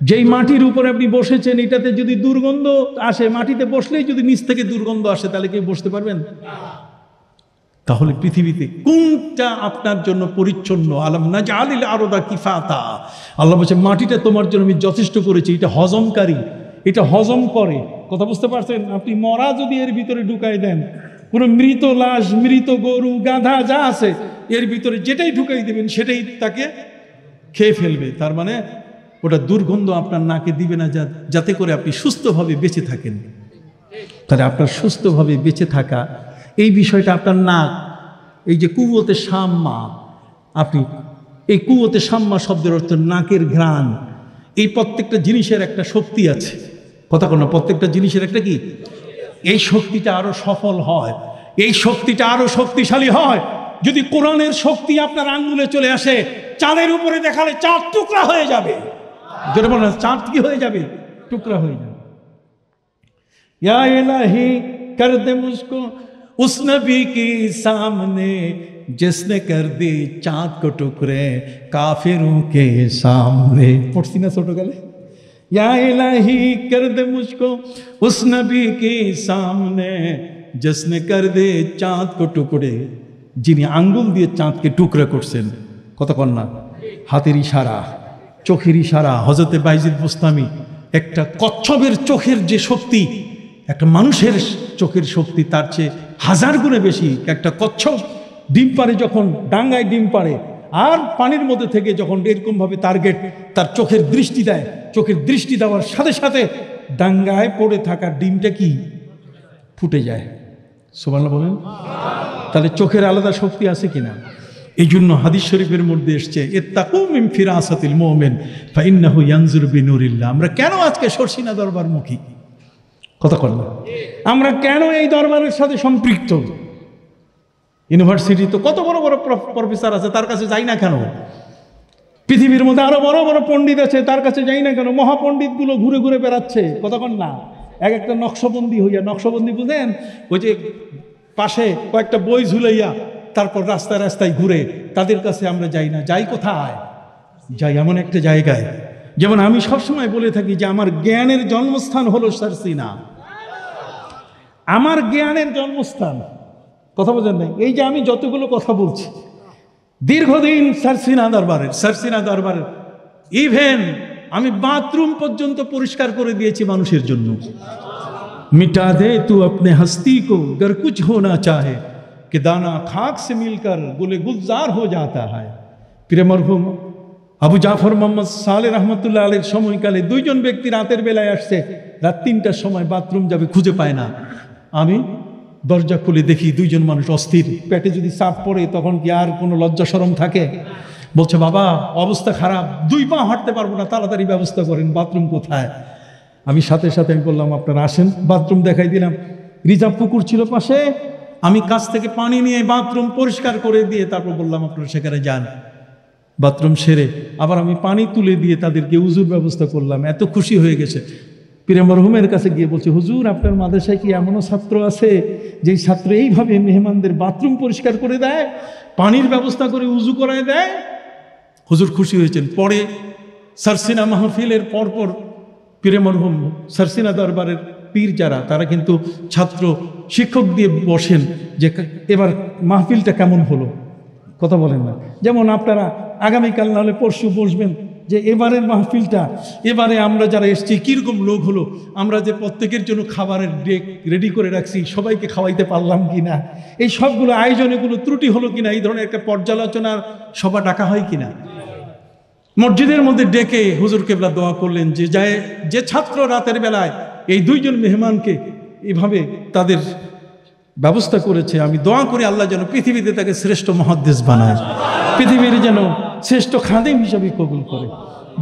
যেই মাটির উপরে আপনি বসেছেন এটাতে যদি দুর্গন্ধ আসে, মাটিতে বসলেই যদি নিচ থেকে দুর্গন্ধ আসে, তাহলে কি বসতে পারবেন? তাহলে পৃথিবীতে কোনটা আপনার জন্য পরিচ্ছন্ন? আলাম নাজআলিল আরদা কিফাতা, আল্লাহ বলছে মাটিটা তোমার জন্য আমি যথেষ্ট করেছি, এটা হজমকারী, এটা হজম করে। কথা বুঝতে পারছেন? আপনি মরা যদি এর ভিতরে ঢুকাই দেন, কোনো মৃত লাশ, মৃত গরু, গাধা যা আছে এর ভিতরে যেটাই ঢুকাই দেবেন সেটাই তাকে খেয়ে ফেলবে। তার মানে ওটা দুর্গন্ধ আপনার নাকে দিবে না, যাতে করে আপনি সুস্থভাবে বেঁচে থাকেন। তাহলে আপনার সুস্থভাবে বেঁচে থাকা এই বিষয়টা আপনার নাক, এই যে কুওয়াতে শাম্মা, আপনি এই কুওয়াতে শাম্মা শব্দের অর্থ নাকের ঘ্রাণ। এই প্রত্যেকটা জিনিসের একটা শক্তি আছে, কথা কোনো, প্রত্যেকটা জিনিসের একটা কি, এই শক্তিটা আরো সফল হয়, এই শক্তিটা আরো শক্তিশালী হয় যদি কোরআনের শক্তি আপনার আঙ্গুলে চলে আসে। চাঁদের উপরে দেখালে চাঁদ টুকরা হয়ে যাবে। যেটা বলেন, চাঁদ কি হয়ে যাবে? টুকরা হয়ে যাবে। ইয়া ইলাহি কর দে মুঝকো उस नबी के सामने जिसने कर दी चाँद को टुकड़े काफिरों के सामने। पढ़ती ना छोटो गले, या इलाही कर दे मुझको उस नबी के सामने जिसने कर दे चाँद को टुकड़े, যিনি আঙ্গুল দিয়ে চাঁদকে টুকরা করছেন। কথা কন না? হাতের ইশারা, চোখের ইশারা। হযরতে বাইজিদ বুস্তামি একটা কচ্ছপের চোখের যে শক্তি, একটা মানুষের চোখের শক্তি তার চেয়ে 1000 গুণে বেশি। একটা কচ্ছপ ডিম পাড়ে, যখন ডাঙ্গায় ডিম পাড়ে আর পানির মধ্যে থেকে যখন এরকমভাবে টার্গেট তার চোখের দৃষ্টি দেয়, চোখের দৃষ্টি দেওয়ার সাথে সাথে ডাঙ্গায় পড়ে থাকা ডিমটা কি ফুটে যায়। সুবহানাল্লাহ বলেন। তাহলে চোখের আলাদা শক্তি আছে কিনা? এই জন্য হাদিস শরীফের মধ্যে এসছে, ইত্তাকু মিন ফিরাসাতিল মুমিন ফাইন্নাহু ইয়ানজুরু বিনুরিল্লাহ। আমরা কেন আজকে শর্ষিনা দরবার মুখী? কথা বল না, আমরা কেন এই দরবারের সাথে সম্পৃক্ত? ইউনিভার্সিটি তো কত বড় বড় প্রফেসর আছে, তার কাছে যাই না কেন? পৃথিবীর মধ্যে আরো বড় বড় পণ্ডিত আছে, তার কাছে যাই না কেন? মহাপণ্ডিতগুলো ঘুরে ঘুরে বেড়াচ্ছে। কথা বল না, এক একটা নকশবন্দি হইয়া, নকশবন্দি বুঝেন, ওই যে পাশে কয়েকটা বই ঝুলাইয়া তারপর রাস্তায় রাস্তায় ঘুরে, তাদের কাছে আমরা যাই না। যাই কোথায়? যাই এমন একটা জায়গায়, যেমন আমি সবসময় বলে থাকি যে আমার জ্ঞানের জন্মস্থান হলো সারসিনা। আমার জ্ঞানের জন্মস্থান, কথা বোঝেন নাই? এই যে আমি যতগুলো কথা বলছি দীর্ঘদিন সারসিনা দরবারের ইভেন আমি বাথরুম পর্যন্ত পরিষ্কার করে দিয়েছি মানুষের জন্য। मिटा दे तू अपने हस्ती को गर कुछ होना चाहे कि दाना खाक से मिलकर गुले गुलजार हो जाता है। প্রিয় মরহুম আবু জাফর মোহাম্মদ সালে রহমতুল্লাহ আলাইহির সময়কালে দুইজন ব্যক্তি রাতের বেলায় আসছে, রাত 3টার সময় বাথরুম যাবে, খুঁজে পায় না। আমি দরজা খুলে দেখি দুইজন মানুষ অস্থির, পেটে যদি চাপ পড়ে তখন কি আর কোনো লজ্জা শরম থাকে? বলছে, বাবা অবস্থা খারাপ, 2 পা হাঁটতে পারবো না, তাড়াতাড়ি ব্যবস্থা করেন, বাথরুম কোথায়? আমি সাথে সাথে আমি বললাম, আপনারা আসেন, বাথরুম দেখাই দিলাম। রিজার্ভ পুকুর ছিল পাশে, আমি কাছ থেকে পানি নিয়ে বাথরুম পরিষ্কার করে দিয়ে তারপর বললাম আপনারা সেখানে যান। বাথরুম সেরে আবার আমি পানি তুলে দিয়ে তাদেরকে উজুর ব্যবস্থা করলাম। এত খুশি হয়ে গেছে। পীর মরহুমের কাছে গিয়ে বলছে, হুজুর আপনার মাদ্রাসায় কি এমনও ছাত্র আছে যেই ছাত্র এইভাবে মেহমানদের বাথরুম পরিষ্কার করে দেয়, পানির ব্যবস্থা করে উজু করায় দেয়? হুজুর খুশি হয়েছেন। পরে সারসিনা মাহফিলের পরপর পীর মরহুম সারসিনা দরবারের পীর যারা, তারা কিন্তু ছাত্র শিক্ষক দিয়ে বসেন যে এবার মাহফিলটা কেমন হলো। কথা বলেন না? যেমন আপনারা আগামীকাল নাহলে পরশু বসবেন যে এবারের মাহফিলটা, এবারে আমরা যারা এসছি কীরকম লোক হলো, আমরা যে প্রত্যেকের জন্য খাবারের ডেক রেডি করে রাখছি সবাইকে খাওয়াইতে পারলাম কিনা, এই সবগুলো আয়োজনে কোনো ত্রুটি হলো কিনা, এই ধরনের একটা পর্যালোচনার সভা ডাকা হয় কিনা। মসজিদের মধ্যে ডেকে হুজুর কেবলা দোয়া করলেন যে ছাত্র রাতের বেলায় এই 2 জন মেহমানকে এভাবে তাদের ব্যবস্থা করেছে, আমি দোয়া করি আল্লাহ যেন পৃথিবীতে তাকে শ্রেষ্ঠ মুহাদ্দিস বানায়, পৃথিবীর যেন শ্রেষ্ঠ খাদেম হিসাবে কবুল করে।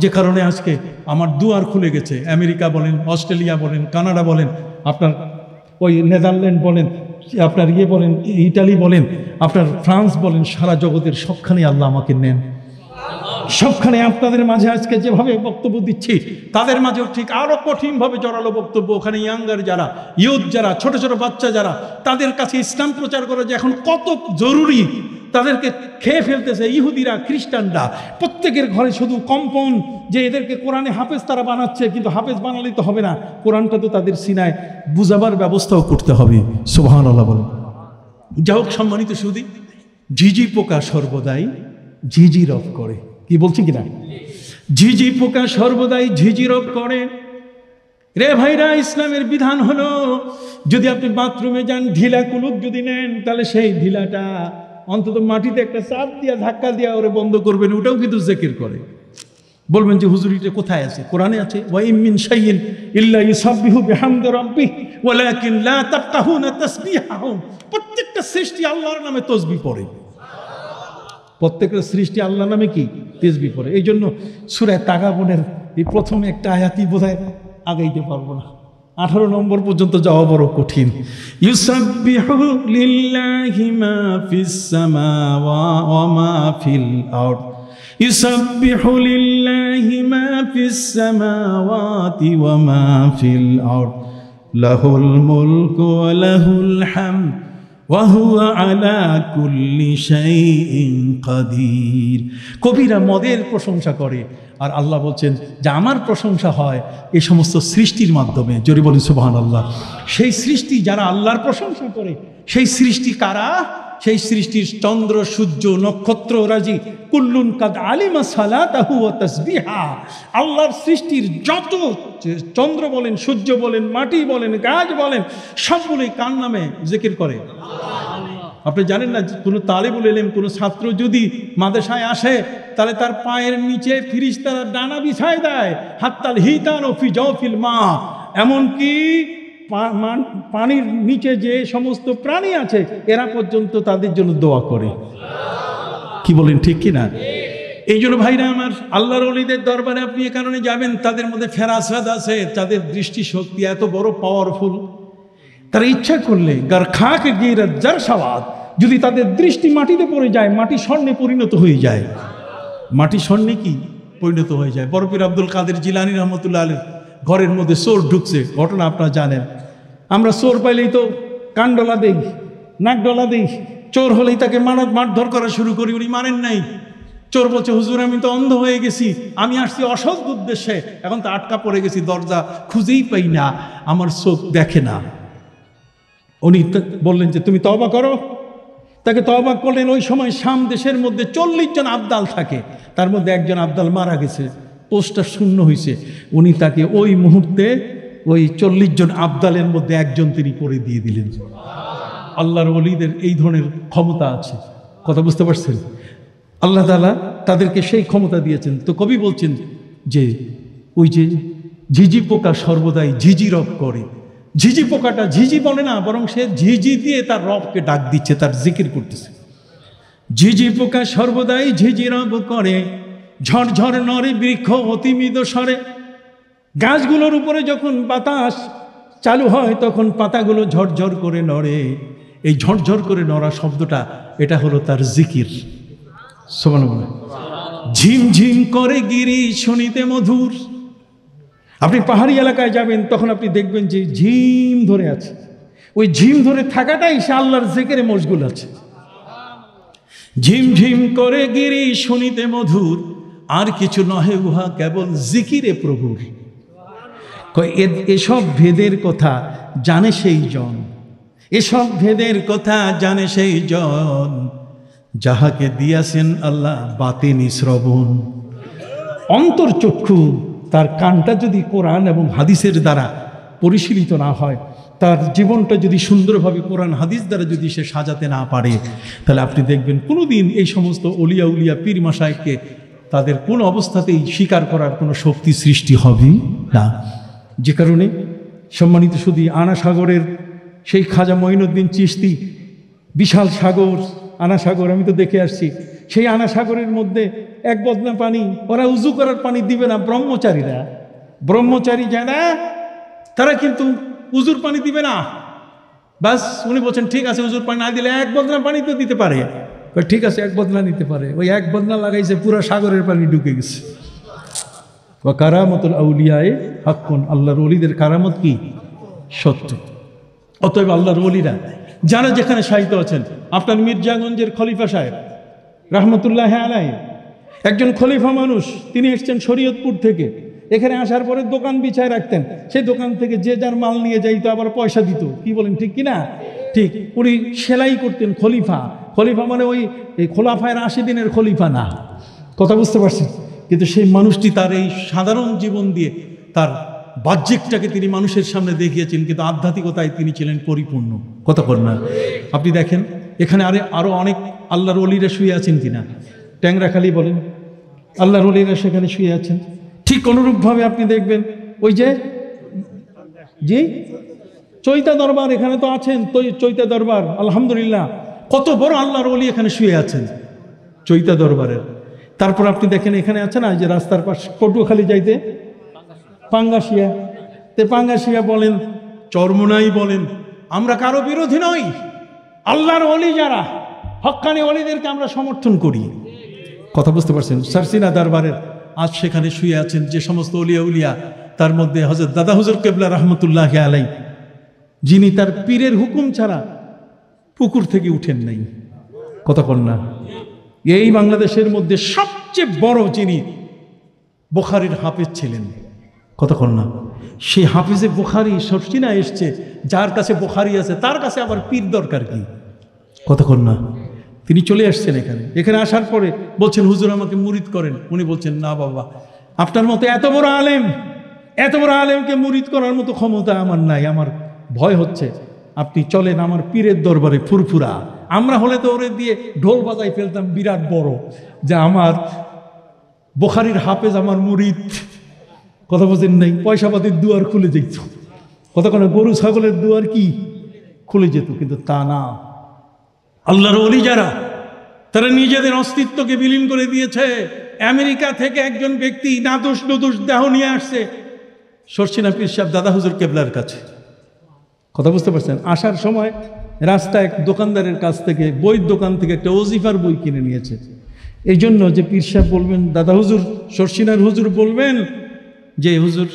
যে কারণে আজকে আমার দুয়ার খুলে গেছে। আমেরিকা বলেন, অস্ট্রেলিয়া বলেন, কানাডা বলেন, আপনার ওই নেদারল্যান্ড বলেন, আপনার বলেন ইটালি বলেন, আপনার ফ্রান্স বলেন, সারা জগতের সবখানে আল্লাহ আমাকে নেন। সবখানে আপনাদের মাঝে আজকে যেভাবে বক্তব্য দিচ্ছি, তাদের মাঝেও ঠিক আরো কঠিনভাবে জোরালো বক্তব্য। ওখানে ইয়াঙ্গার যারা, ইয়ুথ যারা, ছোট ছোট বাচ্চা যারা, তাদের কাছে ইসলাম প্রচার করা যে এখন কত জরুরি, তাদেরকে খেয়ে ফেলতেছে ইহুদিরা, খ্রিস্টানরা। প্রত্যেকের ঘরে শুধু কম্পন যে এদেরকে কোরআনে হাফেজ তারা বানাচ্ছে, কিন্তু হাফেজ বানালেই তো হবে না, কোরআনটা তো তাদের সিনায় বুঝাবার ব্যবস্থাও করতে হবে। সুবহানাল্লাহ বলেন। যা হোক সম্মানিত সুধী, ঝিঝি পোকা সর্বদাই ঝিঝিরব করে। কি বলছি কিনা? ঝিঝি পোকা সর্বদাই ঝিঝিরব করে। রে ভাইরা, ইসলামের বিধান হলো যদি আপনি বাথরুমে যান, ঢিলা কুলুপ যদি নেন, তাহলে সেই ঢিলাটা অন্তত মাটিতে একটা চাপ দিয়া ধাক্কা দিয়া ওরে বন্ধ করবেন। ওটাও কিন্তু জিকির করে। বলবেন যে হুজুর এটা কোথায় আছে? কোরআনে আছে, ওয়া ইম মিন শাইইন ইল্লা ইউসাব্বিহু বিহামদি রাব্বিহি ওয়ালাকিন লা তাফকাহুনা তাসবিহাহুম। প্রত্যেকটা সৃষ্টি আল্লাহর নামে তাসবিহ পড়ে। প্রত্যেকটা সৃষ্টি আল্লাহর নামে কি? তাসবিহ পড়ে। এই জন্য সূরা তাগাবুনের এই প্রথম একটা আয়াতই বোধহয় আগাইতে পারবো না, 18 নম্বর পর্যন্ত যাওয়া বড় কঠিন। ইউসাব্বিহু লিল্লাহি মা ফিস সামাওয়াতি ওয়া মা ফিল আরদ। ইউসাব্বিহু লিল্লাহি মা ফিস সামাওয়াতি ওয়া মা ফিল আরদ। লাহুল মুলকু ওয়া লাহুল হামদ ওয়া হুয়া আলা কুল্লি শাইইন কাদির। কবিরা মদের প্রশংসা করে, আর আল্লাহ বলছেন যে আমার প্রশংসা হয় এই সমস্ত সৃষ্টির মাধ্যমে। জোরে বলি সুবহানাল্লাহ। সেই সৃষ্টি যারা আল্লাহর প্রশংসা করে, সেই সৃষ্টি কারা? সেই সৃষ্টির চন্দ্র, সূর্য, নক্ষত্র রাজি কুল্লুন কাদ আলিমা সালাতাহু ওয়া তাসবিহা। আল্লাহর সৃষ্টির যত চন্দ্র বলেন, সূর্য বলেন, মাটি বলেন, গাছ বলেন, সবগুলোই কার নামে জিকির করে? আপনি জানেন না, কোনো তালিবুল ইলম, কোনো ছাত্র যদি মাদ্রাসায় আসে, তাহলে তার পায়ের নিচে ফিরিস্তারা ডানা বিছায় দেয়। হাত্তাল হিতান ফি জাওফিল মা। এমনকি পানির নিচে যে সমস্ত প্রাণী আছে এরা পর্যন্ত তাদের জন্য দোয়া করে। কি বলেন, ঠিক কিনা? এই জন্য ভাইরা আমার, আল্লাহর ওলিদের দরবারে আপনি এ কারণে যাবেন, তাদের মধ্যে ফেরাসাদ আছে, তাদের দৃষ্টি শক্তি এত বড় পাওয়ারফুল। তারা ইচ্ছা করলে গার খাকে গিয়ে যার সাওয়াদ, যদি তাদের দৃষ্টি মাটিতে পড়ে যায়, মাটি স্বর্ণে পরিণত হয়ে যায়। মাটি স্বর্ণে কি পরিণত হয়ে যায়। বড় পীর আব্দুল কাদের জিলানী রহমতুল্লাহ আলাইহির ঘরের মধ্যে চোর ঢুকছে, ঘটনা আপনারা জানেন। আমরা চোর পাইলেই তো কান ডলা দেই, নাক ডলা দেই। চোর হলেই তাকে মারধর করা শুরু করি। উনি মানেন নাই। চোর বলছে, হুজুর আমি তো অন্ধ হয়ে গেছি, আমি আসছি অসৎ উদ্দেশ্যে, এখন তো আটকা পড়ে গেছি, দরজা খুঁজেই পাই না, আমার চোখ দেখে না। উনি বললেন যে তুমি তওবা করো। তাকে তওবা করলেন। ওই সময় শাম দেশের মধ্যে 40 জন আবদাল থাকে, তার মধ্যে একজন আবদাল মারা গেছে, পোস্টটা শূন্য হয়েছে। উনি তাকে ওই মুহূর্তে ওই 40 জন আবদালের মধ্যে একজন তিনি করে দিয়ে দিলেন। আল্লাহর ওলিদের এই ধরনের ক্ষমতা আছে। কথা বুঝতে পারছেন? আল্লাহ তাআলা তাদেরকে সেই ক্ষমতা দিয়েছেন। তো কবি বলছেন যে ওই যে ঝিঝি পোকা সর্বদাই ঝিঝি রব করে। ঝিঝি পোকাটা ঝিঝি বলে না, বরং সে ঝিঝি দিয়ে তার রবকে ডাক দিচ্ছে, তার জিকির করতেছে। ঝিঝি পোকা সর্বদাই ঝিঝি রব করে, ঝরঝর নরে বৃক্ষ অতি মৃদু স্বরে। গাছগুলোর উপরে যখন বাতাস চালু হয় তখন পাতাগুলো ঝরঝর করে নড়ে। এই ঝরঝর করে নড়া শব্দটা, এটা হলো তার জিকির। সুবহানাল্লাহ। ঝিমঝিম করে গিরি শুনিতে মধুর। আপনি পাহাড়ি এলাকায় যাবেন, তখন আপনি দেখবেন যে ঝিম ধরে আছে। ওই ঝিম ধরে থাকাটাই সে আল্লাহর জিকিরে মশগুল আছে। ঝিমঝিম করে গিরি শুনিতে মধুর, আর কিছু নহে উহা কেবল জিকিরে প্রভুর। এসব ভেদের কথা জানে সেই জন, এসব ভেদের কথা জানে সেই জন, যাহাকে দিয়াছেন আল্লাহ বাতিনি শ্রবণ। অন্তর্চক্ষু, তার কানটা যদি কোরআন এবং হাদিসের দ্বারা পরিশীলিত না হয়, তার জীবনটা যদি সুন্দরভাবে কোরআন হাদিস দ্বারা যদি সে সাজাতে না পারে, তাহলে আপনি দেখবেন কোনোদিন এই সমস্ত অলিয়া উলিয়া পীর মাশায়েখকে তাদের কোন অবস্থাতেই স্বীকার করার কোনো শক্তি সৃষ্টি হবে না। যে কারণে সম্মানিত শুধু আনা সাগরের সেই খাজা মঈনুদ্দিন চিশতি, বিশাল সাগর আনা সাগর, আমি তো দেখে আসছি। সেই আনা সাগরের মধ্যে এক বদনা পানি, ওরা উজু করার পানি দিবে না। ব্রহ্মচারী যারা, তারা কিন্তু উজুর পানি দিবে না। বাস উনি বলছেন ঠিক আছে, উজুর পানি না দিলে এক বদনা পানি তো দিতে পারে। ঠিক আছে, এক বদনা নিতে পারে। ওই এক বদনা লাগাইছে, পুরো সাগরের পানি ঢুকে গেছে। কারামতুল আউলিয়ায়ে হাক্কুন, আল্লাহর ওলিদের কারামত কি? সত্য। অতএব আল্লাহর ওলিরা যারা যেখানে সাহিত্য আছেন, আপনার মির্জাগঞ্জের খলিফা সাহেব রহমতুল্লাহ আলাইহি, একজন খলিফা মানুষ, তিনি এসছেন শরীয়তপুর থেকে। এখানে আসার পরে দোকান বিছায় রাখতেন, সেই দোকান থেকে যে যার মাল নিয়ে যাইতো, আবার পয়সা দিত। কি বলেন, ঠিক কিনা? ঠিক। উনি সেলাই করতেন। খলিফা, খলিফা মানে ওই খোলাফায়ের 80 দিনের খলিফা না, কথা বুঝতে পারছেন? কিন্তু সেই মানুষটি তার এই সাধারণ জীবন দিয়ে তার বাহ্যিকটাকে তিনি মানুষের সামনে দেখিয়েছেন, কিন্তু আধ্যাত্মিকতায় তিনি ছিলেন পরিপূর্ণ। কথা বল না? আপনি দেখেন এখানে আরো অনেক আল্লাহর ওলিরা শুয়ে আছেন কিনা? ট্যাংরাখালি বলেন, আল্লাহর ওলিরা সেখানে শুয়ে আছেন। ঠিক অনুরূপভাবে আপনি দেখবেন ওই যে জি চৈতা দরবার, এখানে তো আছেন চৈতা দরবার, আলহামদুলিল্লাহ কত বড় আল্লাহর ওলি এখানে শুয়ে আছেন চৈতা দরবারের। তারপর আপনি দেখেন এখানে আছে না, যে রাস্তার পাশ পটুয়াখালী যাইতে পাঙ্গাশিয়া, পাঙ্গাশিয়া বলেন, চরমোনাই বলেন, আমরা কারো বিরোধী নই। আল্লাহর ওলি যারা হক্কানি ওলিদেরকে আমরা সমর্থন করি। কথা বুঝতে পারছেন? সারসিনা দরবারের আজ সেখানে শুয়ে আছেন যে সমস্ত ওলিয়া উলিয়া, তার মধ্যে হযরত দাদা হুজুর কেবলা রহমতুল্লাহ আলাইহি, যিনি তার পীরের হুকুম ছাড়া পুকুর থেকে উঠেন নাই। কথা বল না? এই বাংলাদেশের মধ্যে সবচেয়ে বড় যিনি বুখারীর হাফেজ ছিলেন, কথা বল না? সেই হাফেজে বুখারী সরসিনা এসছে, যার কাছে বুখারী আছে তার কাছে আবার পীর দরকার কি? কথা বল না? তিনি চলে আসছেন এখানে আসার পরে বলছেন, হুজুর আমাকে মুরিদ করেন। উনি বলছেন, না বাবা, আপনার মতো এত বড় আলেমকে মুরিদ করার মতো ক্ষমতা আমার নাই, আমার ভয় হচ্ছে। আপনি চলেন আমার পীরের দরবারে ফুরফুরা। আমরা হলে তো ওরে দিয়ে ঢোল বাজাই ফেলতাম বিরাট বড়, যে আমার বুখারীর হাফেজ আমার মুরিদ। কথা বলছেন নাই? পয়সা পাতির দুয়ার খুলে যেত, কথা কোনো গরু ছাগলের দুয়ার কি খুলে যেত, কিন্তু তা না। আল্লাহর ওলি যারা, তারা নিজেদের অস্তিত্বকে বিলীন করে দিয়েছে। আমেরিকা থেকে একজন ব্যক্তি নাদুস নুদুস দেহ নিয়ে আসছে সরসিনা পীর সাহেব দাদা হুজুর কেবলার কাছে। কথা বুঝতে পারছেন? আসার সময় রাস্তায় এক দোকানদারের কাছ থেকে, বইয়ের দোকান থেকে একটা ওজিফার বই কিনে নিয়েছে। এই জন্য যে পীর সাহেব বলবেন, দাদা হুজুর সরসিনার হুজুর বলবেন যে হুজুর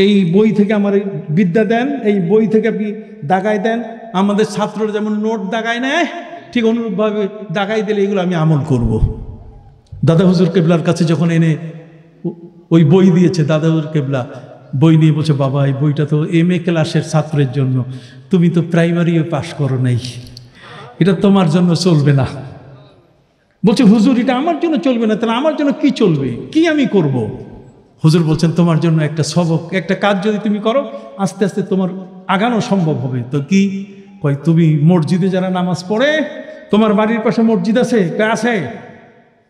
এই বই থেকে আমার বিদ্যা দেন, এই বই থেকে আপনি দাগাই দেন। আমাদের ছাত্ররা যেমন নোট দাগায় নেয়, ঠিক অনুরূপভাবে দাগাই দিলে এগুলো আমি আমল করব। দাদা হুজুর কেবলার কাছে যখন এনে ওই বই দিয়েছে, দাদা হুজুর কেবলা বই নিয়ে বলছে, বাবা এই বইটা তো MA ক্লাসের ছাত্রের জন্য, তুমি তো প্রাইমারিও পাশ করো নাই, এটা তোমার জন্য চলবে না। বলছে, হুজুর এটা আমার জন্য চলবে না, তাহলে আমার জন্য কি চলবে, কি আমি করব? হুজুর বলছেন, তোমার জন্য একটা সবক, একটা কাজ যদি তুমি করো, আস্তে আস্তে তোমার আগানো সম্ভব হবে। তো কি? কয়, তুমি মসজিদে যারা নামাজ পড়ে, তোমার বাড়ির পাশে মসজিদ আছে? আছে।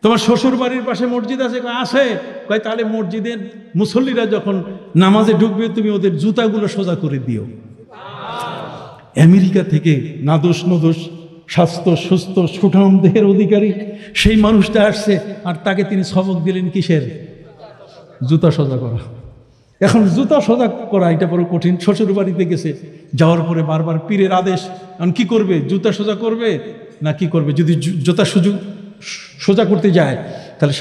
তোমার শ্বশুর বাড়ির পাশে মসজিদ আছে? আছে। কয়, তাহলে মসজিদের মুসল্লিরা যখন নামাজে ঢুকবে, তুমি ওদের জুতাগুলো সোজা করে দিও। আমেরিকা থেকে নাদোষ নদোষ, স্বাস্থ্য সুস্থ সুঠাম দেহের অধিকারী সেই মানুষটা আসছে, আর তাকে তিনি সবক দিলেন কিসের? জুতা সোজা করা। এখন জুতা সোজা করা এটা বড় কঠিন। শ্বশুর বাড়িতে গেছে, যাওয়ার পরে বারবার পীরের আদেশ, এখন কি করবে? জুতা সোজা করবে না কি করবে? যদি জুতা সোজা করতে যায়, তাহলে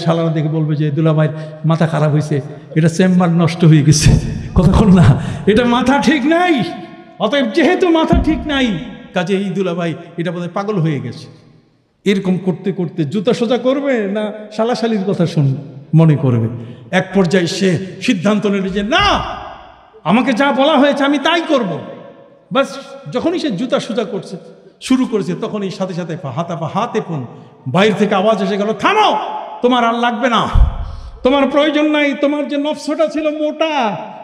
শালারা দেখে বলবে যে দুলাভাইয়ের মাথা খারাপ হয়েছে, এটা চেম্বার নষ্ট হয়ে গেছে। কতক্ষণ না, এটা মাথা ঠিক নাই। অতএব যেহেতু মাথা ঠিক নাই, কাজে এই দুলাভাই এটা বোধহয় পাগল হয়ে গেছে। এরকম করতে করতে জুতা সোজা করবে না শালাশালির কথা মনে করবে। এক পর্যায়ে সে সিদ্ধান্ত নিল যে না, আমাকে যা বলা হয়েছে আমি তাই করব। বাস যখনই সে জুতা সোজা শুরু করেছে, তখনই সাথে সাথে হাতে ফোন বাইরে থেকে আওয়াজ এসে গেল, থামো, তোমার আর লাগবে না, তোমার প্রয়োজন নাই। তোমার যে নফসটা ছিল মোটা,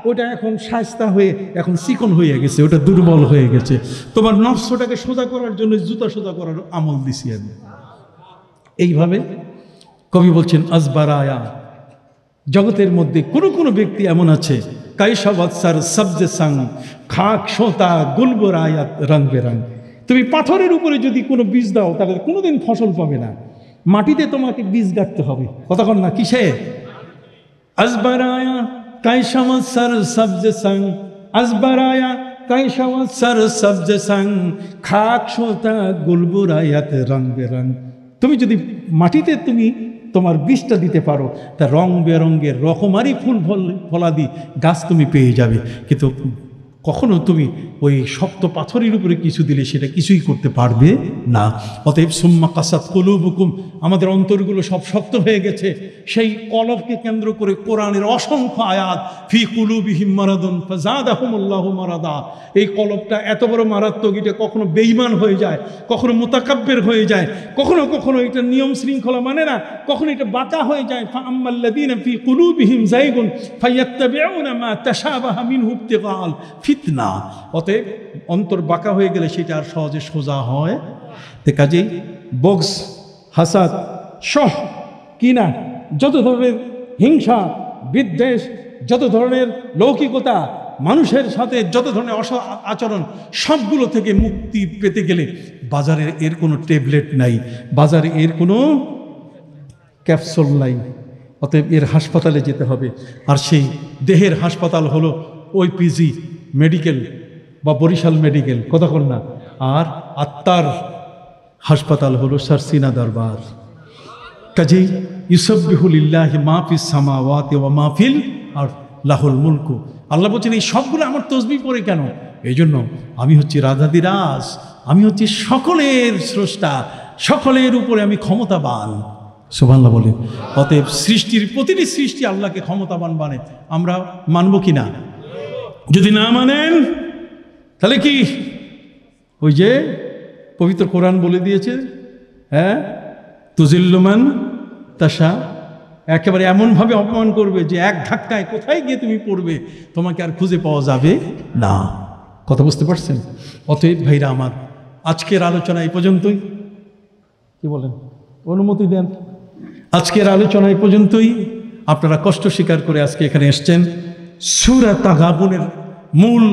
ওটা এখন শায়েস্তা হয়ে এখন চিকন হয়ে গেছে, ওটা দুর্বল হয়ে গেছে। তোমার নফসটাকে সোজা করার জন্য জুতা সোজা করার আমল দিছি আমি। এইভাবে কবি বলছেন, আজবারায়া, জগতের মধ্যে কোনো ব্যক্তি এমন আছে, কাইশাবাদসার সবজে সাং খাক সোতা গুলবরায়াত রং বেরং। তুমি পাথরের উপরে যদি কোনো বীজ দাও, তাহলে কোনোদিন ফসল পাবে না। মাটিতে তোমাকে বীজ গাঁথতে হবে। কতক্ষণ না, কিসে? আজবারায়া কাইশাবাদসার সবজে সাং, আজবারায়া কাইশাবাদসার সবজে সাং খাক সোতা গুলবরায়াত রং বেরং। তুমি যদি মাটিতে তোমার বীজটা দিতে পারো, তা রং বেরঙ্গের রকমারি ফুল ফলাদি গাছ তুমি পেয়ে যাবে। কিন্তু কখনো তুমি ওই শক্ত পাথরের উপরে কিছু দিলে সেটা কিছুই করতে পারবে না। অতএব সুম্মা কাসাত কুলুবুকুম, আমাদের অন্তরগুলো সব শক্ত হয়ে গেছে। সেই কলবকে কেন্দ্র করে কোরআনের অসংখ্য আয়াত, ফি কুলুবিহিম মারাদুন ফাযাদাহুমুল্লাহু মারাদা। এই কলবটা এত বড় মারাত্মক, এটা কখনো বেঈমান হয়ে যায়, কখনো মুতাকাব্বির হয়ে যায়, কখনো কখনো এটা নিয়ম শৃঙ্খলা মানে না, কখনো এটা বাঁকা হয়ে যায়। ফাআম্মাল্লাযীনা ফি কুলুবিহিম যায়গুন ফায়াত্তাবিউনা মা তাশাবাহা মিনহু ইবতিগাআল ফিতনা। অতএব অন্তর বাঁকা হয়ে গেলে সেটা আর সহজে সোজা হয়। কাজেই বগস, হাসাদ, শহ, কিনা, যত ধরনের হিংসা, বিদ্বেষ, যত ধরনের লৌকিকতা, মানুষের সাথে যত ধরনের আচরণ, সবগুলো থেকে মুক্তি পেতে গেলে বাজারে এর কোনো ট্যাবলেট নাই, বাজারে এর কোনো ক্যাপসুল নাই। অতএব এর হাসপাতালে যেতে হবে। আর সেই দেহের হাসপাতাল হলো ওইপিজি মেডিকেল বা বরিশাল মেডিকেল, কথা বল না। আর আত্মার হাসপাতাল হলো সারসিনা দরবার। কাজেই ইউসাব্বিহু লিল্লাহি মা ফিস সামাওয়াতি ওয়া মা ফিল আরদ লাহুল মুলকু। আল্লাহ বলছেন এই সবগুলো আমার তসবিহ পড়ে কেন? এই জন্য আমি হচ্ছি রাজাদিরাজ, আমি হচ্ছি সকলের স্রষ্টা, সকলের উপরে আমি ক্ষমতাবান। সুবহানাল্লাহ বলে। অতএব সৃষ্টির প্রতিটি সৃষ্টি আল্লাহকে ক্ষমতাবান বানে। আমরা মানব কি না? যদি না মানেন তাহলে কি? ওই যে পবিত্র কোরআন বলে দিয়েছে, হ্যাঁ, তুজিল্লু মান তাশা, একেবারে এমনভাবে অপমান করবে যে এক ধাক্কায় কোথায় গিয়ে তুমি পড়বে, তোমাকে আর খুঁজে পাওয়া যাবে না। কথা বুঝতে পারছেন? অতএব ভাইরা আমার, আজকের আলোচনা এই পর্যন্তই। কি বলেন? অনুমতি দেন। আজকের আলোচনা এই পর্যন্তই। আপনারা কষ্ট স্বীকার করে আজকে এখানে এসছেন। সূরা তাগাবুনের মূল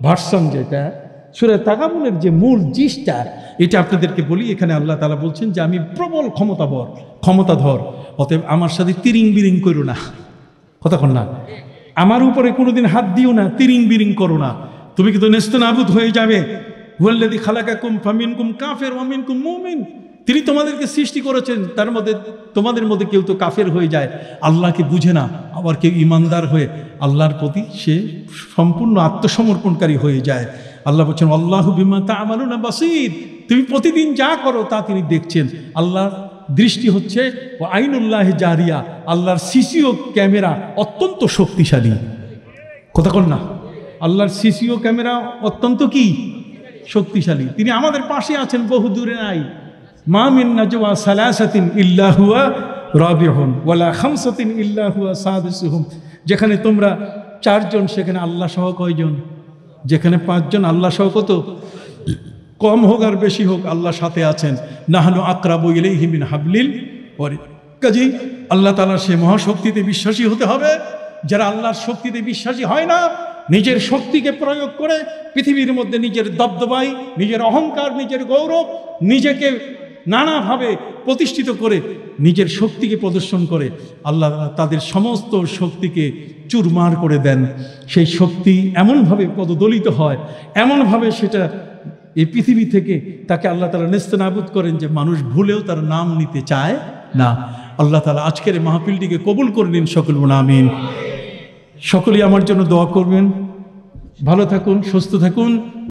ভার্সন যেটা, সূরা তাগাবুনের যে মূল জিসটা, এটা আপনাদেরকে বলি। এখানে আল্লাহ তাআলা বলছেন যে আমি প্রবল ক্ষমতাধর। অতএব আমার সাথে তিরিং বিরিং করো না, কথা কন না। আমার উপরে কোনোদিন হাত দিও না, তিরিং বিরিং করো না। তুমি কিন্তু নেস্তনাবুদ হয়ে যাবে। হুয়াল্লাযী খালাকাকুম ফামিনকুম কাফির ওয়া মিনকুম মুমিন। তিনি তোমাদেরকে সৃষ্টি করেছেন, তার মধ্যে তোমাদের মধ্যে কেউ তো কাফের হয়ে যায়, আল্লাহকে বুঝে না, আবার কেউ ইমানদার হয়ে আল্লাহর প্রতি সে সম্পূর্ণ আত্মসমর্পণকারী হয়ে যায়। আল্লাহ বলছেন আল্লাহু বিমা তা'মালুনা বাসীর। তুমি প্রতিদিন যা করো তা তিনি দেখছেন। আল্লাহর দৃষ্টি হচ্ছে ও আইনুল্লাহ জারিয়া, আল্লাহর সিসিও ক্যামেরা অত্যন্ত শক্তিশালী। কথা কন না, আল্লাহর সিসিও ক্যামেরা অত্যন্ত কি শক্তিশালী। তিনি আমাদের পাশে আছেন, বহু দূরে নাই। মা মিন নাজওয়া সালাসাতিন ইল্লা হুয়া রাবিহুম ওয়ালা খামসাতিন ইল্লা হুয়া সাদিসুহুম। যেখানে তোমরা চারজন সেখানে আল্লাহ সহ কয়জন? যেখানে পাঁচজন আল্লাহ সহ কত? কম হোক আর বেশি হোক আল্লাহ সাথে আছেন। নাহনু আকরাবু ইলাইহি মিন হাবলিল ওয়ারিদ। কাজেই আল্লাহ তাআলার সে মহাশক্তিতে বিশ্বাসী হতে হবে। যারা আল্লাহর শক্তিতে বিশ্বাসী হয় না, নিজের শক্তিকে প্রয়োগ করে পৃথিবীর মধ্যে নিজের দবদবাই, নিজের অহংকার, নিজের গৌরব, নিজেকে নানাভাবে প্রতিষ্ঠিত করে নিজের শক্তিকে প্রদর্শন করে, আল্লাহ তাদের সমস্ত শক্তিকে চুরমার করে দেন। সেই শক্তি এমনভাবে পদদলিত হয়, এমনভাবে সেটা এই পৃথিবী থেকে তাকে আল্লাহ তাআলা নেস্তনাবুদ করেন যে মানুষ ভুলেও তার নাম নিতে চায় না। আল্লাহ তাআলা আজকের এই মাহফিলটিকে কবুল করে নিন। সকল বলুন আমিন। সকলেই আমার জন্য দোয়া করবেন। ভালো থাকুন, সুস্থ থাকুন।